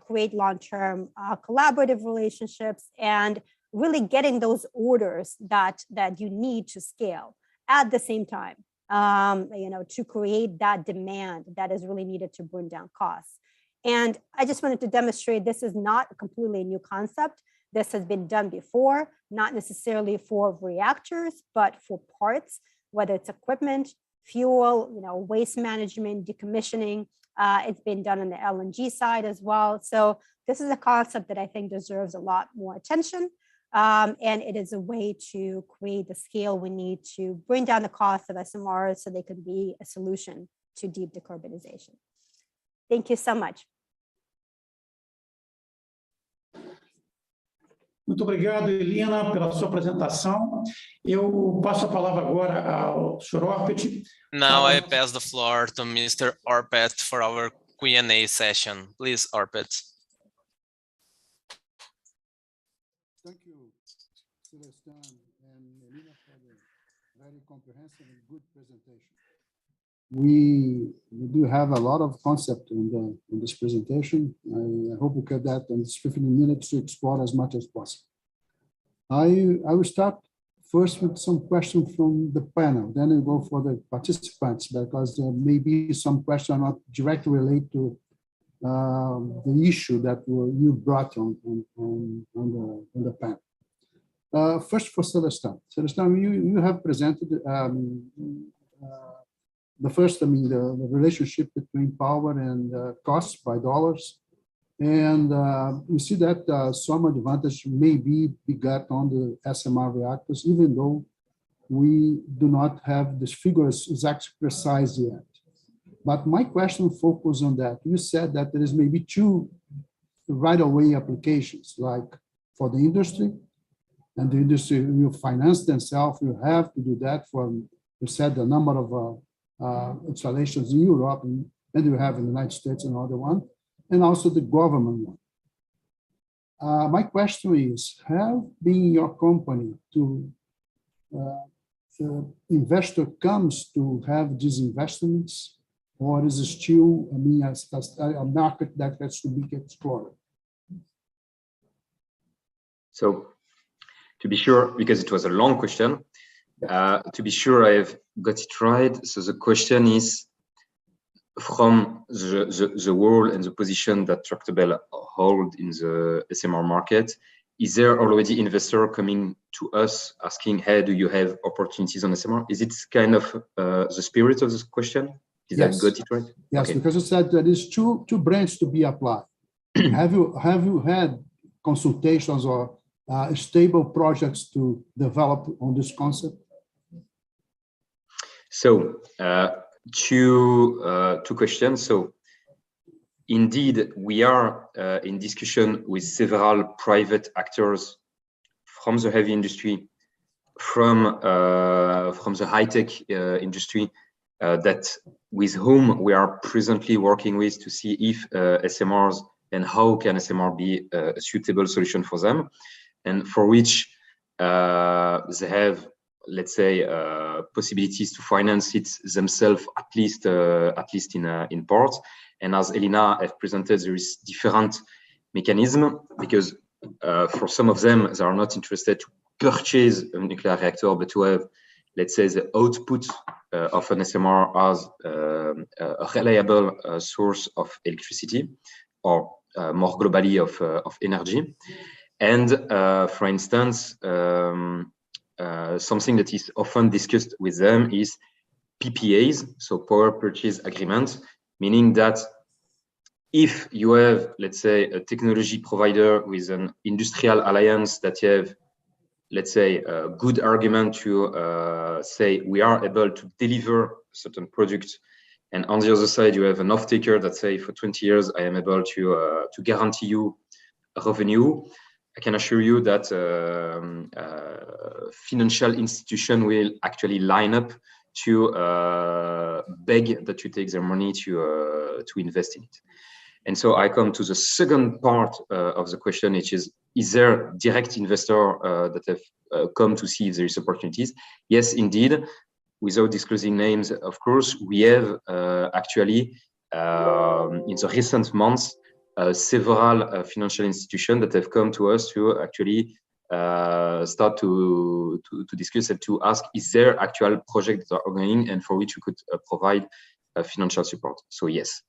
create long-term collaborative relationships, and really getting those orders that you need to scale at the same time, to create that demand that is really needed to bring down costs. And I just wanted to demonstrate this is not a completely new concept. This has been done before, not necessarily for reactors, but for parts, whether it's equipment, fuel, waste management, decommissioning. It's been done on the LNG side as well. So this is a concept that I think deserves a lot more attention. And it is a way to create the scale we need to bring down the cost of SMRs so they can be a solution to deep decarbonization. Thank you so much. Muito obrigado, Elina, pela sua apresentação. Eu passo a palavra agora ao Sr. Orpet. Now I pass the floor to Mr. Orpet for our Q&A session. Please, Orpet. Thank you, Celestin and Elina, for the very comprehensive and good presentation. We do have a lot of concept in this presentation. I hope we get that in 15 minutes to explore as much as possible. I will start first with some questions from the panel, then I'll go for the participants, because there may be some questions not directly related to the issue that you brought on the panel. First for Celestin. Celestin, you have presented the first, the relationship between power and costs by dollars. And you see that some advantage may be got on the SMR reactors, even though we do not have these figures exactly precise yet. But my question focuses on that. You said that there is maybe two right-of-way applications, like for the industry, and the industry will finance themselves. You have to do that for, you said, the number of installations in Europe, and you have in the United States another one, and also the government one. My question is, have been your company to the investor comes to have these investments, or is it still, a market that has to be explored? So, to be sure, because it was a long question, to be sure I've got it right. So the question is, from the role and the position that Tractebel hold in the SMR market, is there already investor coming to us asking, hey, do you have opportunities on SMR? Is it kind of the spirit of this question? Did I got it right? Yes, okay. Because you said there is two branches to be applied. Have you had consultations or stable projects to develop on this concept? So two questions. So indeed, we are in discussion with several private actors from the heavy industry, from the high-tech industry, that with whom we are presently working with to see if SMRs and how can SMR be a suitable solution for them, and for which they have, let's say, possibilities to finance it themselves, at least in part. And as Elina have presented, there is different mechanism, because for some of them, they are not interested to purchase a nuclear reactor, but to have, let's say, the output of an SMR as a reliable source of electricity, or more globally of energy. And for instance, something that is often discussed with them is PPAs, so power purchase agreements, meaning that if you have, let's say, a technology provider with an industrial alliance that you have, let's say, a good argument to say we are able to deliver a certain product, and on the other side you have an off-taker that say for 20 years I am able to guarantee you a revenue, I can assure you that financial institution will actually line up to beg that you take their money to invest in it. And so I come to the second part of the question, which is there direct investor that have come to see if there is opportunities? Yes, indeed. Without disclosing names, of course, we have actually in the recent months several financial institutions that have come to us to actually start to discuss and to ask, is there actual projects that are ongoing and for which we could provide financial support? So yes.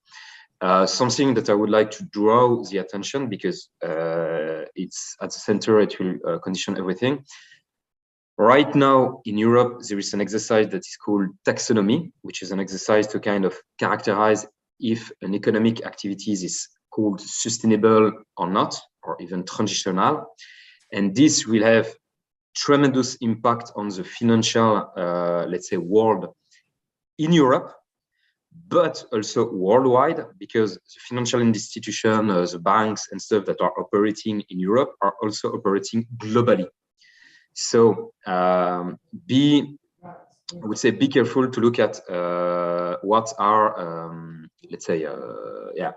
Something that I would like to draw the attention, because it's at the center, it will condition everything. Right now in Europe, there is an exercise that is called taxonomy, which is an exercise to kind of characterize if an economic activity is called sustainable or not, or even transitional. And this will have tremendous impact on the financial, let's say, world in Europe, but also worldwide, because the financial institution, the banks and stuff that are operating in Europe are also operating globally. So I would say be careful to look at what are, let's say,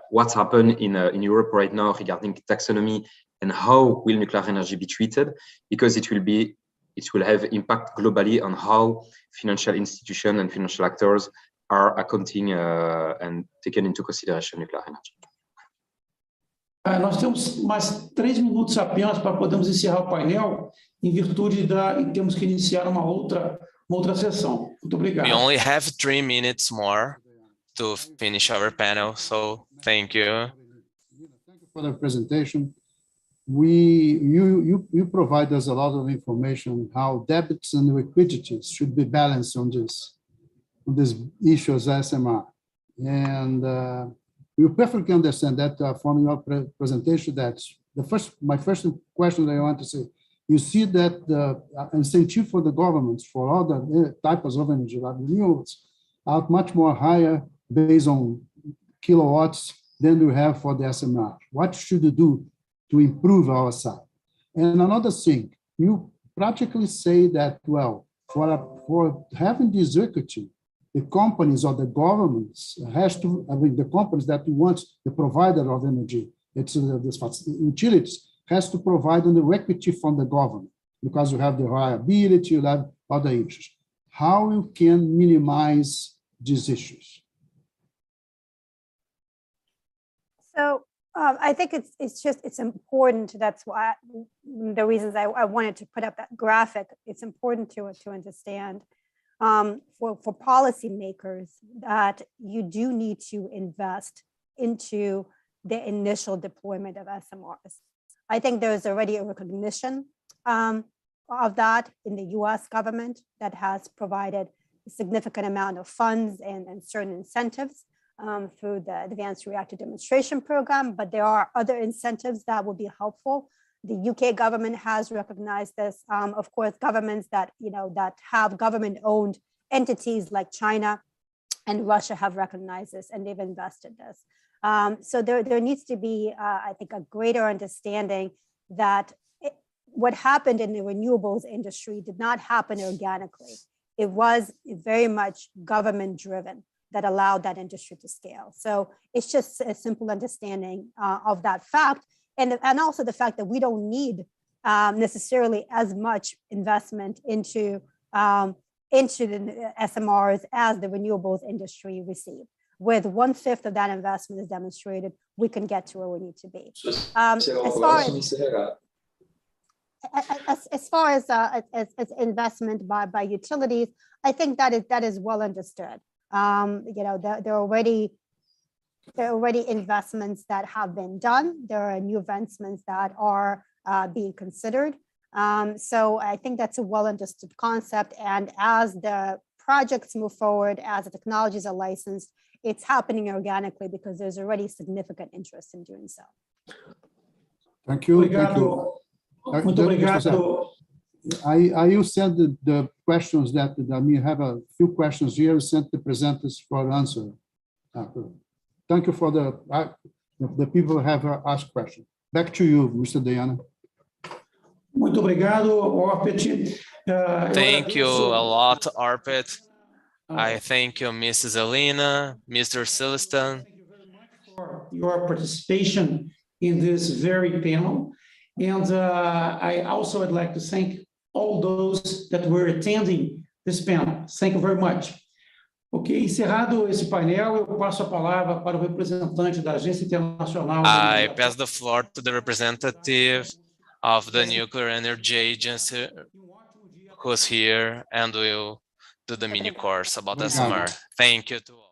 what's happened in Europe right now regarding taxonomy and how will nuclear energy be treated, because it will have impact globally on how financial institutions and financial actors are accounting and taken into consideration nuclear energy. Nós temos mais 3 minutos apenas para podermos encerrar o painel, em virtude e temos que iniciar uma outra sessão. Muito obrigado. We only have 3 minutes more to finish our panel, so thank you. Thank you for the presentation. You provide us a lot of information how debits and liquidities should be balanced on this issue as SMR, and we perfectly understand that from your presentation. That's my first question that I want to say. You see that the incentive for the governments for all the types of energy, like renewables, are much more higher based on kilowatts than we have for the SMR. What should you do to improve our side? And another thing, you practically say that, well, for having this equity, the companies or the governments the companies that want the provider of energy, it's the utilities, has to provide on the equity from the government, because you have the reliability, you have other issues. How you can minimize these issues? So I think it's important. That's why the reasons I wanted to put up that graphic. It's important to understand for policymakers that you do need to invest into the initial deployment of SMRs. I think there's already a recognition of that in the US government that has provided a significant amount of funds and certain incentives through the Advanced Reactor Demonstration Program, but there are other incentives that will be helpful. The UK government has recognized this. Of course, governments that have government-owned entities like China and Russia have recognized this, and they've invested this. So there needs to be, I think, a greater understanding that what happened in the renewables industry did not happen organically. It was very much government-driven that allowed that industry to scale. So it's just a simple understanding of that fact, and also the fact that we don't need necessarily as much investment into the SMRs as the renewables industry received. With 1/5 of that investment is demonstrated, we can get to where we need to be. As far as investment by utilities, I think that is well understood. There are already investments that have been done. There are new investments that are being considered. So I think that's a well understood concept. And as the projects move forward, as the technologies are licensed, it's happening organically because there's already significant interest in doing so. Thank you. Thank you. I will send the questions that we have a few questions here. Sent the presenters for answer. Thank you for the people who have asked questions. Back to you, Mr. Diana. Muito obrigado, Orpet. Thank you a lot, Arpit. I thank you, Mrs. Alina, Mr. Sileston. Thank you very much for your participation in this very panel. And I also would like to thank all those that were attending this panel. Thank you very much. Ok, encerrado esse painel, eu passo a palavra para o representante da Agência Internacional de I Energia pass the floor to the representative of the Nuclear Energy Agency who's here and will do the mini course about SMR. Thank you to all.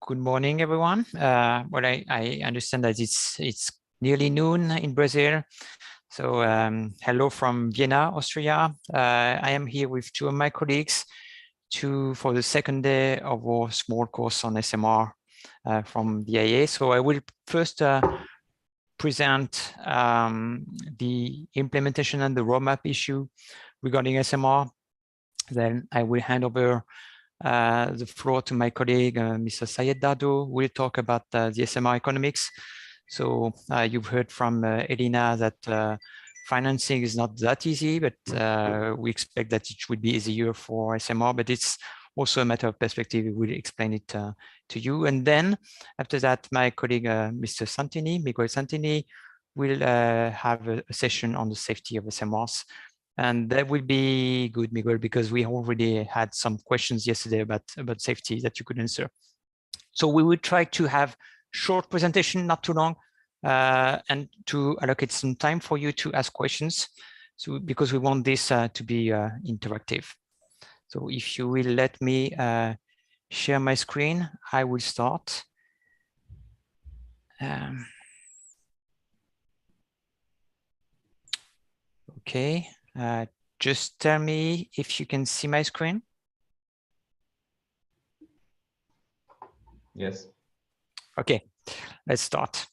Good morning, everyone. Well, I understand that it's nearly noon in Brazil. So hello from Vienna, Austria. I am here with two of my colleagues for the second day of our small course on SMR from the IA. So I will first present the implementation and the roadmap issue regarding SMR. Then I will hand over the floor to my colleague, Mr. Syed Dado, who will talk about the SMR economics. So you've heard from Elina that financing is not that easy, but we expect that it would be easier for SMR, but it's also a matter of perspective. We will explain it to you. And then after that, my colleague, Mr. Santini, Miguel Santini, will have a session on the safety of SMRs. And that will be good, Miguel, because we already had some questions yesterday about safety that you could answer. So we will try to have short presentation, not too long, and to allocate some time for you to ask questions. So because we want this to be interactive. So if you will let me share my screen, I will start. Okay, just tell me if you can see my screen. Yes. Okay, let's start.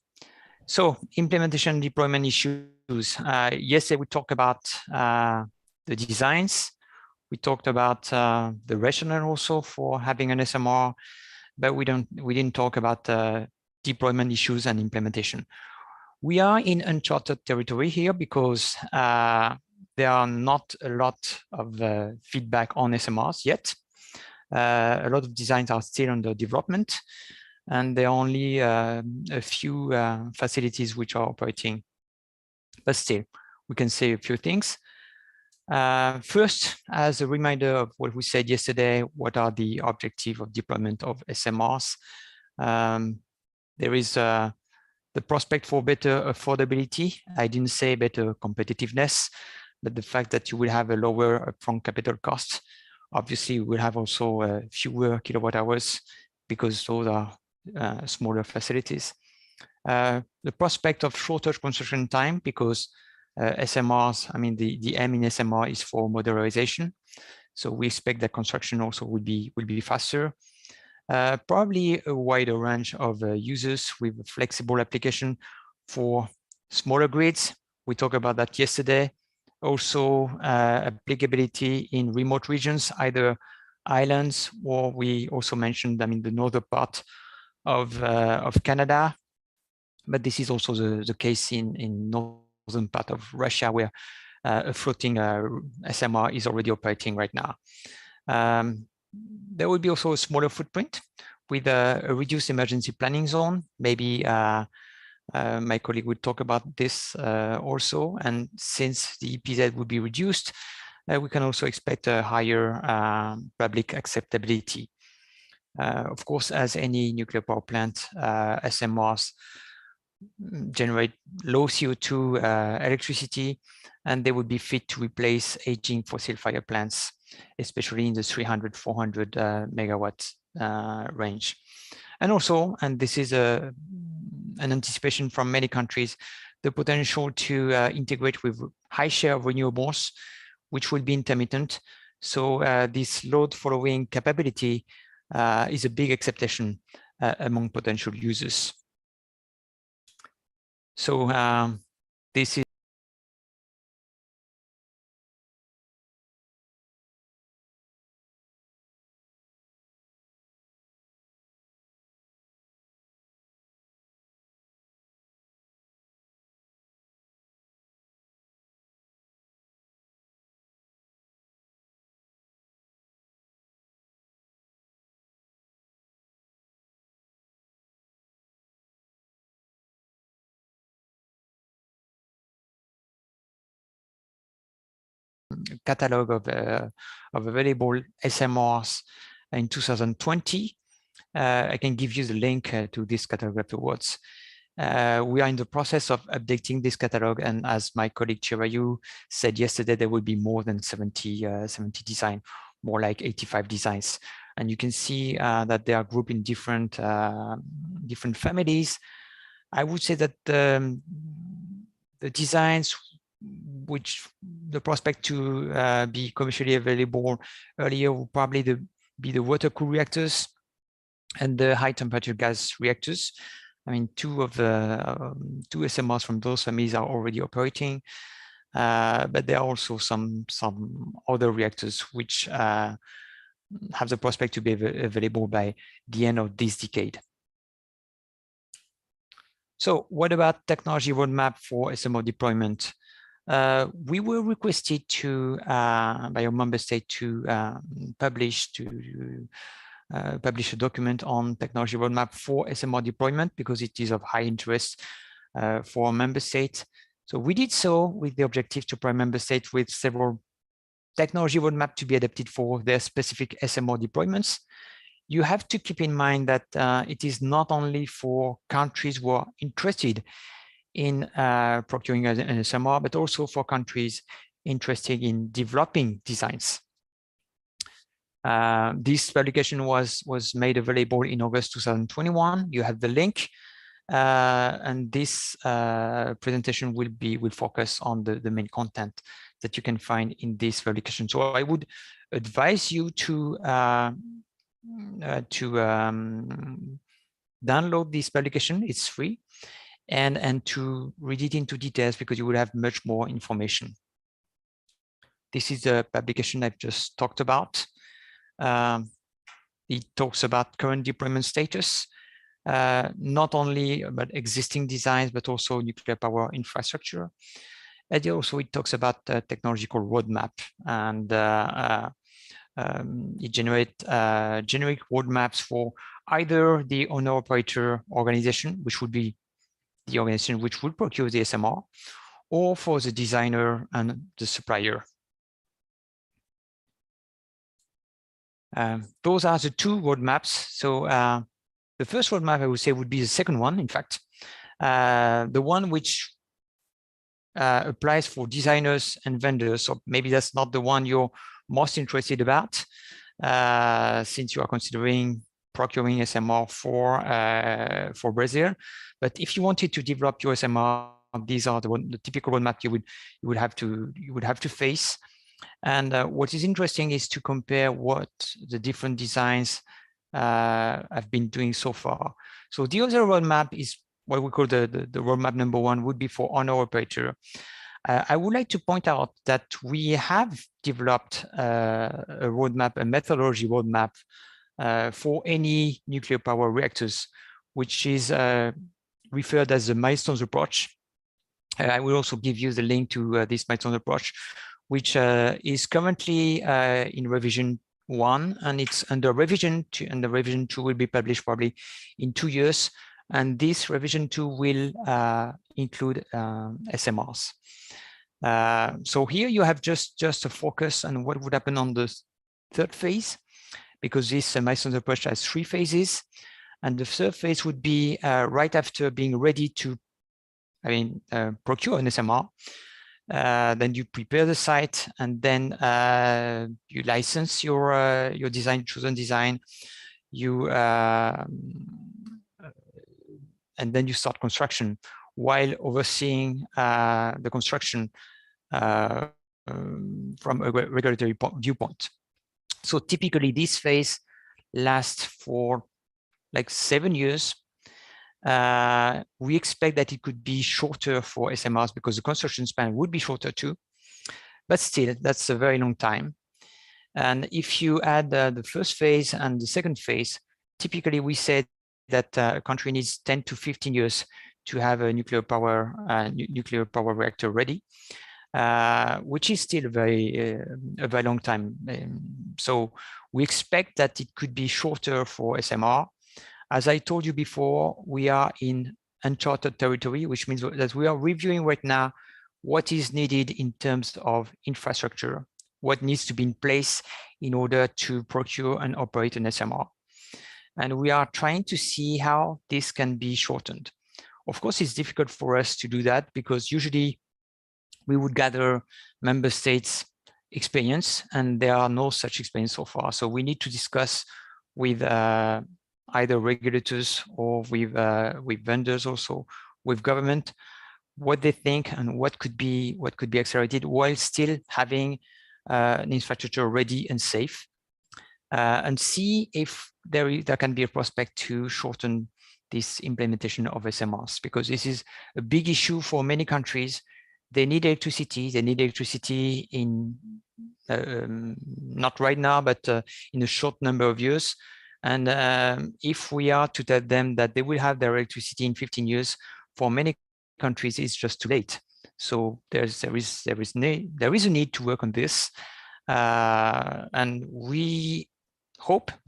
So implementation and deployment issues. Yesterday we talked about the designs. We talked about the rationale also for having an SMR, but we didn't talk about deployment issues and implementation. We are in uncharted territory here because there are not a lot of feedback on SMRs yet. A lot of designs are still under development, and there are only a few facilities which are operating. But still, we can say a few things. First, as a reminder of what we said yesterday, what are the objectives of deployment of SMRs? There is the prospect for better affordability. I didn't say better competitiveness, but the fact that you will have a lower upfront capital cost. Obviously, we'll have also fewer kilowatt hours because those are smaller facilities. The prospect of shorter construction time because SMRs, I mean, the aim in SMR is for modularization. So we expect that construction also will be faster. Probably a wider range of users with flexible application for smaller grids. We talked about that yesterday. Also applicability in remote regions, either islands, or we also mentioned, I mean, the northern part of Canada. But this is also the case in northern part of Russia, where a floating SMR is already operating right now. There will be also a smaller footprint with a reduced emergency planning zone. Maybe my colleague will talk about this also. And since the EPZ will be reduced, we can also expect a higher public acceptability. Of course, as any nuclear power plant, SMRs generate low CO2 electricity, and they would be fit to replace aging fossil fire plants, especially in the 300, 400 megawatt range. And also, and this is an anticipation from many countries, the potential to integrate with high share of renewables, which will be intermittent. So this load following capability is a big acceptation among potential users. So this is catalog of available SMRs in 2020. I can give you the link to this catalog afterwards. We are in the process of updating this catalog, and as my colleague Chirayu said yesterday, there will be more than 70 designs, more like 85 designs. And you can see that they are grouped in different families. I would say that the designs which the prospect to be commercially available earlier will probably be the water-cooled reactors and the high-temperature gas reactors. I mean, two SMRs from those families are already operating, but there are also some other reactors which have the prospect to be available by the end of this decade. So what about technology roadmap for SMR deployment? we were requested to by our member state to publish a document on technology roadmap for SMR deployment because it is of high interest for member states. So we did so with the objective to provide member states with several technology roadmap to be adapted for their specific SMR deployments. You have to keep in mind that it is not only for countries who are interested in procuring an SMR, but also for countries interested in developing designs. This publication was made available in August 2021. You have the link, and this presentation will focus on the main content that you can find in this publication. So I would advise you to download this publication. It's free, and to read it into details because you will have much more information. This is the publication I've just talked about. It talks about current deployment status, not only about existing designs, but also nuclear power infrastructure. And also it talks about technological roadmap, and it generates generic roadmaps for either the owner-operator organization, which would be the organization which would procure the SMR, or for the designer and the supplier. Those are the two roadmaps. So the first roadmap, I would say, would be the second one, in fact, the one which applies for designers and vendors. So maybe that's not the one you're most interested about, since you are considering procuring SMR for Brazil. But if you wanted to develop your SMR, these are the typical roadmap you would have to face. And what is interesting is to compare what the different designs have been doing so far. So the other roadmap is what we call the roadmap number one, would be for owner operator. I would like to point out that we have developed a roadmap, a methodology roadmap for any nuclear power reactors, which is referred as the Milestones approach. I will also give you the link to this Milestones approach, which is currently in revision 1, and it's under revision 2, and the revision 2 will be published probably in 2 years. And this revision 2 will include SMRs. So here you have just a focus on what would happen on the third phase, because this Milestones approach has 3 phases. And the third phase would be right after being ready to, procure an SMR. Then you prepare the site, and then you license your design, chosen design. And then you start construction while overseeing the construction from a regulatory viewpoint. So typically this phase lasts for like 7 years. We expect that it could be shorter for SMRs because the construction span would be shorter too, but still that's a very long time. And if you add the first phase and the second phase, typically we said that a country needs 10 to 15 years to have a nuclear power reactor ready, which is still a very long time. So we expect that it could be shorter for SMR. As I told you before, we are in uncharted territory, which means that we are reviewing right now what is needed in terms of infrastructure, what needs to be in place in order to procure and operate an SMR. And we are trying to see how this can be shortened. Of course, it's difficult for us to do that because usually we would gather member states' experience, and there are no such experience so far. So we need to discuss with either regulators or with vendors, also with government, what they think and what could be accelerated while still having an infrastructure ready and safe, and see if there can be a prospect to shorten this implementation of SMRs, because this is a big issue for many countries. They need electricity. They need electricity in not right now, but in a short number of years. And if we are to tell them that they will have their electricity in 15 years, for many countries, it's just too late. So there is a need to work on this, and we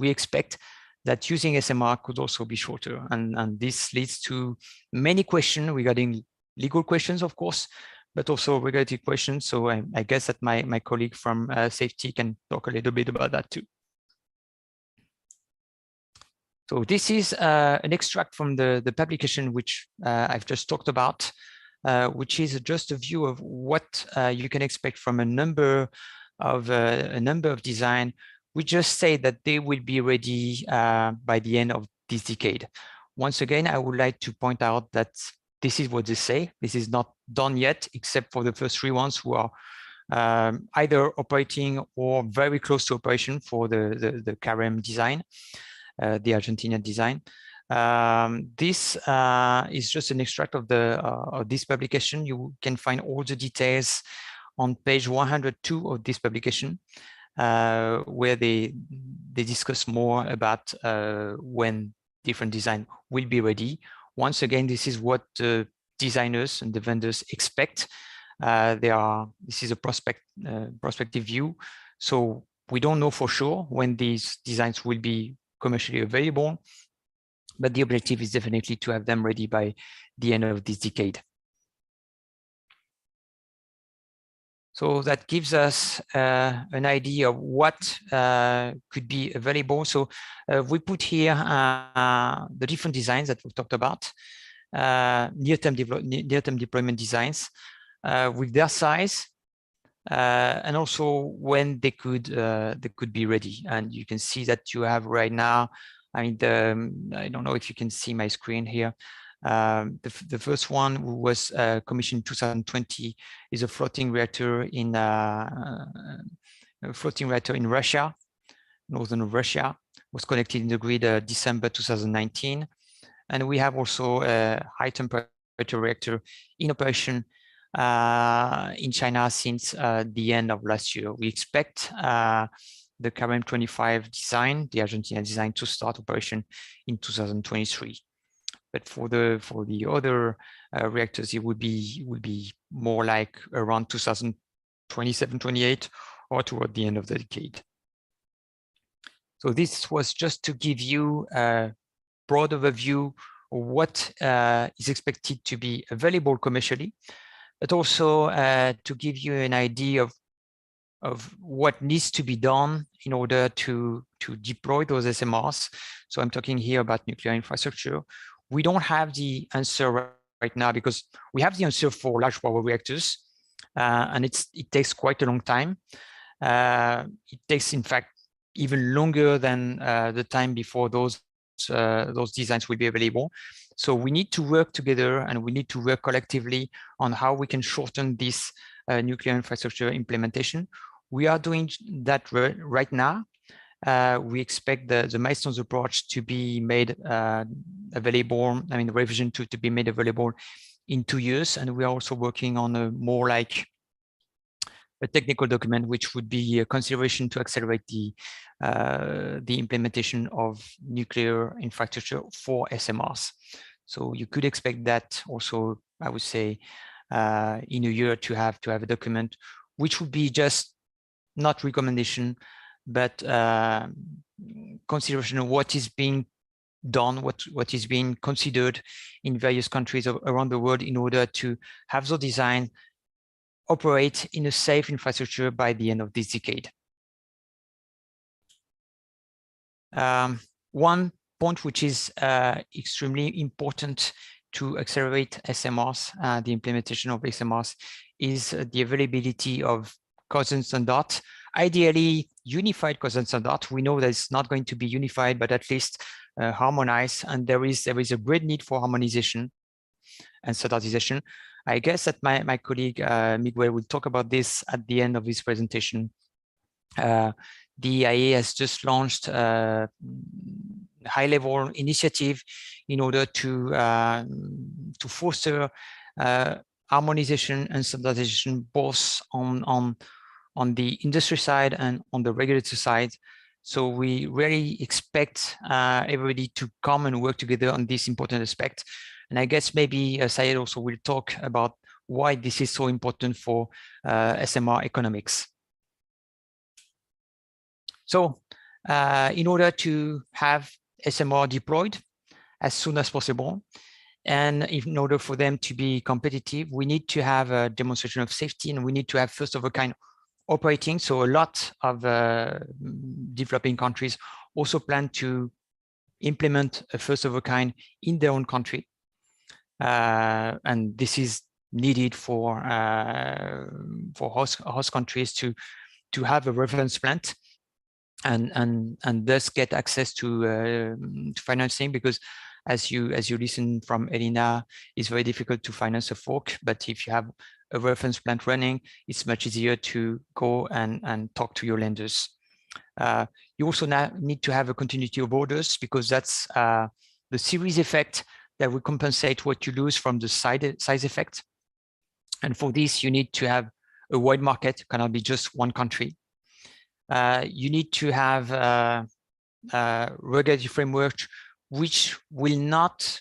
expect that using SMR could also be shorter, and this leads to many questions regarding legal questions, of course, but also regulatory questions. So I guess that my colleague from safety can talk a little bit about that too. So this is an extract from the publication which I've just talked about, which is just a view of what you can expect from a number of design. We just say that they will be ready by the end of this decade. Once again, I would like to point out that this is what they say. This is not done yet, except for the first 3 ones who are either operating or very close to operation for the CAREM design. The Argentinian design. This is just an extract of this publication. You can find all the details on page 102 of this publication, where they discuss more about when different design will be ready. Once again, this is what the designers and the vendors expect. This is a prospective view, so we don't know for sure when these designs will be commercially available, but the objective is definitely to have them ready by the end of this decade. So that gives us an idea of what could be available. So we put here the different designs that we've talked about, near-term deployment designs with their size, and also when they could be ready. And you can see that you have right now, I mean, I don't know if you can see my screen here. The first one who was commissioned in 2020 is a floating reactor in Russia, northern Russia, was connected in the grid December 2019. And we have also a high temperature reactor in operation in China since the end of last year. We expect the CAREM 25 design, the Argentina design, to start operation in 2023. But for the other reactors, it would be more like around 2027, 28, or toward the end of the decade. So this was just to give you a broad overview of what is expected to be available commercially, but also to give you an idea of what needs to be done in order to deploy those SMRs. So I'm talking here about nuclear infrastructure. We don't have the answer right now because we have the answer for large power reactors, and it takes quite a long time. It takes, in fact, even longer than the time before those designs will be available. So we need to work together, and we need to work collectively on how we can shorten this nuclear infrastructure implementation. We are doing that right now. We expect the Milestones approach to be made available, I mean, the revision to be made available in 2 years. And we are also working on a more like a technical document, which would be a consideration to accelerate the implementation of nuclear infrastructure for SMRs. So you could expect that also, I would say, in a year to have a document, which would be just not recommendation, but consideration of what is being done, what is being considered in various countries around the world in order to have the design operate in a safe infrastructure by the end of this decade. One point which is extremely important to accelerate SMRs, the implementation of SMRs, is the availability of cousin standard, ideally unified cousin standard. We know that it's not going to be unified, but at least harmonized, and there is a great need for harmonization and standardization. I guess that my colleague Miguel will talk about this at the end of his presentation. The EIA has just launched a high-level initiative in order to foster harmonization and standardization, both on the industry side and on the regulatory side. So we really expect everybody to come and work together on this important aspect. And I guess maybe Syed also will talk about why this is so important for SMR economics. So in order to have SMR deployed as soon as possible, and in order for them to be competitive, we need to have a demonstration of safety, and we need to have first of a kind operating. So a lot of developing countries also plan to implement a first of a kind in their own country. And this is needed for host countries to have a reference plant and thus get access to financing, because as you listen from Elina, it's very difficult to finance a fork, but if you have a reference plant running, it's much easier to go and talk to your lenders. You also now need to have a continuity of orders, because that's the series effect that will compensate what you lose from the size effect. And for this, you need to have a wide market, cannot be just one country. You need to have a regulatory framework which will not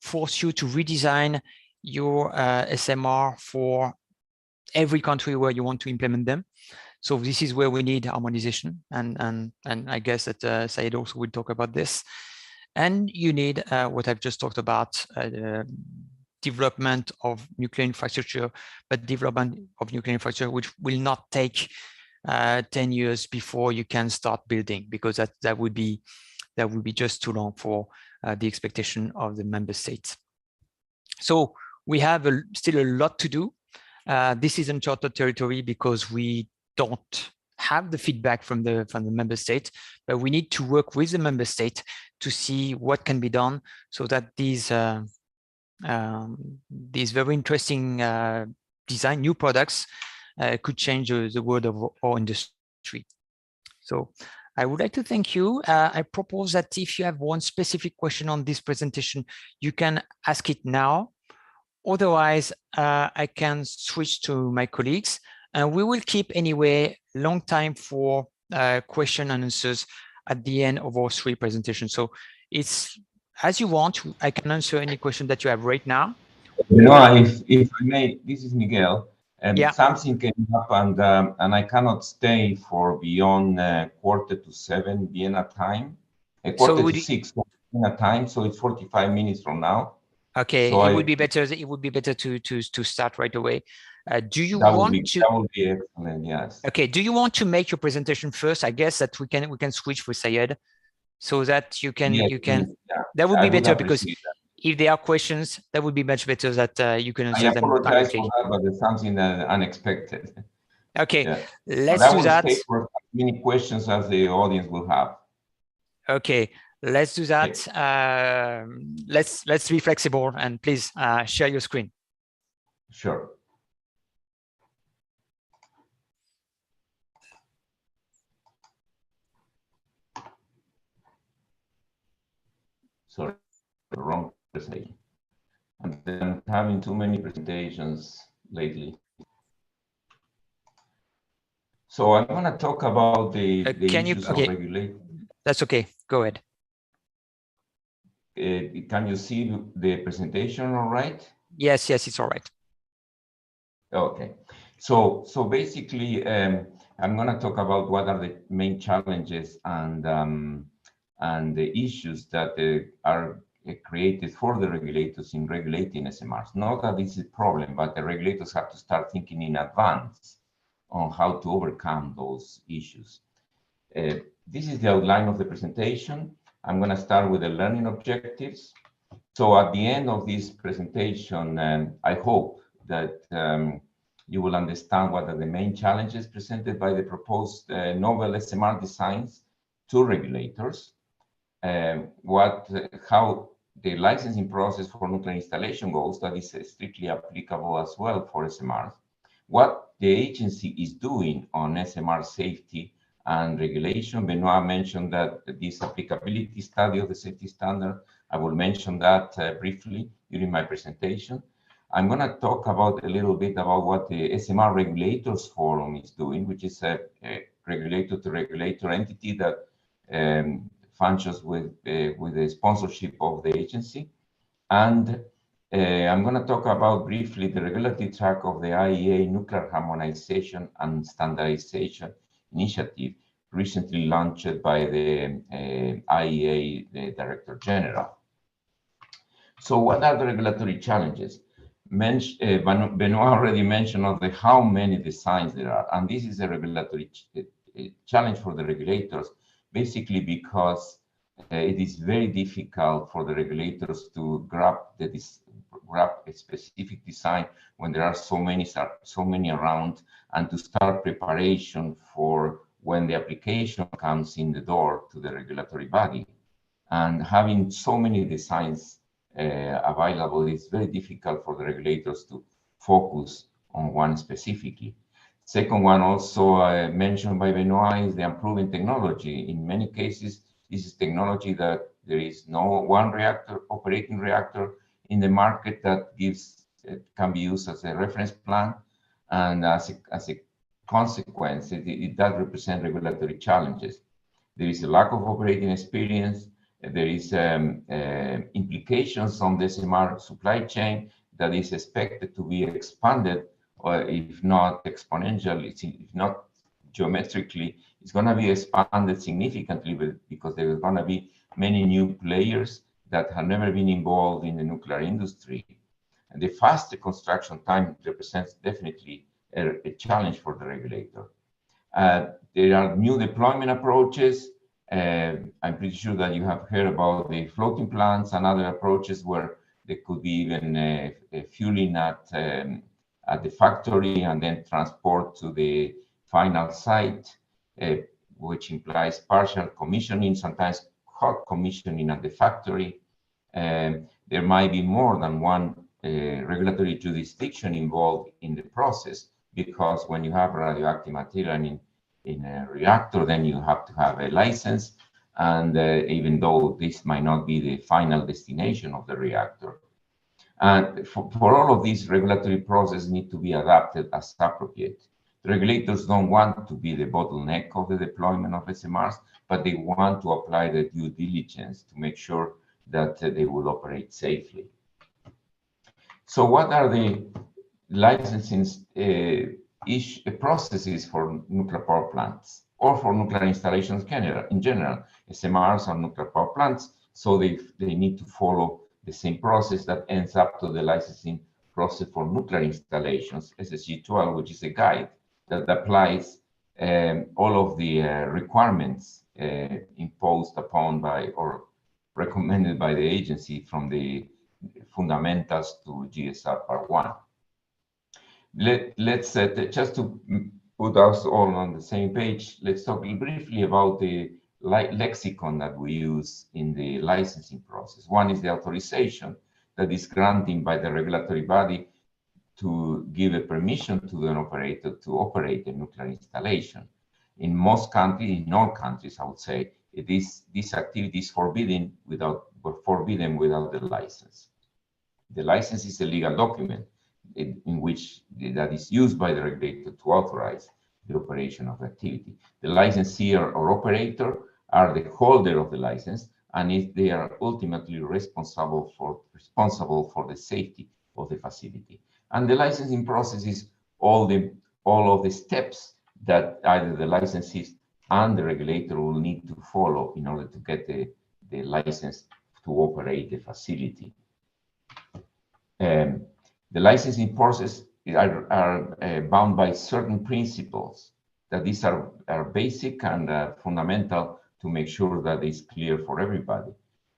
force you to redesign your SMR for every country where you want to implement them. So this is where we need harmonization, and I guess that Syed also will talk about this. And you need what I've just talked about, development of nuclear infrastructure, but development of nuclear infrastructure which will not take 10 years before you can start building, because that would be just too long for the expectation of the member states. So we have still a lot to do. This is uncharted territory because we don't have the feedback from the member state, but we need to work with the member state to see what can be done so that these very interesting new products could change the world of our industry. So I would like to thank you. I propose that if you have one specific question on this presentation, you can ask it now. Otherwise, I can switch to my colleagues, and we will keep anyway long time for question and answers at the end of our 3 presentations. So it's as you want. I can answer any question that you have right now. Benoit, if I may, this is Miguel. Yeah. Something came up, and I cannot stay for beyond 6:45 Vienna time. 6:45 Vienna time, so it's 45 minutes from now. Okay, so it would be better to start right away. Do you want to? That would be excellent. Yes. Okay. Do you want to make your presentation first? I guess that we can switch with Syed, so that you can. Yeah. That would be better, because if there are questions, that would be much better that you can answer them directly. I apologize for that, but it's something unexpected. Okay, yeah. Let's do that. Stay for as many questions as the audience will have. Okay, let's do that. Let's be flexible, and please share your screen. Sure. Sorry, the wrong presentation. And then having too many presentations lately. So I'm going to talk about the issues of regulation. That's okay. Go ahead. Can you see the presentation all right? Yes, it's all right. Okay. So basically, I'm going to talk about what are the main challenges and the issues that are created for the regulators in regulating SMRs. Not that this is a problem, but the regulators have to start thinking in advance on how to overcome those issues. This is the outline of the presentation. I'm going to start with the learning objectives. So at the end of this presentation, I hope that you will understand what are the main challenges presented by the proposed novel SMR designs to regulators, how the licensing process for nuclear installation goes, that is strictly applicable as well for SMRs, what the agency is doing on SMR safety and regulation. Benoit mentioned that this applicability study of the safety standard, I will mention that briefly during my presentation. I'm going to talk a little bit about what the SMR Regulators Forum is doing, which is a regulator-to-regulator entity that functions with the sponsorship of the agency. And I'm going to talk about briefly the regulatory track of the IEA Nuclear Harmonization and Standardization Initiative, recently launched by the IEA Director General. So what are the regulatory challenges? Benoit already mentioned of how many designs there are, and this is a regulatory challenge for the regulators, basically because it is very difficult for the regulators to grab a specific design when there are so many around, and to start preparation for when the application comes in the door to the regulatory body. And having so many designs available, it's very difficult for the regulators to focus on one specifically. Second one, also mentioned by Benoit, is the unproven technology. In many cases, this is technology that there is no one operating reactor in the market that can be used as a reference plan, and as a consequence, it does represent regulatory challenges. There is a lack of operating experience. There is implications on the SMR supply chain that is expected to be expanded, or if not exponentially, if not geometrically, it's going to be expanded significantly, because there are going to be many new players that have never been involved in the nuclear industry. And the faster construction time represents definitely a challenge for the regulator. There are new deployment approaches. I'm pretty sure that you have heard about the floating plants and other approaches where there could be even fueling at the factory and then transport to the final site, which implies partial commissioning, sometimes hot commissioning at the factory. There might be more than one regulatory jurisdiction involved in the process, because when you have radioactive material in a reactor, then you have to have a license, and even though this might not be the final destination of the reactor. And for all of these, regulatory processes need to be adapted as appropriate. The regulators don't want to be the bottleneck of the deployment of SMRs, but they want to apply the due diligence to make sure that they will operate safely. So what are the licensing processes for nuclear power plants or for nuclear installations in general? SMRs are nuclear power plants, so they need to follow the same process that ends up to the licensing process for nuclear installations, SSG 12, which is a guide that applies all of the requirements imposed upon by or recommended by the agency, from the fundamentals to GSR Part 1. Let's just to put us all on the same page, let's talk briefly about the lexicon that we use in the licensing process. One is the authorization that is granted by the regulatory body to give a permission to an operator to operate a nuclear installation. In most countries, in all countries, I would say, this activity is forbidden without the license. The license is a legal document that is used by the regulator to authorize the operation of the activity. The licensee or operator are the holder of the license, and they are ultimately responsible for the safety of the facility. And the licensing process is all of the steps that either the licensees and the regulator will need to follow in order to get the license to operate the facility. The licensing process are bound by certain principles that these are basic and fundamental to make sure that it's clear for everybody.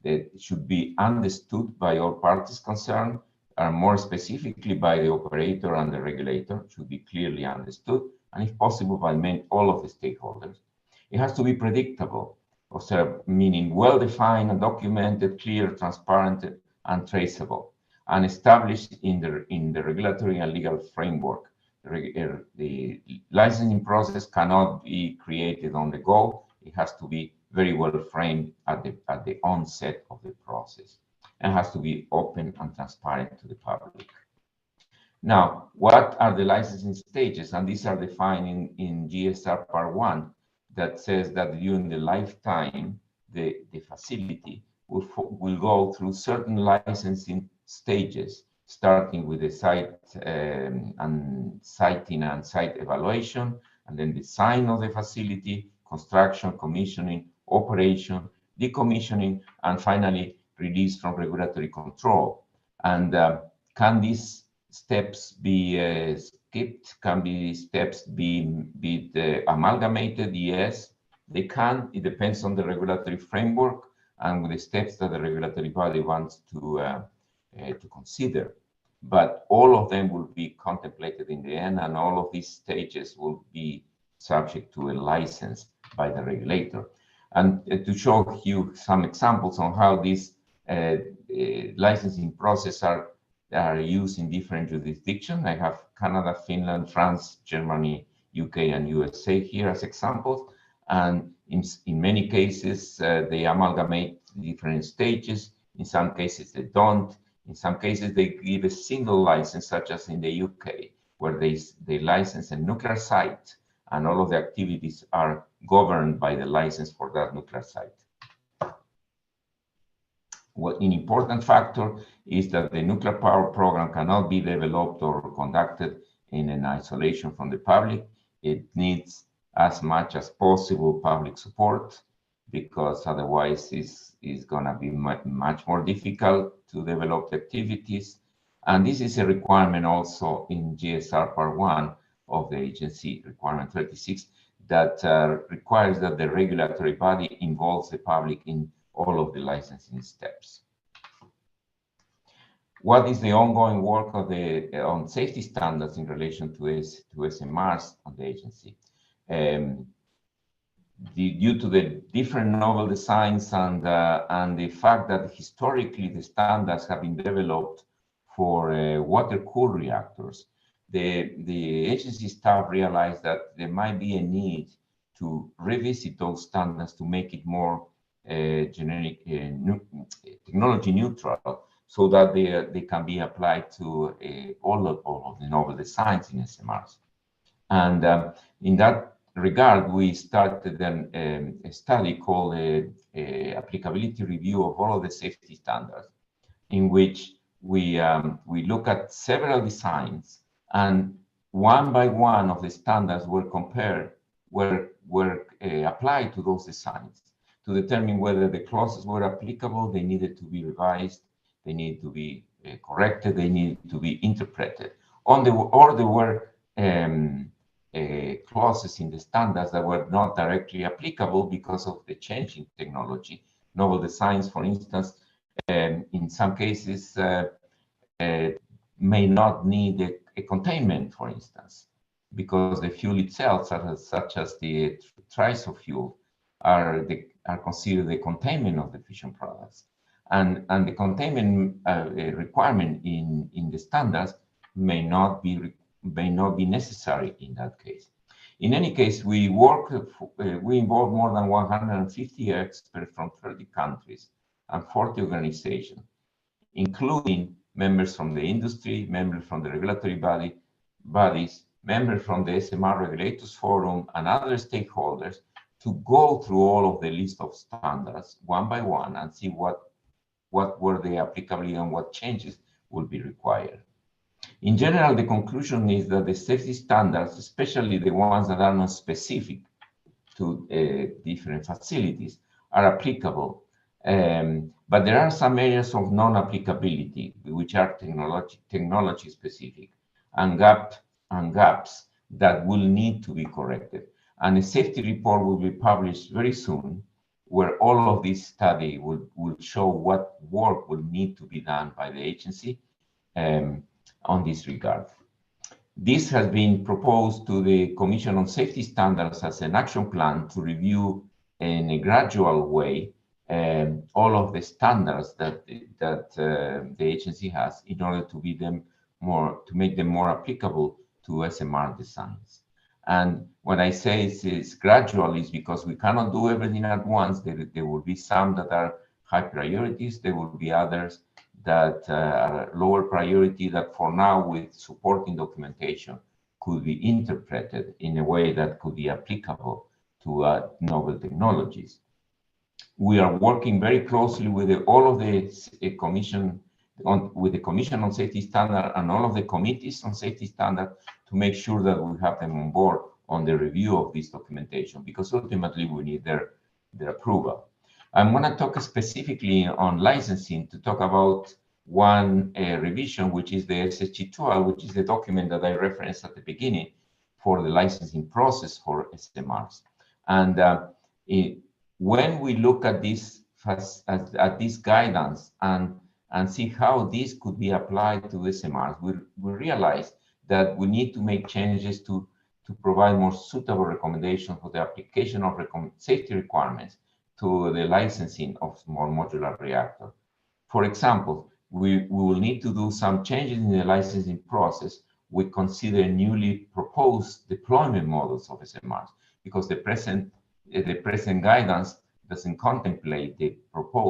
That it should be understood by all parties concerned, and more specifically by the operator and the regulator, should be clearly understood, and if possible by all of the stakeholders. It has to be predictable, meaning well-defined and documented, clear, transparent, and traceable, and established in the regulatory and legal framework. The licensing process cannot be created on the go. It has to be very well framed at the onset of the process, and has to be open and transparent to the public. Now, what are the licensing stages? And these are defined in GSR Part 1, that says that during the lifetime, the facility will go through certain licensing stages, starting with the site and siting and site evaluation, and then design of the facility, construction, commissioning, operation, decommissioning, and finally release from regulatory control. And can these steps be skipped? Can these steps be amalgamated? Yes, they can. It depends on the regulatory framework and with the steps that the regulatory body wants to consider. But all of them will be contemplated in the end, and all of these stages will be subject to a license by the regulator. And to show you some examples on how these licensing process are used in different jurisdictions, I have Canada, Finland, France, Germany, UK, and USA here as examples. And in many cases, they amalgamate different stages. In some cases, they don't. In some cases, they give a single license, such as in the UK, where they license a nuclear site, and all of the activities are governed by the license for that nuclear site. What an important factor is that the nuclear power program cannot be developed or conducted in an isolation from the public. It needs as much as possible public support, because otherwise it's going to be much more difficult to develop activities. And this is a requirement also in GSR Part 1 of the agency, requirement 36, that requires that the regulatory body involves the public in all of the licensing steps. What is the ongoing work of on safety standards in relation to SMRs on the agency? Due to the different novel designs and the fact that historically the standards have been developed for water-cooled reactors, the agency staff realized that there might be a need to revisit those standards to make it more generic, technology neutral, so that they can be applied to all of the novel designs in SMRs. And in that regard, we started then a study called applicability review of all of the safety standards, in which we look at several designs, and one by one of the standards were compared, were applied to those designs to determine whether the clauses were applicable, they needed to be revised, they needed to be corrected, they needed to be interpreted. Or there were clauses in the standards that were not directly applicable because of the change in technology. Novel designs, for instance, in some cases may not need a containment, for instance, because the fuel itself, such as the triso fuel, are considered the containment of the fission products. And the containment requirement in the standards may not be necessary in that case. In any case, we involve more than 150 experts from 30 countries and 40 organizations, including members from the industry, members from the regulatory bodies, members from the SMR Regulators Forum, and other stakeholders, to go through all of the list of standards one by one and see what were they applicable and what changes will be required. In general, the conclusion is that the safety standards, especially the ones that are not specific to different facilities, are applicable. But there are some areas of non-applicability, which are technology specific, and gaps that will need to be corrected. And a safety report will be published very soon, where all of this study will show what work will need to be done by the agency on this regard. This has been proposed to the Commission on Safety Standards as an action plan to review in a gradual way all of the standards that the agency has in order to make them more applicable to SMR designs. And when I say it's gradual, is because we cannot do everything at once. There will be some that are high priorities. There will be others that are lower priority that for now, with supporting documentation, could be interpreted in a way that could be applicable to novel technologies. We are working very closely with all of the Commission with the Commission on Safety Standard and all of the committees on safety standard to make sure that we have them on board on the review of this documentation, because ultimately we need their approval. I'm going to talk specifically on licensing to talk about one revision, which is the SSG12, which is the document that I referenced at the beginning for the licensing process for SMRs. And when we look at this guidance and see how this could be applied to SMRs, we realize that we need to make changes to provide more suitable recommendations for the application of safety requirements to the licensing of small modular reactor. For example, we will need to do some changes in the licensing process. We consider newly proposed deployment models of SMRs, because the present guidance doesn't contemplate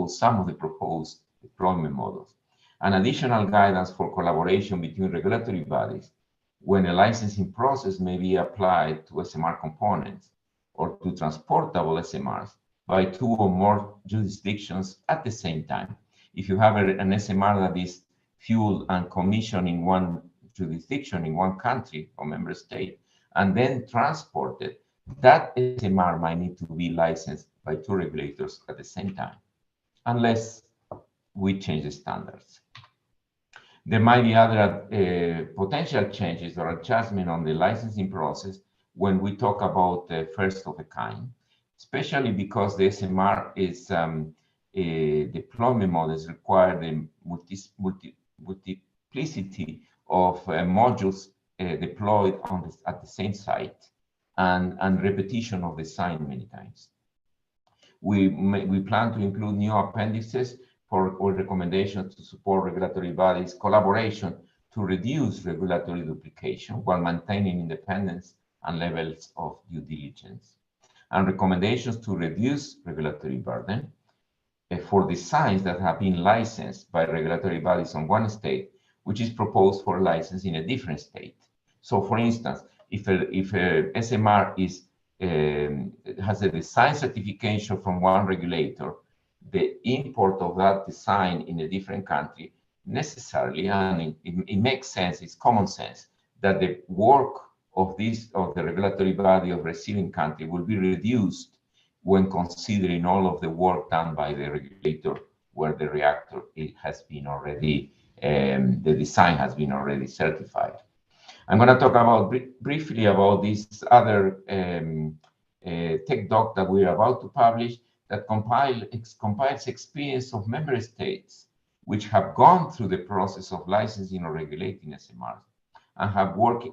some of the proposed deployment models. An additional guidance for collaboration between regulatory bodies when a licensing process may be applied to SMR components or to transportable SMRs by 2 or more jurisdictions at the same time. If you have an SMR that is fueled and commissioned in one jurisdiction, in one country or member state, and then transported, that SMR might need to be licensed by 2 regulators at the same time, unless we change the standards. There might be other potential changes or adjustment on the licensing process when we talk about the first of a kind, especially because the SMR is deployment models require the multiplicity of modules deployed at the same site and repetition of the design many times. We plan to include new appendices for recommendations to support regulatory bodies' collaboration to reduce regulatory duplication while maintaining independence and levels of due diligence, and recommendations to reduce regulatory burden for designs that have been licensed by regulatory bodies on one state, which is proposed for license in a different state. So, for instance, if a SMR has a design certification from one regulator, the import of that design in a different country necessarily, and it makes sense, it's common sense, that the work of the regulatory body of receiving country will be reduced when considering all of the work done by the regulator where the reactor has been already, the design has been already certified. I'm going to talk briefly about this other tech doc that we are about to publish that compiles experience of member states which have gone through the process of licensing or regulating SMRs and have worked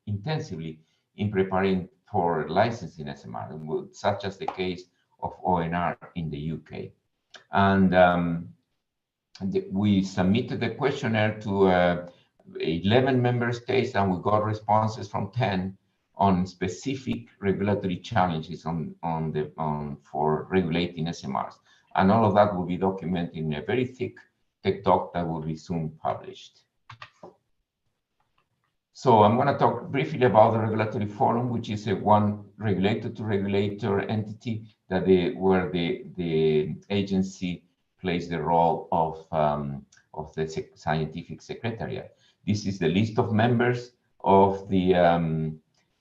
intensively in preparing for licensing SMR, such as the case of ONR in the UK. And we submitted the questionnaire to 11 member states, and we got responses from 10 on specific regulatory challenges for regulating SMRs. And all of that will be documented in a very thick tech doc that will be soon published. So I'm going to talk briefly about the regulatory forum, which is a one regulator-to-regulator entity where the agency plays the role of the scientific secretariat. This is the list of members of the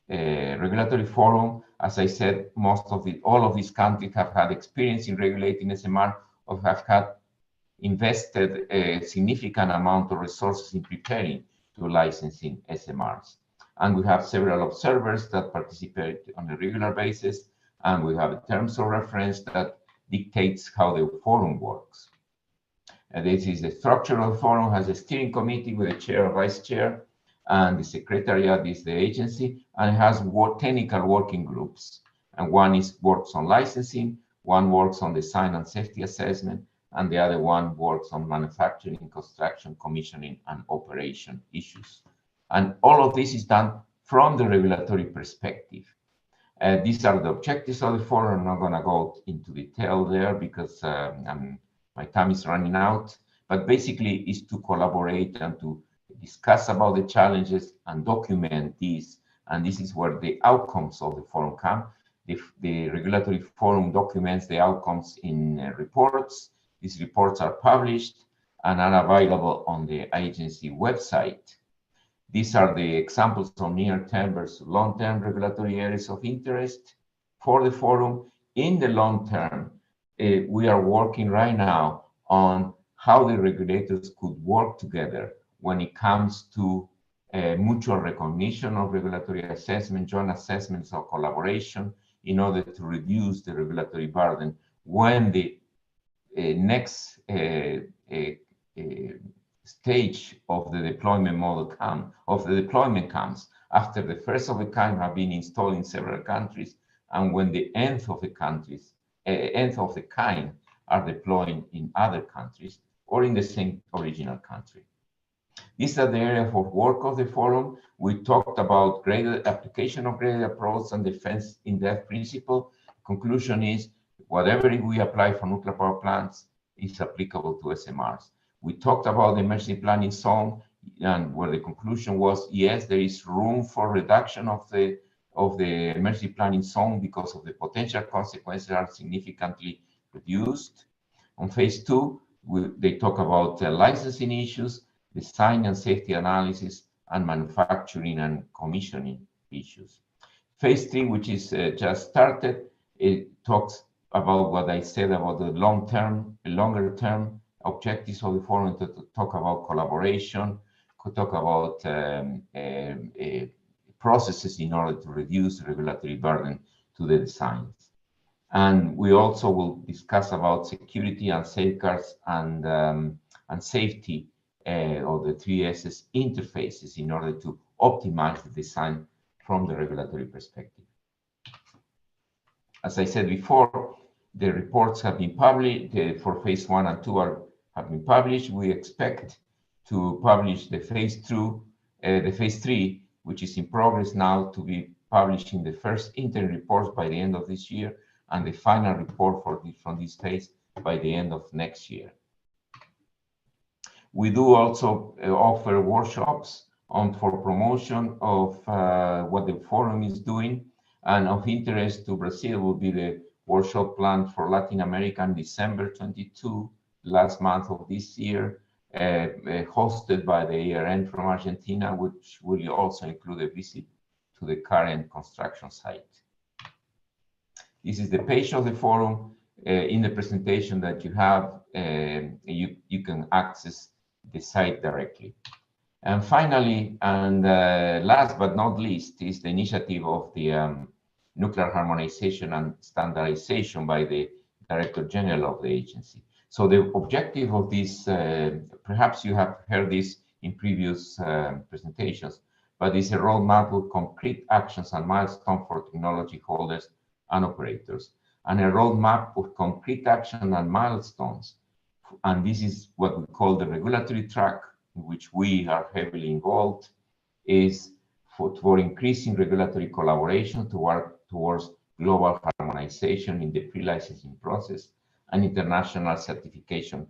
regulatory forum. As I said, all of these countries have had experience in regulating SMR or have had invested a significant amount of resources in preparing to licensing SMRs. And we have several observers that participate on a regular basis, and we have terms of reference that dictates how the forum works. And this is the structure of the forum, has a steering committee with a chair or vice chair, and the secretariat is the agency, and it has technical working groups. And one works on licensing, one works on design and safety assessment, and the other one works on manufacturing, construction, commissioning, and operation issues. And all of this is done from the regulatory perspective. These are the objectives of the forum. I'm not going to go into detail there because my time is running out. But basically, it's to collaborate and to discuss about the challenges and document these. And this is where the outcomes of the forum come. The regulatory forum documents the outcomes in reports. These reports are published, and are available on the agency website. These are the examples of near-term versus long-term regulatory areas of interest for the forum. In the long term, we are working right now on how the regulators could work together when it comes to mutual recognition of regulatory assessment, joint assessments or collaboration in order to reduce the regulatory burden when the next stage of the deployment model comes after the first of a kind have been installed in several countries, and when the nth of the kind are deployed in other countries or in the same original country. These are the areas of work of the forum. We talked about graded application of graded approach and defense in-depth principle. Conclusion is whatever we apply for nuclear power plants is applicable to SMRs. We talked about the emergency planning zone, and where the conclusion was, yes, there is room for reduction of the emergency planning zone because of the potential consequences are significantly reduced. On phase 2, they talk about licensing issues, design and safety analysis, and manufacturing and commissioning issues. Phase 3, which is just started, it talks about what I said about the longer term objectives of the forum, to talk about collaboration, could talk about processes in order to reduce regulatory burden to the designs. And we also will discuss about security and safeguards and safety of the 3S's interfaces in order to optimize the design from the regulatory perspective. As I said before, the reports have been published for phase 1 and 2 have been published. We expect to publish the phase 3, which is in progress now, to be published in the first interim reports by the end of this year, and the final report from this phase by the end of next year. We do also offer workshops for promotion of what the forum is doing, and of interest to Brazil will be the workshop planned for Latin America in December 22, last month of this year, hosted by the ARN from Argentina, which will also include a visit to the current construction site. This is the page of the forum. In the presentation that you have, you can access the site directly. And finally, and last but not least, is the initiative of the nuclear harmonization and standardization by the Director General of the agency. So the objective of this, perhaps you have heard this in previous presentations, but it's a roadmap with concrete actions and milestones for technology holders and operators, and a roadmap with concrete action and milestones. And this is what we call the regulatory track, in which we are heavily involved, is for increasing regulatory collaboration towards global harmonization in the pre-licensing process and international certification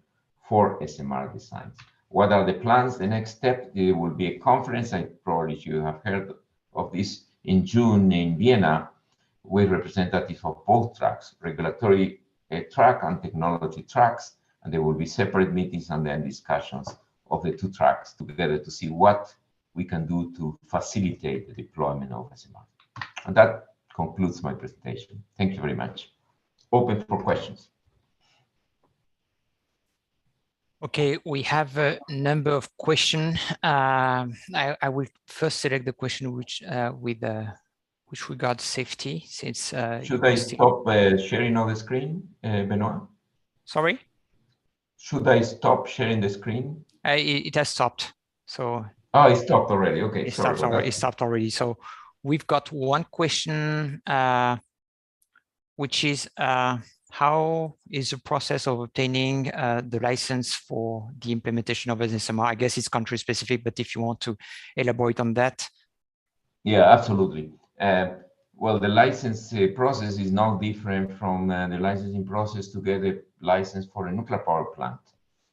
for SMR designs. What are the plans? The next step, there will be a conference, probably you have heard of this, in June in Vienna, with representatives of both tracks, regulatory track and technology tracks, and there will be separate meetings and then discussions of the two tracks together to see what we can do to facilitate the deployment of SMR. And that concludes my presentation. Thank you very much. Open for questions. Okay, we have a number of questions. I will first select the question which regards safety, since should I stop sharing on the screen, Benoit? Sorry? Should I stop sharing the screen? It has stopped. So. Oh, it stopped already. Okay, it stopped already. So we've got one question, which is how is the process of obtaining the license for the implementation of SMR? I guess it's country specific, but if you want to elaborate on that. Yeah, absolutely. Well, the license process is not different from the licensing process to get a license for a nuclear power plant.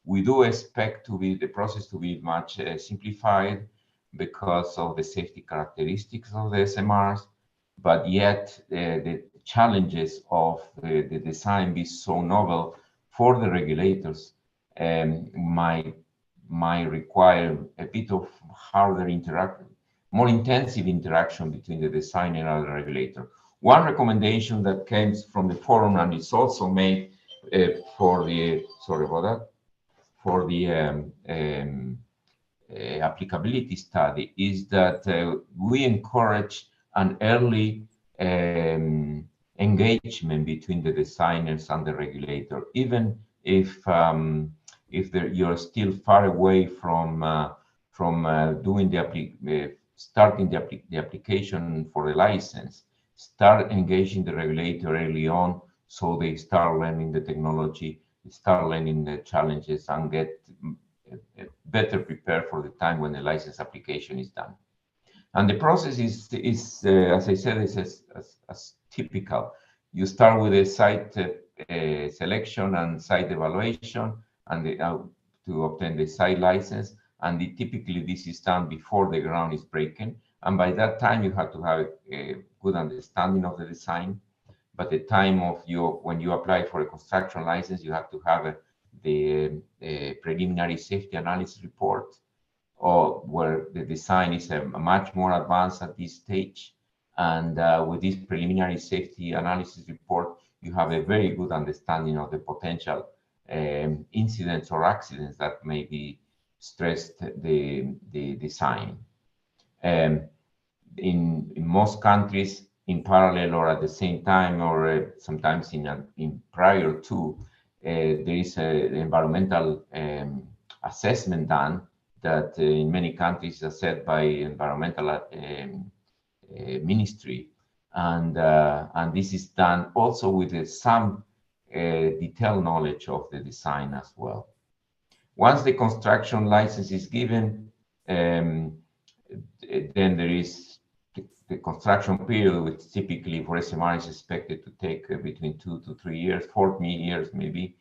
We do expect the process to be much simplified because of the safety characteristics of the SMRs, but yet the challenges of the design be so novel for the regulators might require a bit of harder interaction, more intensive interaction between the designer and the regulator. One recommendation that came from the forum, and it's also made for the, sorry about that, for the applicability study, is that we encourage an early engagement between the designers and the regulator, even if you're still far away from doing the starting the application for the license. Start engaging the regulator early on, so they start learning the technology, start learning the challenges, and get better prepared for the time when the license application is done. And the process is as I said, is as typical. You start with a site selection and site evaluation, and to obtain the site license. And typically this is done before the ground is breaking. And by that time, you have to have a good understanding of the design. But the time of when you apply for a construction license, you have to have the preliminary safety analysis report, or where the design is much more advanced at this stage. And with this preliminary safety analysis report, you have a very good understanding of the potential incidents or accidents that may be stressed the design. In most countries, in parallel or at the same time, or sometimes in prior to, there is an environmental assessment done that in many countries is set by environmental ministry, and this is done also with some detailed knowledge of the design as well. Once the construction license is given, then there is the construction period, which typically for SMR is expected to take between 2 to 3 years, 4 years maybe,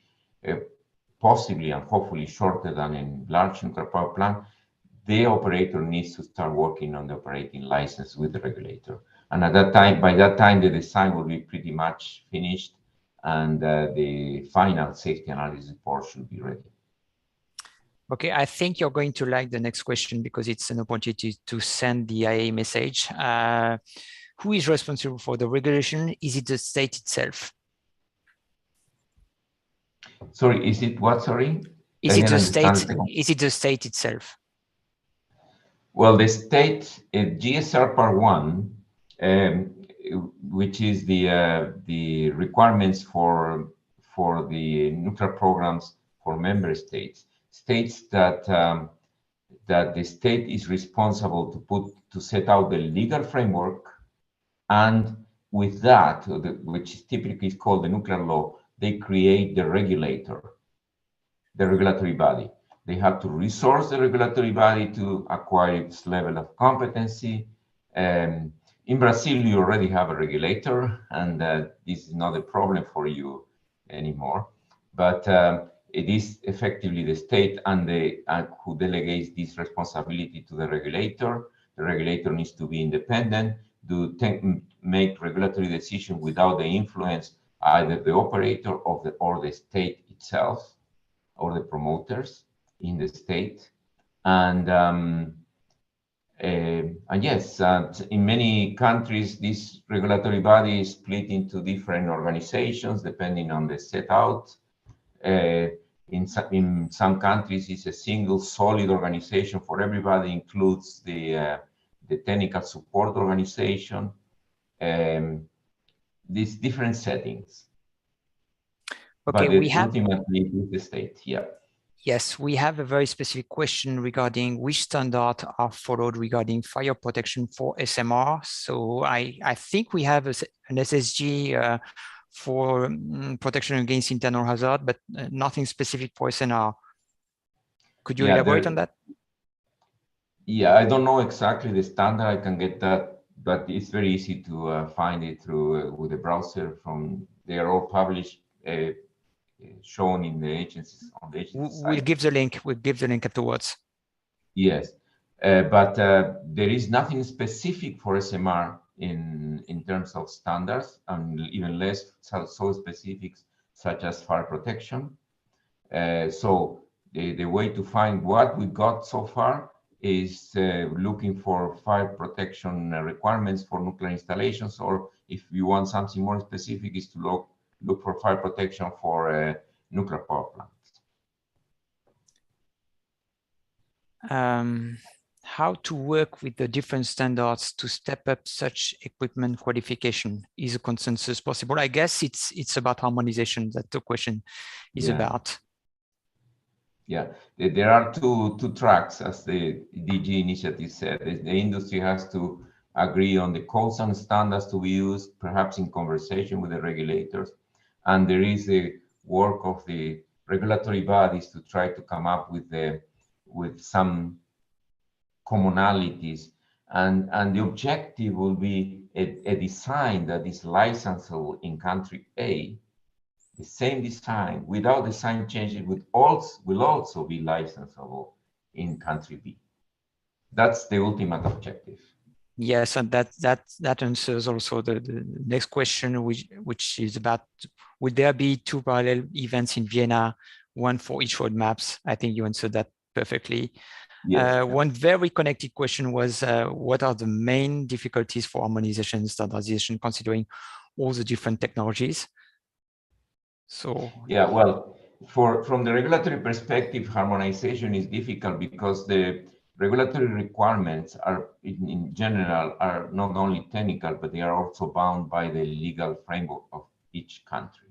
possibly and hopefully shorter than in large nuclear power plant. The operator needs to start working on the operating license with the regulator. And at that time, by that time, the design will be pretty much finished, and the final safety analysis report should be ready. Okay, I think you're going to like the next question because it's an opportunity to send the IA message. Who is responsible for the regulation? Is it the state itself? Sorry, is it what? Sorry? Is it the state? Is it the state itself? Well, the state, GSR Part 1, which is the requirements for the nuclear programs for member states, states that that the state is responsible to set out the legal framework, and with that, which typically is called the nuclear law, they create the regulator, the regulatory body. They have to resource the regulatory body to acquire its level of competency. In Brazil, you already have a regulator, and this is not a problem for you anymore. But it is effectively the state and who delegates this responsibility to the regulator. The regulator needs to be independent, to make regulatory decisions without the influence either the operator or the state itself, or the promoters in the state. And yes, in many countries, this regulatory body is split into different organizations depending on the set out. In some countries, it's a single solid organization for everybody, includes the technical support organization, these different settings. Okay, but ultimately with the state, yeah. Yes, we have a very specific question regarding which standards are followed regarding fire protection for SMR. So I think we have an SSG for protection against internal hazard, but nothing specific for SNR. Could you elaborate on that? Yeah, I don't know exactly the standard. I can get that, but it's very easy to find it through with the browser. They are all published, shown in the agencies on the agency site. We'll give the link. We'll give the link afterwards. Yes, but there is nothing specific for SMR in terms of standards, and even less so specifics such as fire protection. So the way to find what we got so far is looking for fire protection requirements for nuclear installations, or if you want something more specific, is to look for fire protection for nuclear power plants. How to work with the different standards to step up such equipment qualification? Is a consensus possible? I guess it's about harmonization that the question is about. Yeah, there are two tracks, as the DG initiative said. The industry has to agree on the codes and standards to be used, perhaps in conversation with the regulators. And there is a work of the regulatory bodies to try to come up with some commonalities. And the objective will be a design that is licensable in country A. The same design, without design changes, will also be licensable in country B. That's the ultimate objective. Yes, and that answers also the next question, which is about, would there be 2 parallel events in Vienna, one for each roadmaps? I think you answered that perfectly. Yes. One very connected question was, what are the main difficulties for harmonization and standardization, considering all the different technologies? So yeah, well, from the regulatory perspective, harmonization is difficult because the regulatory requirements are, in general, are not only technical, but they are also bound by the legal framework of each country.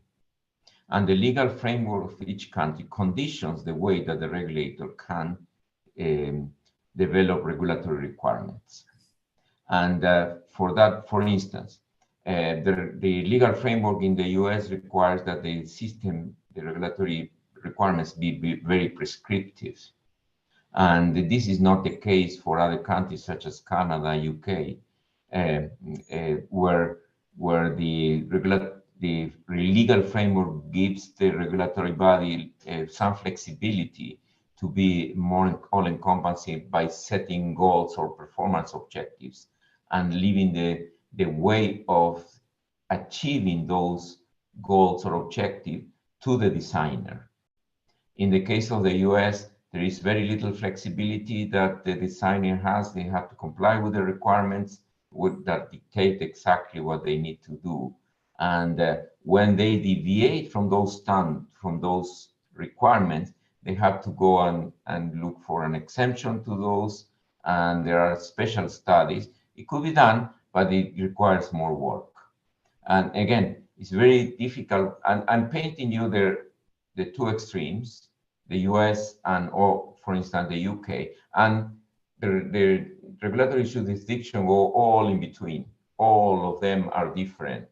And the legal framework of each country conditions the way that the regulator can develop regulatory requirements. And for that, for instance, the legal framework in the US requires that the regulatory requirements be very prescriptive. And this is not the case for other countries such as Canada, UK, where the legal framework gives the regulatory body some flexibility to be more all-encompassing by setting goals or performance objectives and leaving the way of achieving those goals or objectives to the designer. In the case of the US, there is very little flexibility that the designer has. They have to comply with the requirements that dictate exactly what they need to do. And when they deviate from those requirements, they have to go and look for an exemption to those. And there are special studies. It could be done, but it requires more work. And again, it's very difficult. And I'm painting you the two extremes, the US and, or for instance, the UK. And the regulatory jurisdiction go all in between. All of them are different.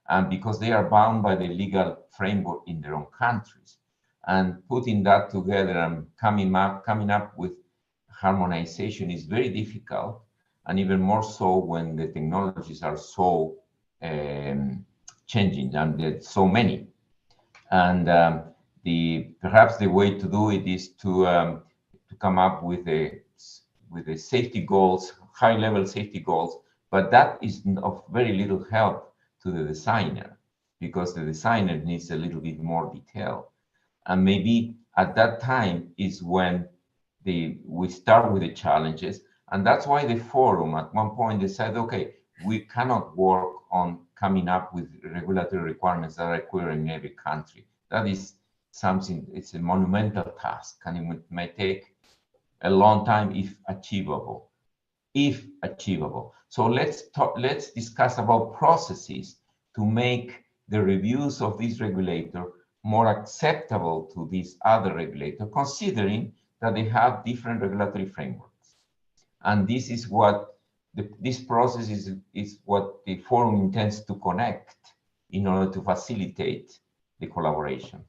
And because they are bound by the legal framework in their own countries. And putting that together and coming up with harmonization is very difficult, and even more so when the technologies are so changing and there's so many. And perhaps the way to do it is to come up with the safety goals, high-level safety goals, but that is of very little help to the designer, because the designer needs a little bit more detail. And maybe at that time is when we start with the challenges. And that's why the forum, at one point, they said, okay, we cannot work on coming up with regulatory requirements that are equivalent in every country. That is something, it's a monumental task, and it may take a long time if achievable. If achievable. So let's discuss about processes to make the reviews of this regulator more acceptable to this other regulator, considering that they have different regulatory frameworks. And this is what this process is what the forum intends to connect in order to facilitate the collaboration.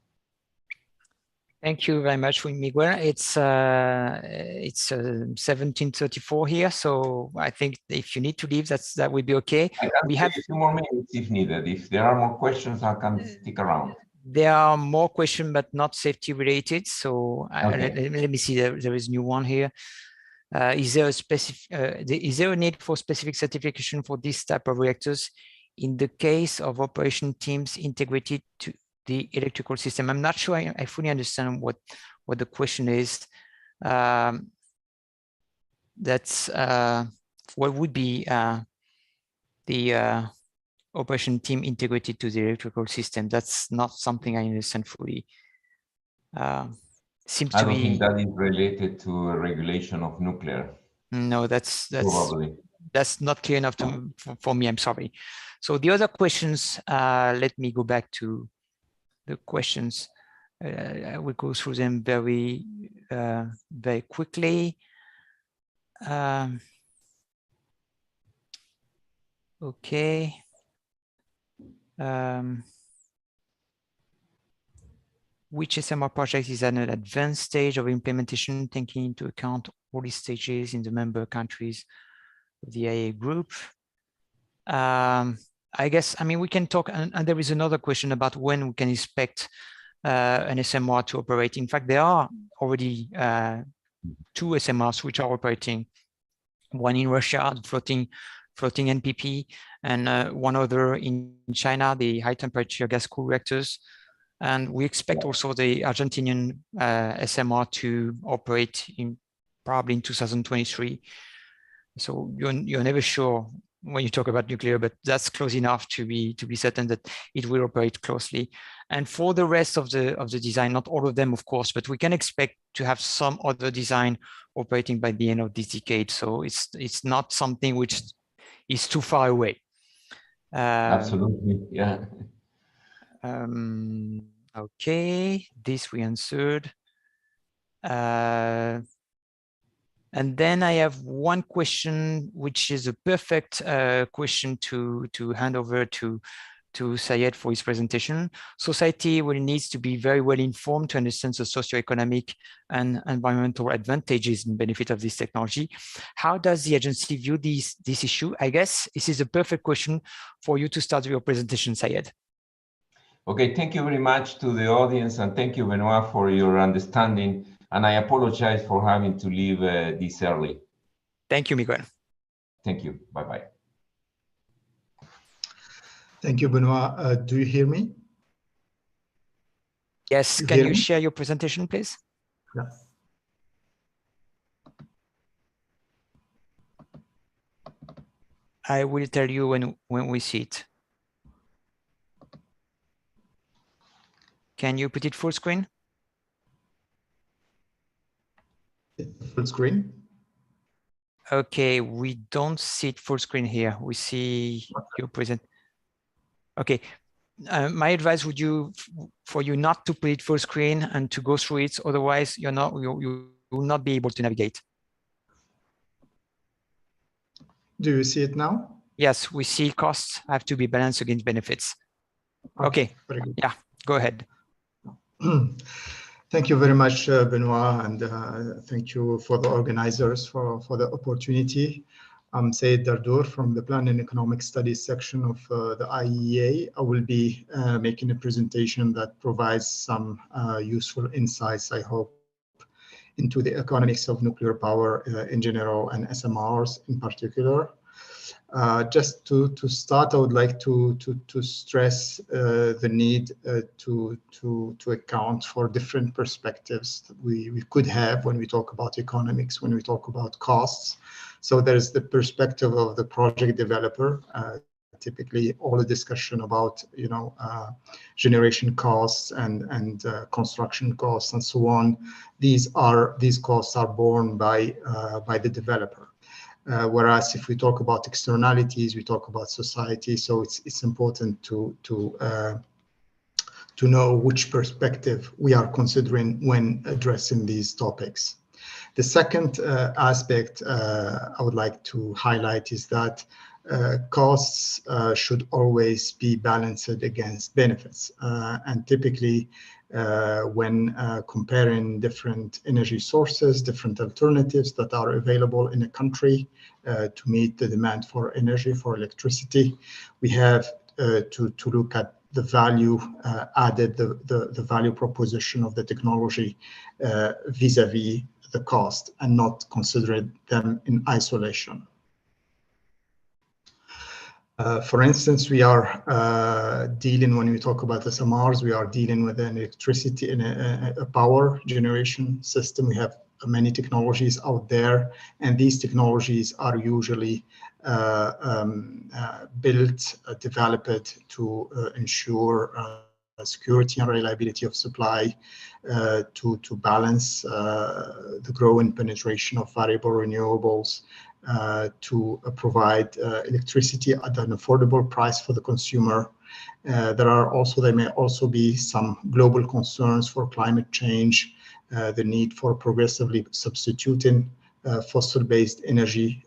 Thank you very much, Miguel. It's 17:34 here, so I think if you need to leave, that will be okay. We have a few more minutes if needed. If there are more questions, I can stick around. There are more questions, but not safety related. So okay. Let me see. There is a new one here. Is there a need for specific certification for this type of reactors in the case of operation teams integrated to the electrical system. I'm not sure I fully understand what the question is. That's what would be the operation team integrated to the electrical system. That's not something I understand fully. Seems I to don't be. think that is related to a regulation of nuclear. No, that's probably. That's not clear enough for me. I'm sorry. So the other questions, let me go back to the questions. I will go through them very quickly. Okay. Which SMR project is at an advanced stage of implementation, taking into account all these stages in the member countries of the IA group? I guess, I mean, we can talk, and there is another question about when we can expect an SMR to operate. In fact, there are already 2 SMRs which are operating, one in Russia, floating NPP, and one other in China, the high temperature gas cool reactors. And we expect also the Argentinian SMR to operate probably in 2023. So you're never sure when you talk about nuclear, but that's close enough to be certain that it will operate closely. And for the rest of the design, not all of them, of course, but we can expect to have some other design operating by the end of this decade. So it's not something which is too far away. Absolutely, yeah. Okay, this we answered. And then I have one question, which is a perfect question to hand over to Syed for his presentation. Society will need to be very well informed to understand the socioeconomic and environmental advantages and benefit of this technology. How does the agency view this issue? I guess this is a perfect question for you to start your presentation, Syed. Okay, thank you very much to the audience, and thank you, Benoit, for your understanding. And I apologize for having to leave this early. Thank you, Miguel. Thank you. Bye-bye. Thank you, Benoit. Do you hear me? Yes. Can you share your presentation, please? Yeah. I will tell you when we see it. Can you put it full screen? Full screen. Okay, we don't see it full screen here. We see your present. Okay, my advice would for you not to put it full screen and to go through it. Otherwise, you will not be able to navigate. Do you see it now? Yes, we see costs have to be balanced against benefits. Okay. Very good. Yeah, go ahead. Thank you very much, Benoit, and thank you for the organizers for the opportunity. I'm Syed Dardour from the Plan and Economic Studies section of the IEA. I will be making a presentation that provides some useful insights, I hope, into the economics of nuclear power in general and SMRs in particular. Just to start, I would like to stress the need to account for different perspectives that we could have when we talk about economics, when we talk about costs. So there's the perspective of the project developer. Typically, all the discussion about generation costs and construction costs and so on. These costs are borne by the developer. Whereas if we talk about externalities, we talk about society. So it's important to know which perspective we are considering when addressing these topics. The second aspect I would like to highlight is that costs should always be balanced against benefits. And typically, when comparing different energy sources, different alternatives that are available in a country to meet the demand for energy, for electricity, we have to look at the value added, the value proposition of the technology vis-a-vis the cost, and not consider them in isolation. For instance, we are dealing, when we talk about SMRs, we are dealing with an electricity in a power generation system. We have many technologies out there, and these technologies are usually built, developed to ensure security and reliability of supply, to balance the growing penetration of variable renewables, to provide electricity at an affordable price for the consumer. There may also be some global concerns for climate change, the need for progressively substituting fossil-based energy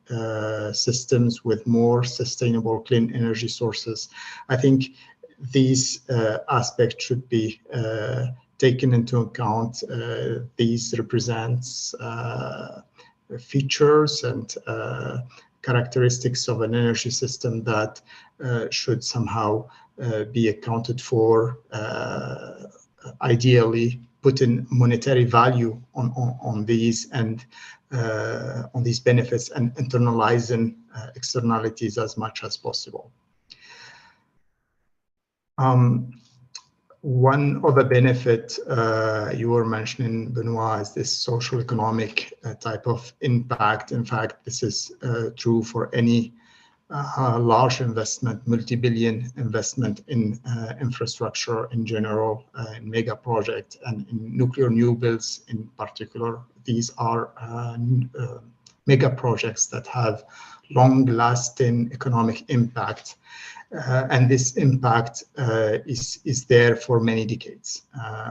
systems with more sustainable clean energy sources. I think these aspects should be taken into account. These represents features and characteristics of an energy system that should somehow be accounted for, ideally putting monetary value on these and on these benefits, and internalizing externalities as much as possible. One other benefit you were mentioning, Benoit, is this social economic type of impact. In fact, this is true for any large investment, multi-billion investment in infrastructure in general, in mega projects, and in nuclear new builds in particular. These are mega projects that have long-lasting economic impact. And this impact is there for many decades.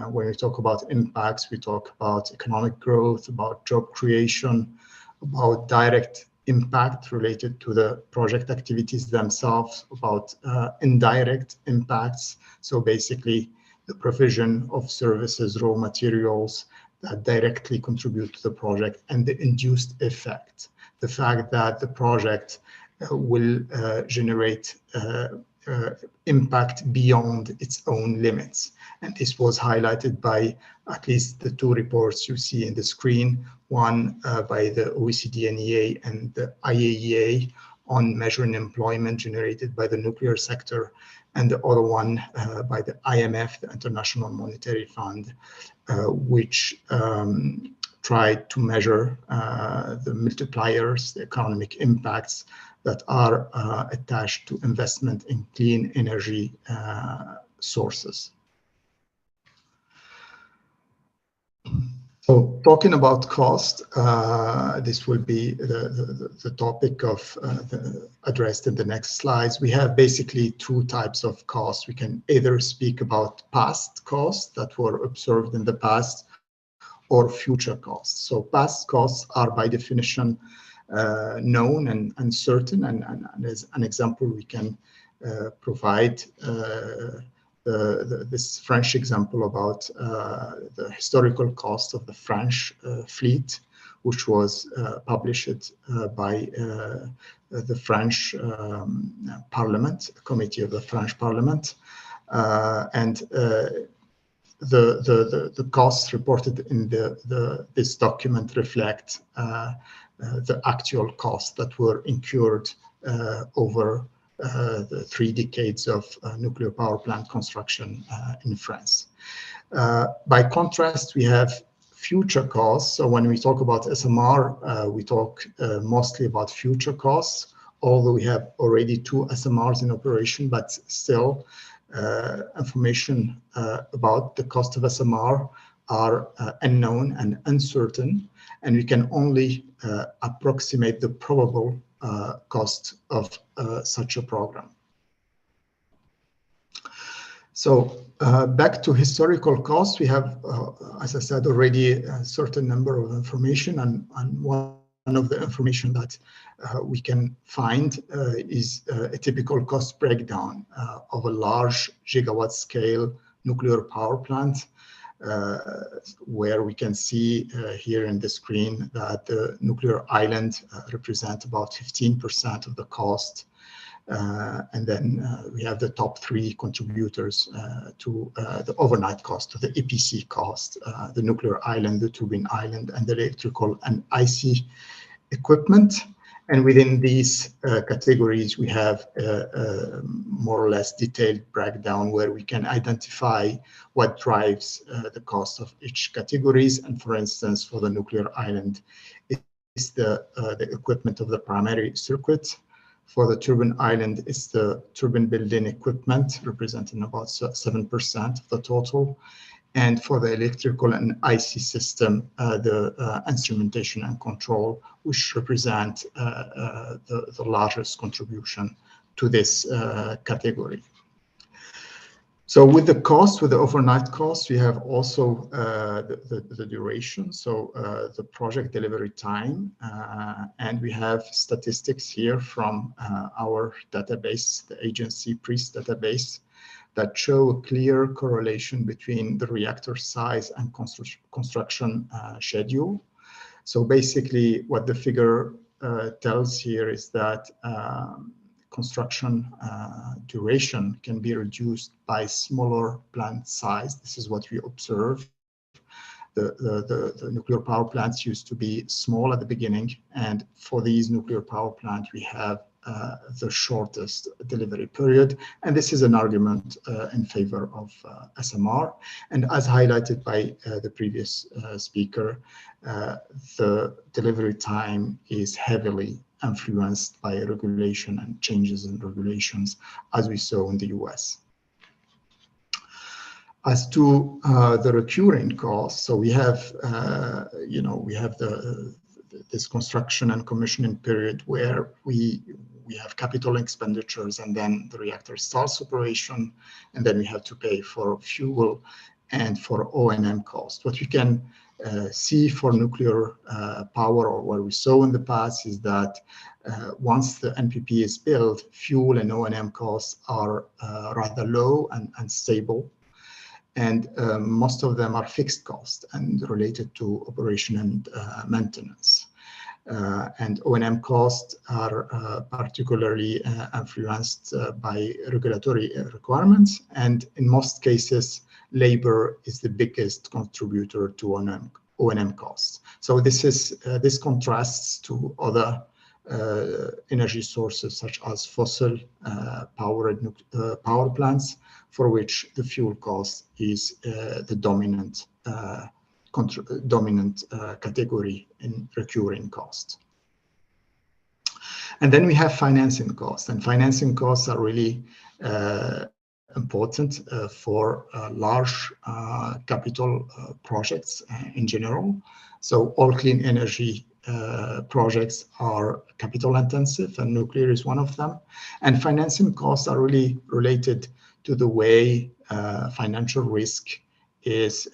When we talk about impacts, we talk about economic growth, about job creation, about direct impact related to the project activities themselves, about indirect impacts. So basically, the provision of services, raw materials that directly contribute to the project, and the induced effect, the fact that the project will generate impact beyond its own limits. And this was highlighted by at least the two reports you see in the screen, one by the OECD NEA and the IAEA on measuring employment generated by the nuclear sector, and the other one by the IMF, the International Monetary Fund, which tried to measure the multipliers, the economic impacts that are attached to investment in clean energy sources. So talking about cost, this will be the topic of addressed in the next slides. We have basically two types of costs. We can either speak about past costs that were observed in the past, or future costs. So past costs are by definition known and uncertain, and as an example we can provide this French example about the historical cost of the French fleet, which was published by the French Parliament, the Committee of the French Parliament, and the costs reported in this document reflect the actual costs that were incurred over the 3 decades of nuclear power plant construction in France. By contrast, we have future costs. So when we talk about SMR, we talk mostly about future costs, although we have already 2 SMRs in operation, but still information about the cost of SMR are unknown and uncertain, and we can only approximate the probable cost of such a program. So back to historical costs, we have, as I said already, a certain number of information, and one of the information that we can find is a typical cost breakdown of a large gigawatt scale nuclear power plant, where we can see here in the screen that the nuclear island represents about 15% of the cost. And then we have the top 3 contributors to the overnight cost, to the EPC cost, the nuclear island, the turbine island, and the electrical and IC equipment. And within these categories, we have more or less detailed breakdown where we can identify what drives the cost of each categories. And for instance, for the nuclear island, it's the equipment of the primary circuit. For the turbine island, it's the turbine building equipment, representing about 7% of the total. And for the electrical and IC system, the instrumentation and control, which represent the largest contribution to this category. So with the cost, with the overnight cost, we have also the duration, so the project delivery time, and we have statistics here from our database, the agency PRIST database, that show a clear correlation between the reactor size and construction schedule. So basically what the figure tells here is that construction duration can be reduced by smaller plant size. This is what we observe. The nuclear power plants used to be small at the beginning, and for these nuclear power plants, we have the shortest delivery period. And this is an argument in favor of SMR. And as highlighted by the previous speaker, the delivery time is heavily influenced by regulation and changes in regulations, as we saw in the US. As to the recurring costs, so we have, we have this construction and commissioning period where we have capital expenditures, and then the reactor starts operation, and then we have to pay for fuel and for O&M cost. What we can see for nuclear power, or what we saw in the past, is that once the NPP is built, fuel and O&M costs are rather low and stable. And most of them are fixed costs and related to operation and maintenance. And O&M costs are particularly influenced by regulatory requirements. And in most cases, labor is the biggest contributor to O&M costs. So this contrasts to other energy sources such as fossil power plants, for which the fuel cost is the dominant category in recurring cost. And then we have financing costs, and financing costs are really important for large capital projects in general. So all clean energy projects are capital intensive, and nuclear is one of them. And financing costs are really related to the way financial risk is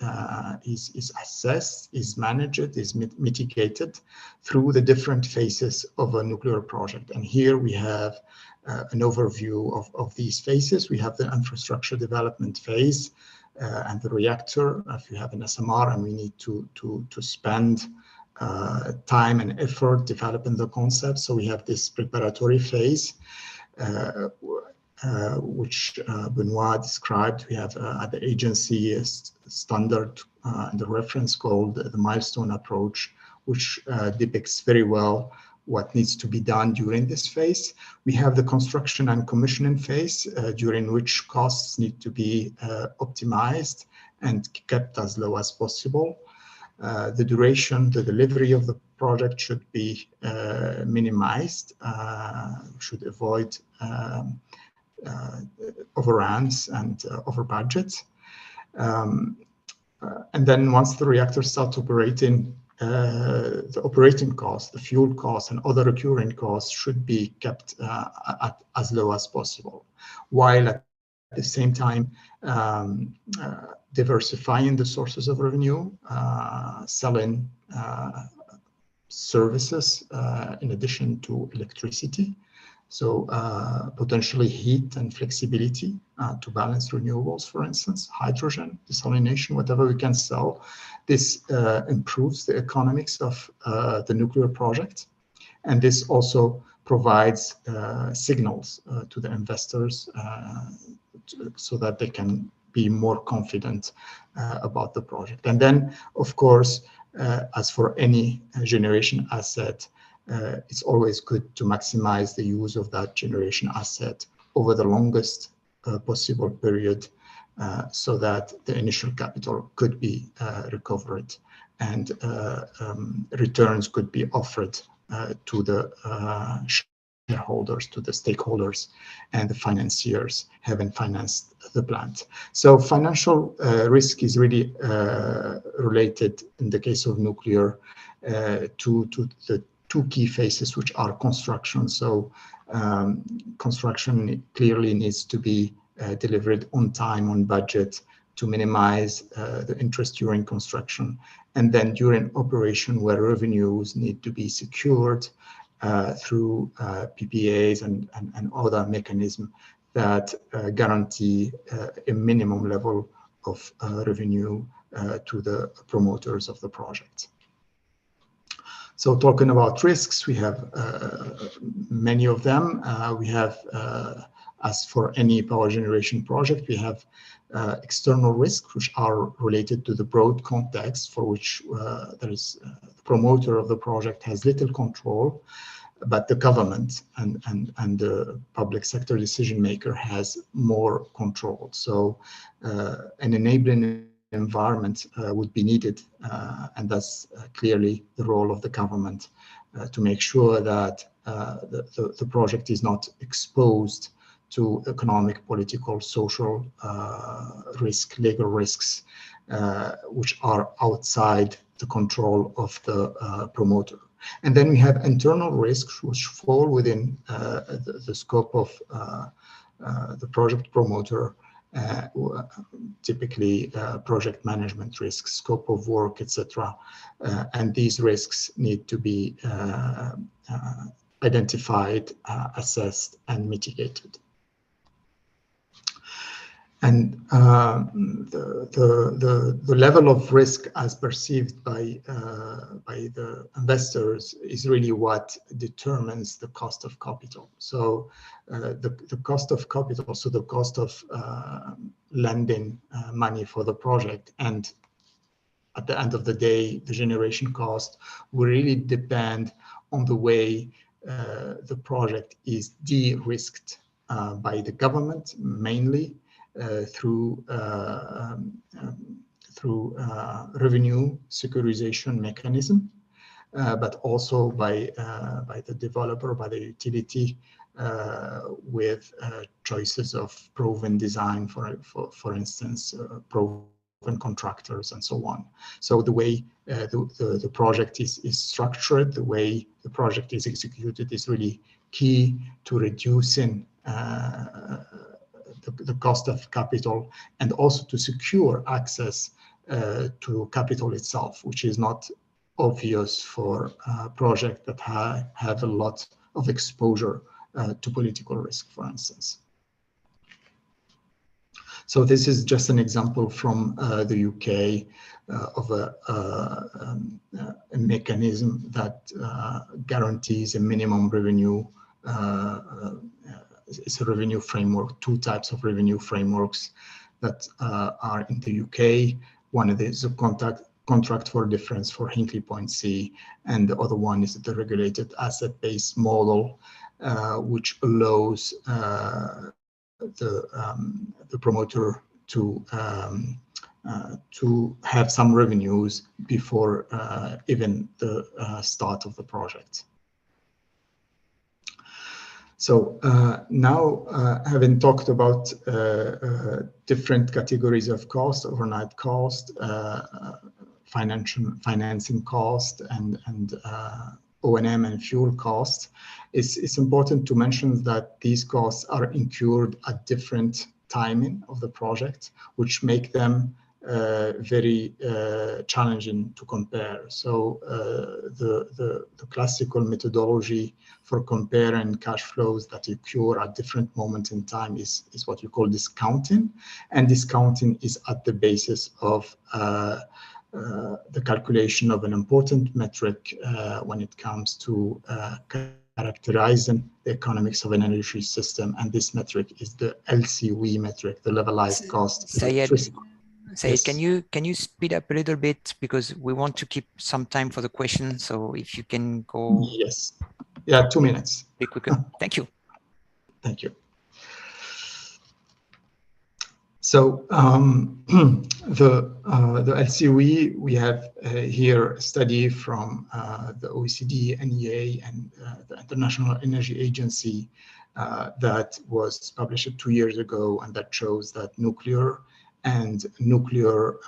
assessed, is managed, is mitigated through the different phases of a nuclear project. And here we have an overview of these phases. We have the infrastructure development phase and the reactor. If you have an SMR and we need to spend time and effort developing the concept, so we have this preparatory phase, which Benoit described. We have at the agency a standard and the reference called the Milestone approach, which depicts very well what needs to be done during this phase. We have the construction and commissioning phase, during which costs need to be optimized and kept as low as possible. The duration, the delivery of the project should be minimized, should avoid overruns and over budget. And then once the reactor starts operating, the operating costs, the fuel costs, and other recurring costs should be kept at as low as possible, while at the same time diversifying the sources of revenue, selling services in addition to electricity. So potentially heat and flexibility to balance renewables, for instance, hydrogen, desalination, whatever we can sell. This improves the economics of the nuclear project. And this also provides signals to the investors so that they can be more confident about the project. And then, of course, as for any generation asset, it's always good to maximize the use of that generation asset over the longest possible period, so that the initial capital could be recovered and returns could be offered to the shareholders, to the stakeholders and the financiers having financed the plant. So financial risk is really related in the case of nuclear to the two key phases, which are construction. So construction clearly needs to be delivered on time, on budget, to minimize the interest during construction. And then during operation, where revenues need to be secured through PPAs and other mechanisms that guarantee a minimum level of revenue to the promoters of the project. So talking about risks, we have many of them. We have, as for any power generation project, we have external risks, which are related to the broad context for which there is the promoter of the project has little control, but the government and the public sector decision maker has more control. So an enabling environment would be needed, and that's clearly the role of the government to make sure that the project is not exposed to economic, political, social risk, legal risks, which are outside the control of the promoter. And then we have internal risks which fall within the scope of the project promoter, typically project management risks, scope of work, etc. And these risks need to be identified, assessed, and mitigated. And the level of risk as perceived by the investors is really what determines the cost of capital. So the cost of capital, so the cost of lending money for the project, and at the end of the day, the generation cost will really depend on the way the project is de-risked by the government, mainly, through revenue securitization mechanism, but also by the developer, by the utility, with choices of proven design, for instance, proven contractors, and so on. So the way the project is structured, the way the project is executed, is really key to reducing the cost of capital, and also to secure access to capital itself, which is not obvious for projects that have a lot of exposure to political risk, for instance. So this is just an example from the UK of a mechanism that guarantees a minimum revenue. It's a revenue framework, two types of revenue frameworks that are in the UK. One is a contract for difference for Hinkley Point C, and the other one is the regulated asset-based model, which allows the promoter to have some revenues before even the start of the project. So now, having talked about different categories of cost, overnight cost, financing cost, and O&M and fuel cost, it's important to mention that these costs are incurred at different timing of the project, which make them very challenging to compare. So the classical methodology for comparing cash flows that occur at different moments in time is what you call discounting, and discounting is at the basis of the calculation of an important metric when it comes to characterizing the economics of an energy system, and this metric is the LCOE metric, the levelized cost of electricity. Say, Yes. can you speed up a little bit, because we want to keep some time for the question. So if you can go. Yes. Yeah, 2 minutes. Be quicker. Thank you. Thank you. So the LCOE, we have here a study from the OECD, NEA, and the International Energy Agency that was published 2 years ago, and that shows that nuclear and nuclear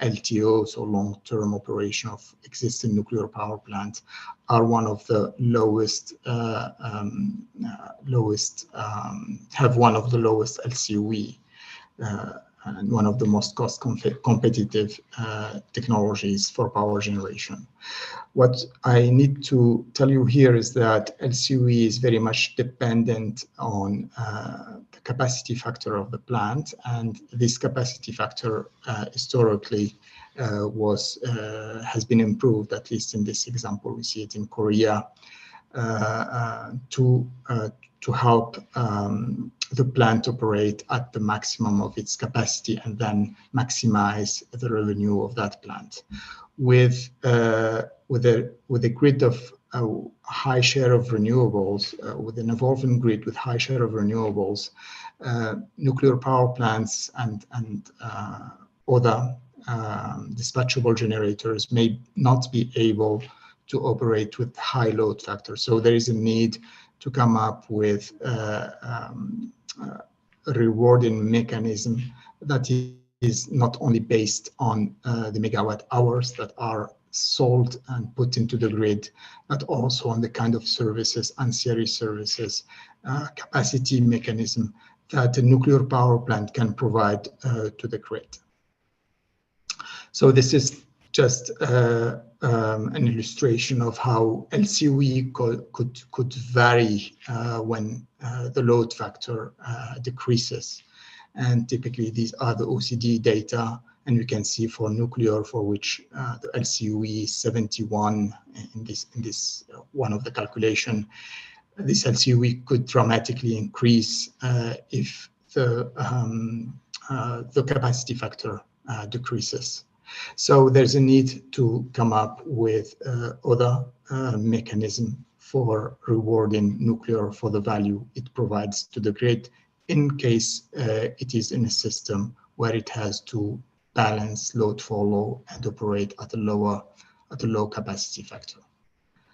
LTO, so long-term operation of existing nuclear power plants, are one of the lowest, have one of the lowest LCOE. And one of the most cost competitive technologies for power generation. What I need to tell you here is that LCOE is very much dependent on the capacity factor of the plant, and this capacity factor historically has been improved, at least in this example. We see it in Korea, to help the plant operate at the maximum of its capacity and then maximize the revenue of that plant. With a grid of high share of renewables, with an evolving grid with high share of renewables, nuclear power plants and other dispatchable generators may not be able to operate with high load factors. So there is a need to come up with a rewarding mechanism that is not only based on the megawatt hours that are sold and put into the grid, but also on the kind of services, ancillary services, capacity mechanism that a nuclear power plant can provide to the grid. So this is just an illustration of how LCOE could vary when the load factor decreases. And typically these are the OECD data, and you can see for nuclear, for which the LCOE is 71 in this one of the calculation. This LCOE could dramatically increase if the capacity factor decreases. So there's a need to come up with other mechanism for rewarding nuclear for the value it provides to the grid, in case it is in a system where it has to balance load follow and operate at a low capacity factor.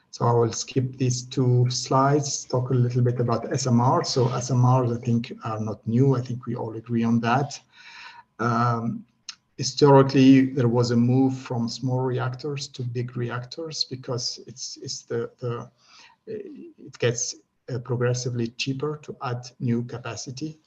So I will skip these 2 slides, talk a little bit about SMR. So SMRs, I think, are not new. I think we all agree on that. Historically, there was a move from small reactors to big reactors because it gets progressively cheaper to add new capacity.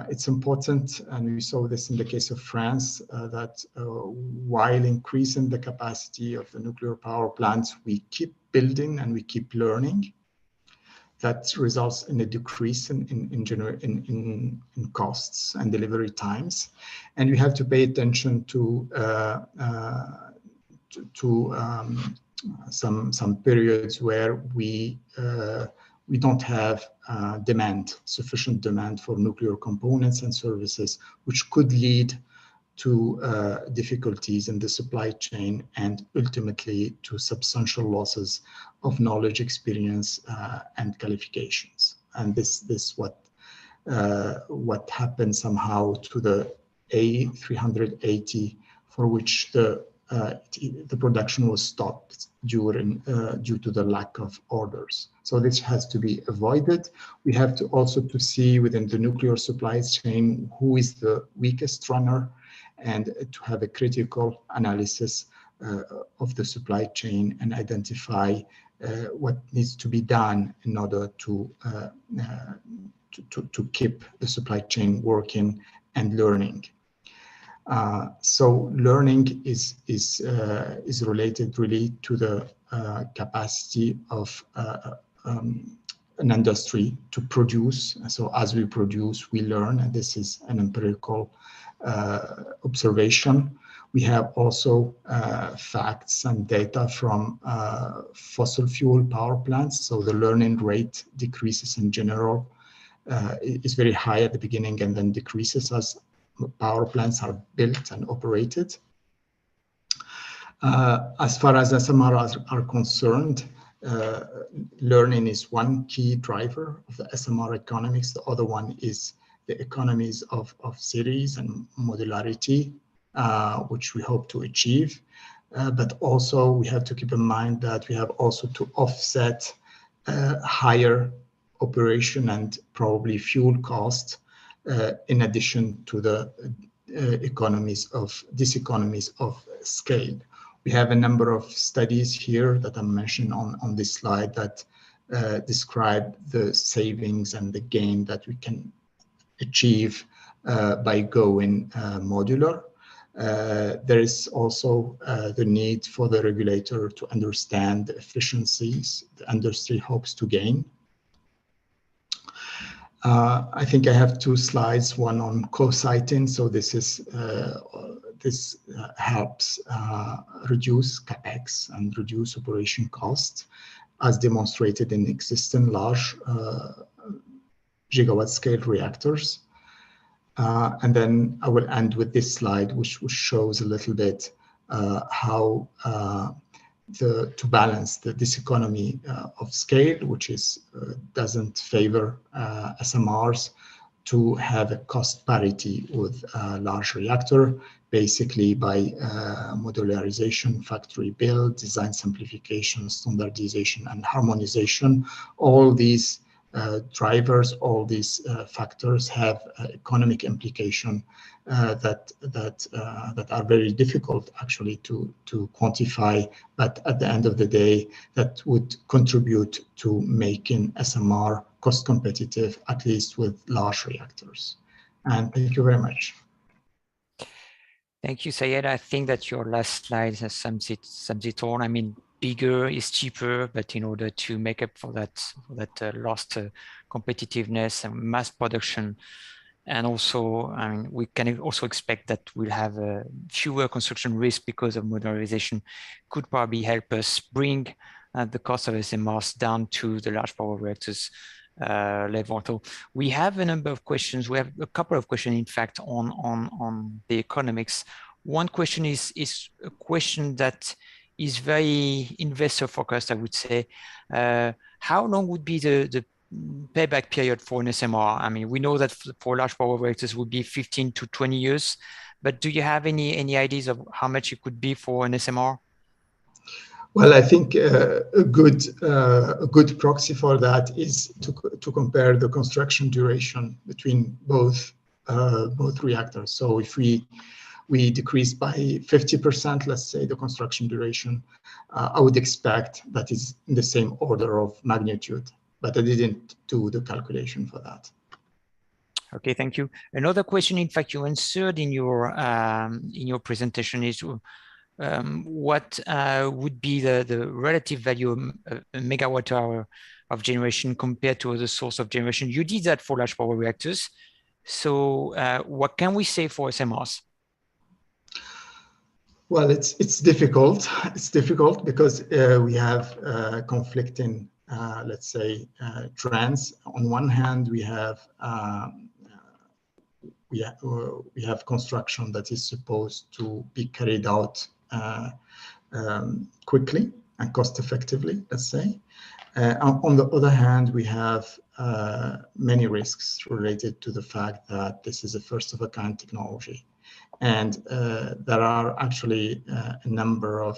It's important, and we saw this in the case of France, that while increasing the capacity of the nuclear power plants, we keep building and we keep learning. That results in a decrease in costs and delivery times, and we have to pay attention to some periods where we don't have sufficient demand for nuclear components and services, which could lead to difficulties in the supply chain and ultimately to substantial losses of knowledge, experience, and qualifications. And this what happened somehow to the A380, for which the production was stopped due to the lack of orders. So this has to be avoided. We have to also to see within the nuclear supply chain who is the weakest runner, and to have a critical analysis of the supply chain and identify what needs to be done in order to keep the supply chain working and learning. So learning is related really to the capacity of an industry to produce. So as we produce, we learn, and this is an empirical observation. We have also facts and data from fossil fuel power plants. So the learning rate decreases in general, is very high at the beginning and then decreases as power plants are built and operated. As far as SMRs are concerned, learning is one key driver of the SMR economics. The other one is the economies of series and modularity, which we hope to achieve. But also we have to keep in mind that we have also to offset higher operation and probably fuel costs in addition to the economies of scale. We have a number of studies here that I mentioned on this slide that describe the savings and the gain that we can achieve by going modular. There is also the need for the regulator to understand the efficiencies the industry hopes to gain. I think I have two slides, one on co-siting. So this is this helps reduce CapEx and reduce operation costs, as demonstrated in existing large gigawatt scale reactors. And then I will end with this slide, which shows a little bit how to balance this economy of scale, which is doesn't favor SMRs, to have a cost parity with a large reactor, basically by modularization, factory build, design simplification, standardization, and harmonization. All these drivers, all these factors have economic implication that are very difficult actually to quantify, but at the end of the day, that would contribute to making SMR cost competitive, at least with large reactors. And thank you very much. Thank you, Syed. I think that your last slide has sums it all. I mean, bigger is cheaper, but in order to make up for that lost competitiveness and mass production, and also, I mean, we can also expect that we'll have fewer construction risks because of modularization, could probably help us bring the cost of SMRs down to the large power reactors level. So we have a number of questions. We have a couple of questions, in fact, on the economics. One question is a question that is very investor focused, I would say. How long would be the payback period for an SMR? I mean, we know that for large power reactors would be 15 to 20 years, but do you have any ideas of how much it could be for an SMR? Well, I think a good proxy for that is to compare the construction duration between both reactors. So if we decrease by 50%, let's say, the construction duration, I would expect that is in the same order of magnitude, but I didn't do the calculation for that. Okay, thank you. Another question, in fact, you answered in your presentation is what would be the relative value of a megawatt hour of generation compared to other source of generation? You did that for large power reactors. So what can we say for SMRs? Well, it's difficult. It's difficult because we have conflicting, let's say, trends. On one hand, we have construction that is supposed to be carried out quickly and cost effectively, let's say. On the other hand, we have many risks related to the fact that this is a first of a kind technology. And there are actually a number of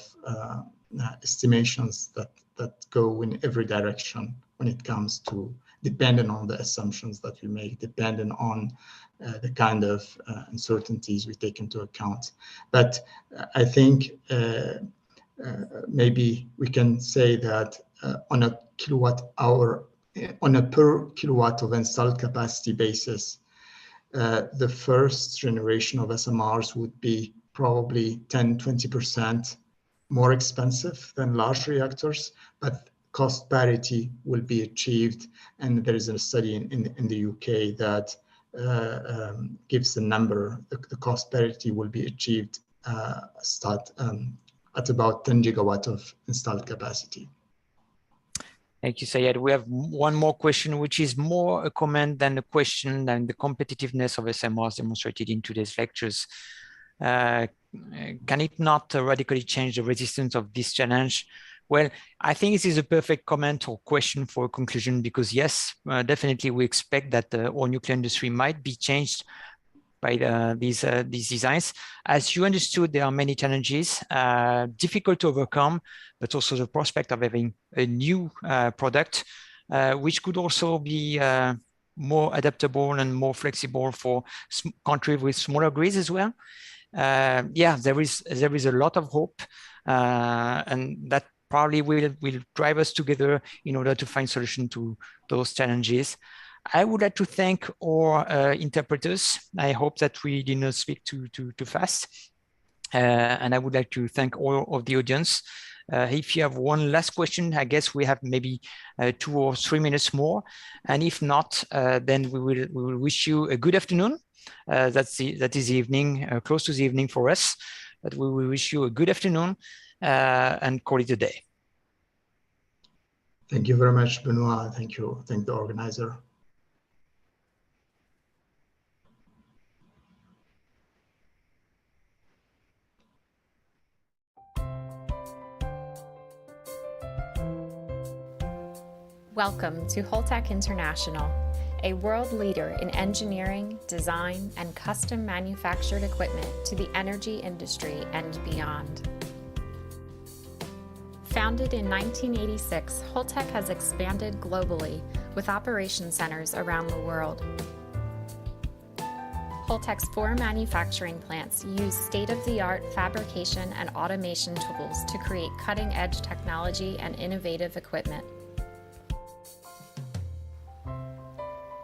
estimations that go in every direction when it comes to, depending on the assumptions that we make, depending on the kind of uncertainties we take into account. But I think maybe we can say that on a kilowatt hour, on a per kilowatt of installed capacity basis, the first generation of SMRs would be probably 10-20% more expensive than large reactors, but cost parity will be achieved. And there is a study in the UK that gives the number, the cost parity will be achieved at about 10 gigawatt of installed capacity. Thank you, Sayed. We have one more question, which is more a comment than a question, and the competitiveness of SMRs demonstrated in today's lectures. Can it not radically change the resistance of this challenge? Well, I think this is a perfect comment or question for a conclusion, because yes, definitely we expect that our nuclear industry might be changed by these designs. As you understood, there are many challenges, difficult to overcome, but also the prospect of having a new product, which could also be more adaptable and more flexible for countries with smaller grids as well. Yeah, there is a lot of hope, and that probably will drive us together in order to find solutions to those challenges. I would like to thank our interpreters. I hope that we did not speak too fast. And I would like to thank all of the audience. If you have one last question, I guess we have maybe 2 or 3 minutes more. And if not, then we will wish you a good afternoon. That is evening, close to the evening for us. But we will wish you a good afternoon and call it a day. Thank you very much, Benoit. Thank you. Thank the organizer. Welcome to Holtec International, a world leader in engineering, design, and custom manufactured equipment to the energy industry and beyond. Founded in 1986, Holtec has expanded globally with operation centers around the world. Holtec's 4 manufacturing plants use state-of-the-art fabrication and automation tools to create cutting-edge technology and innovative equipment.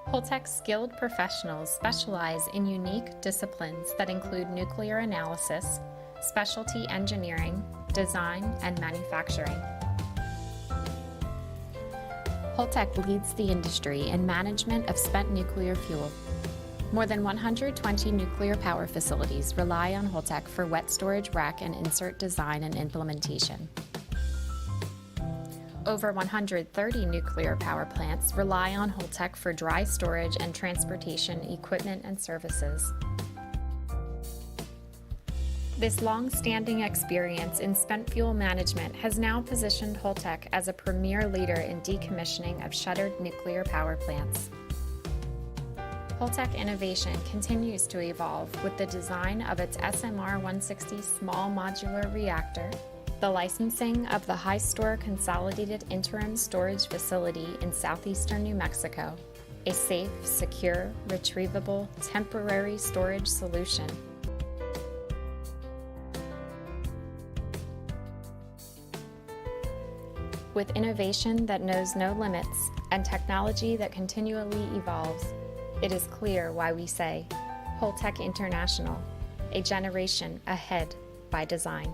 Holtec's skilled professionals specialize in unique disciplines that include nuclear analysis, specialty engineering, design, and manufacturing. Holtec leads the industry in management of spent nuclear fuel. More than 120 nuclear power facilities rely on Holtec for wet storage rack and insert design and implementation. Over 130 nuclear power plants rely on Holtec for dry storage and transportation equipment and services. This long-standing experience in spent fuel management has now positioned Holtec as a premier leader in decommissioning of shuttered nuclear power plants. Holtec innovation continues to evolve with the design of its SMR-160 small modular reactor, the licensing of the HiStor Consolidated Interim Storage Facility in southeastern New Mexico, a safe, secure, retrievable, temporary storage solution. With innovation that knows no limits and technology that continually evolves, it is clear why we say, Holtec International, a generation ahead by design.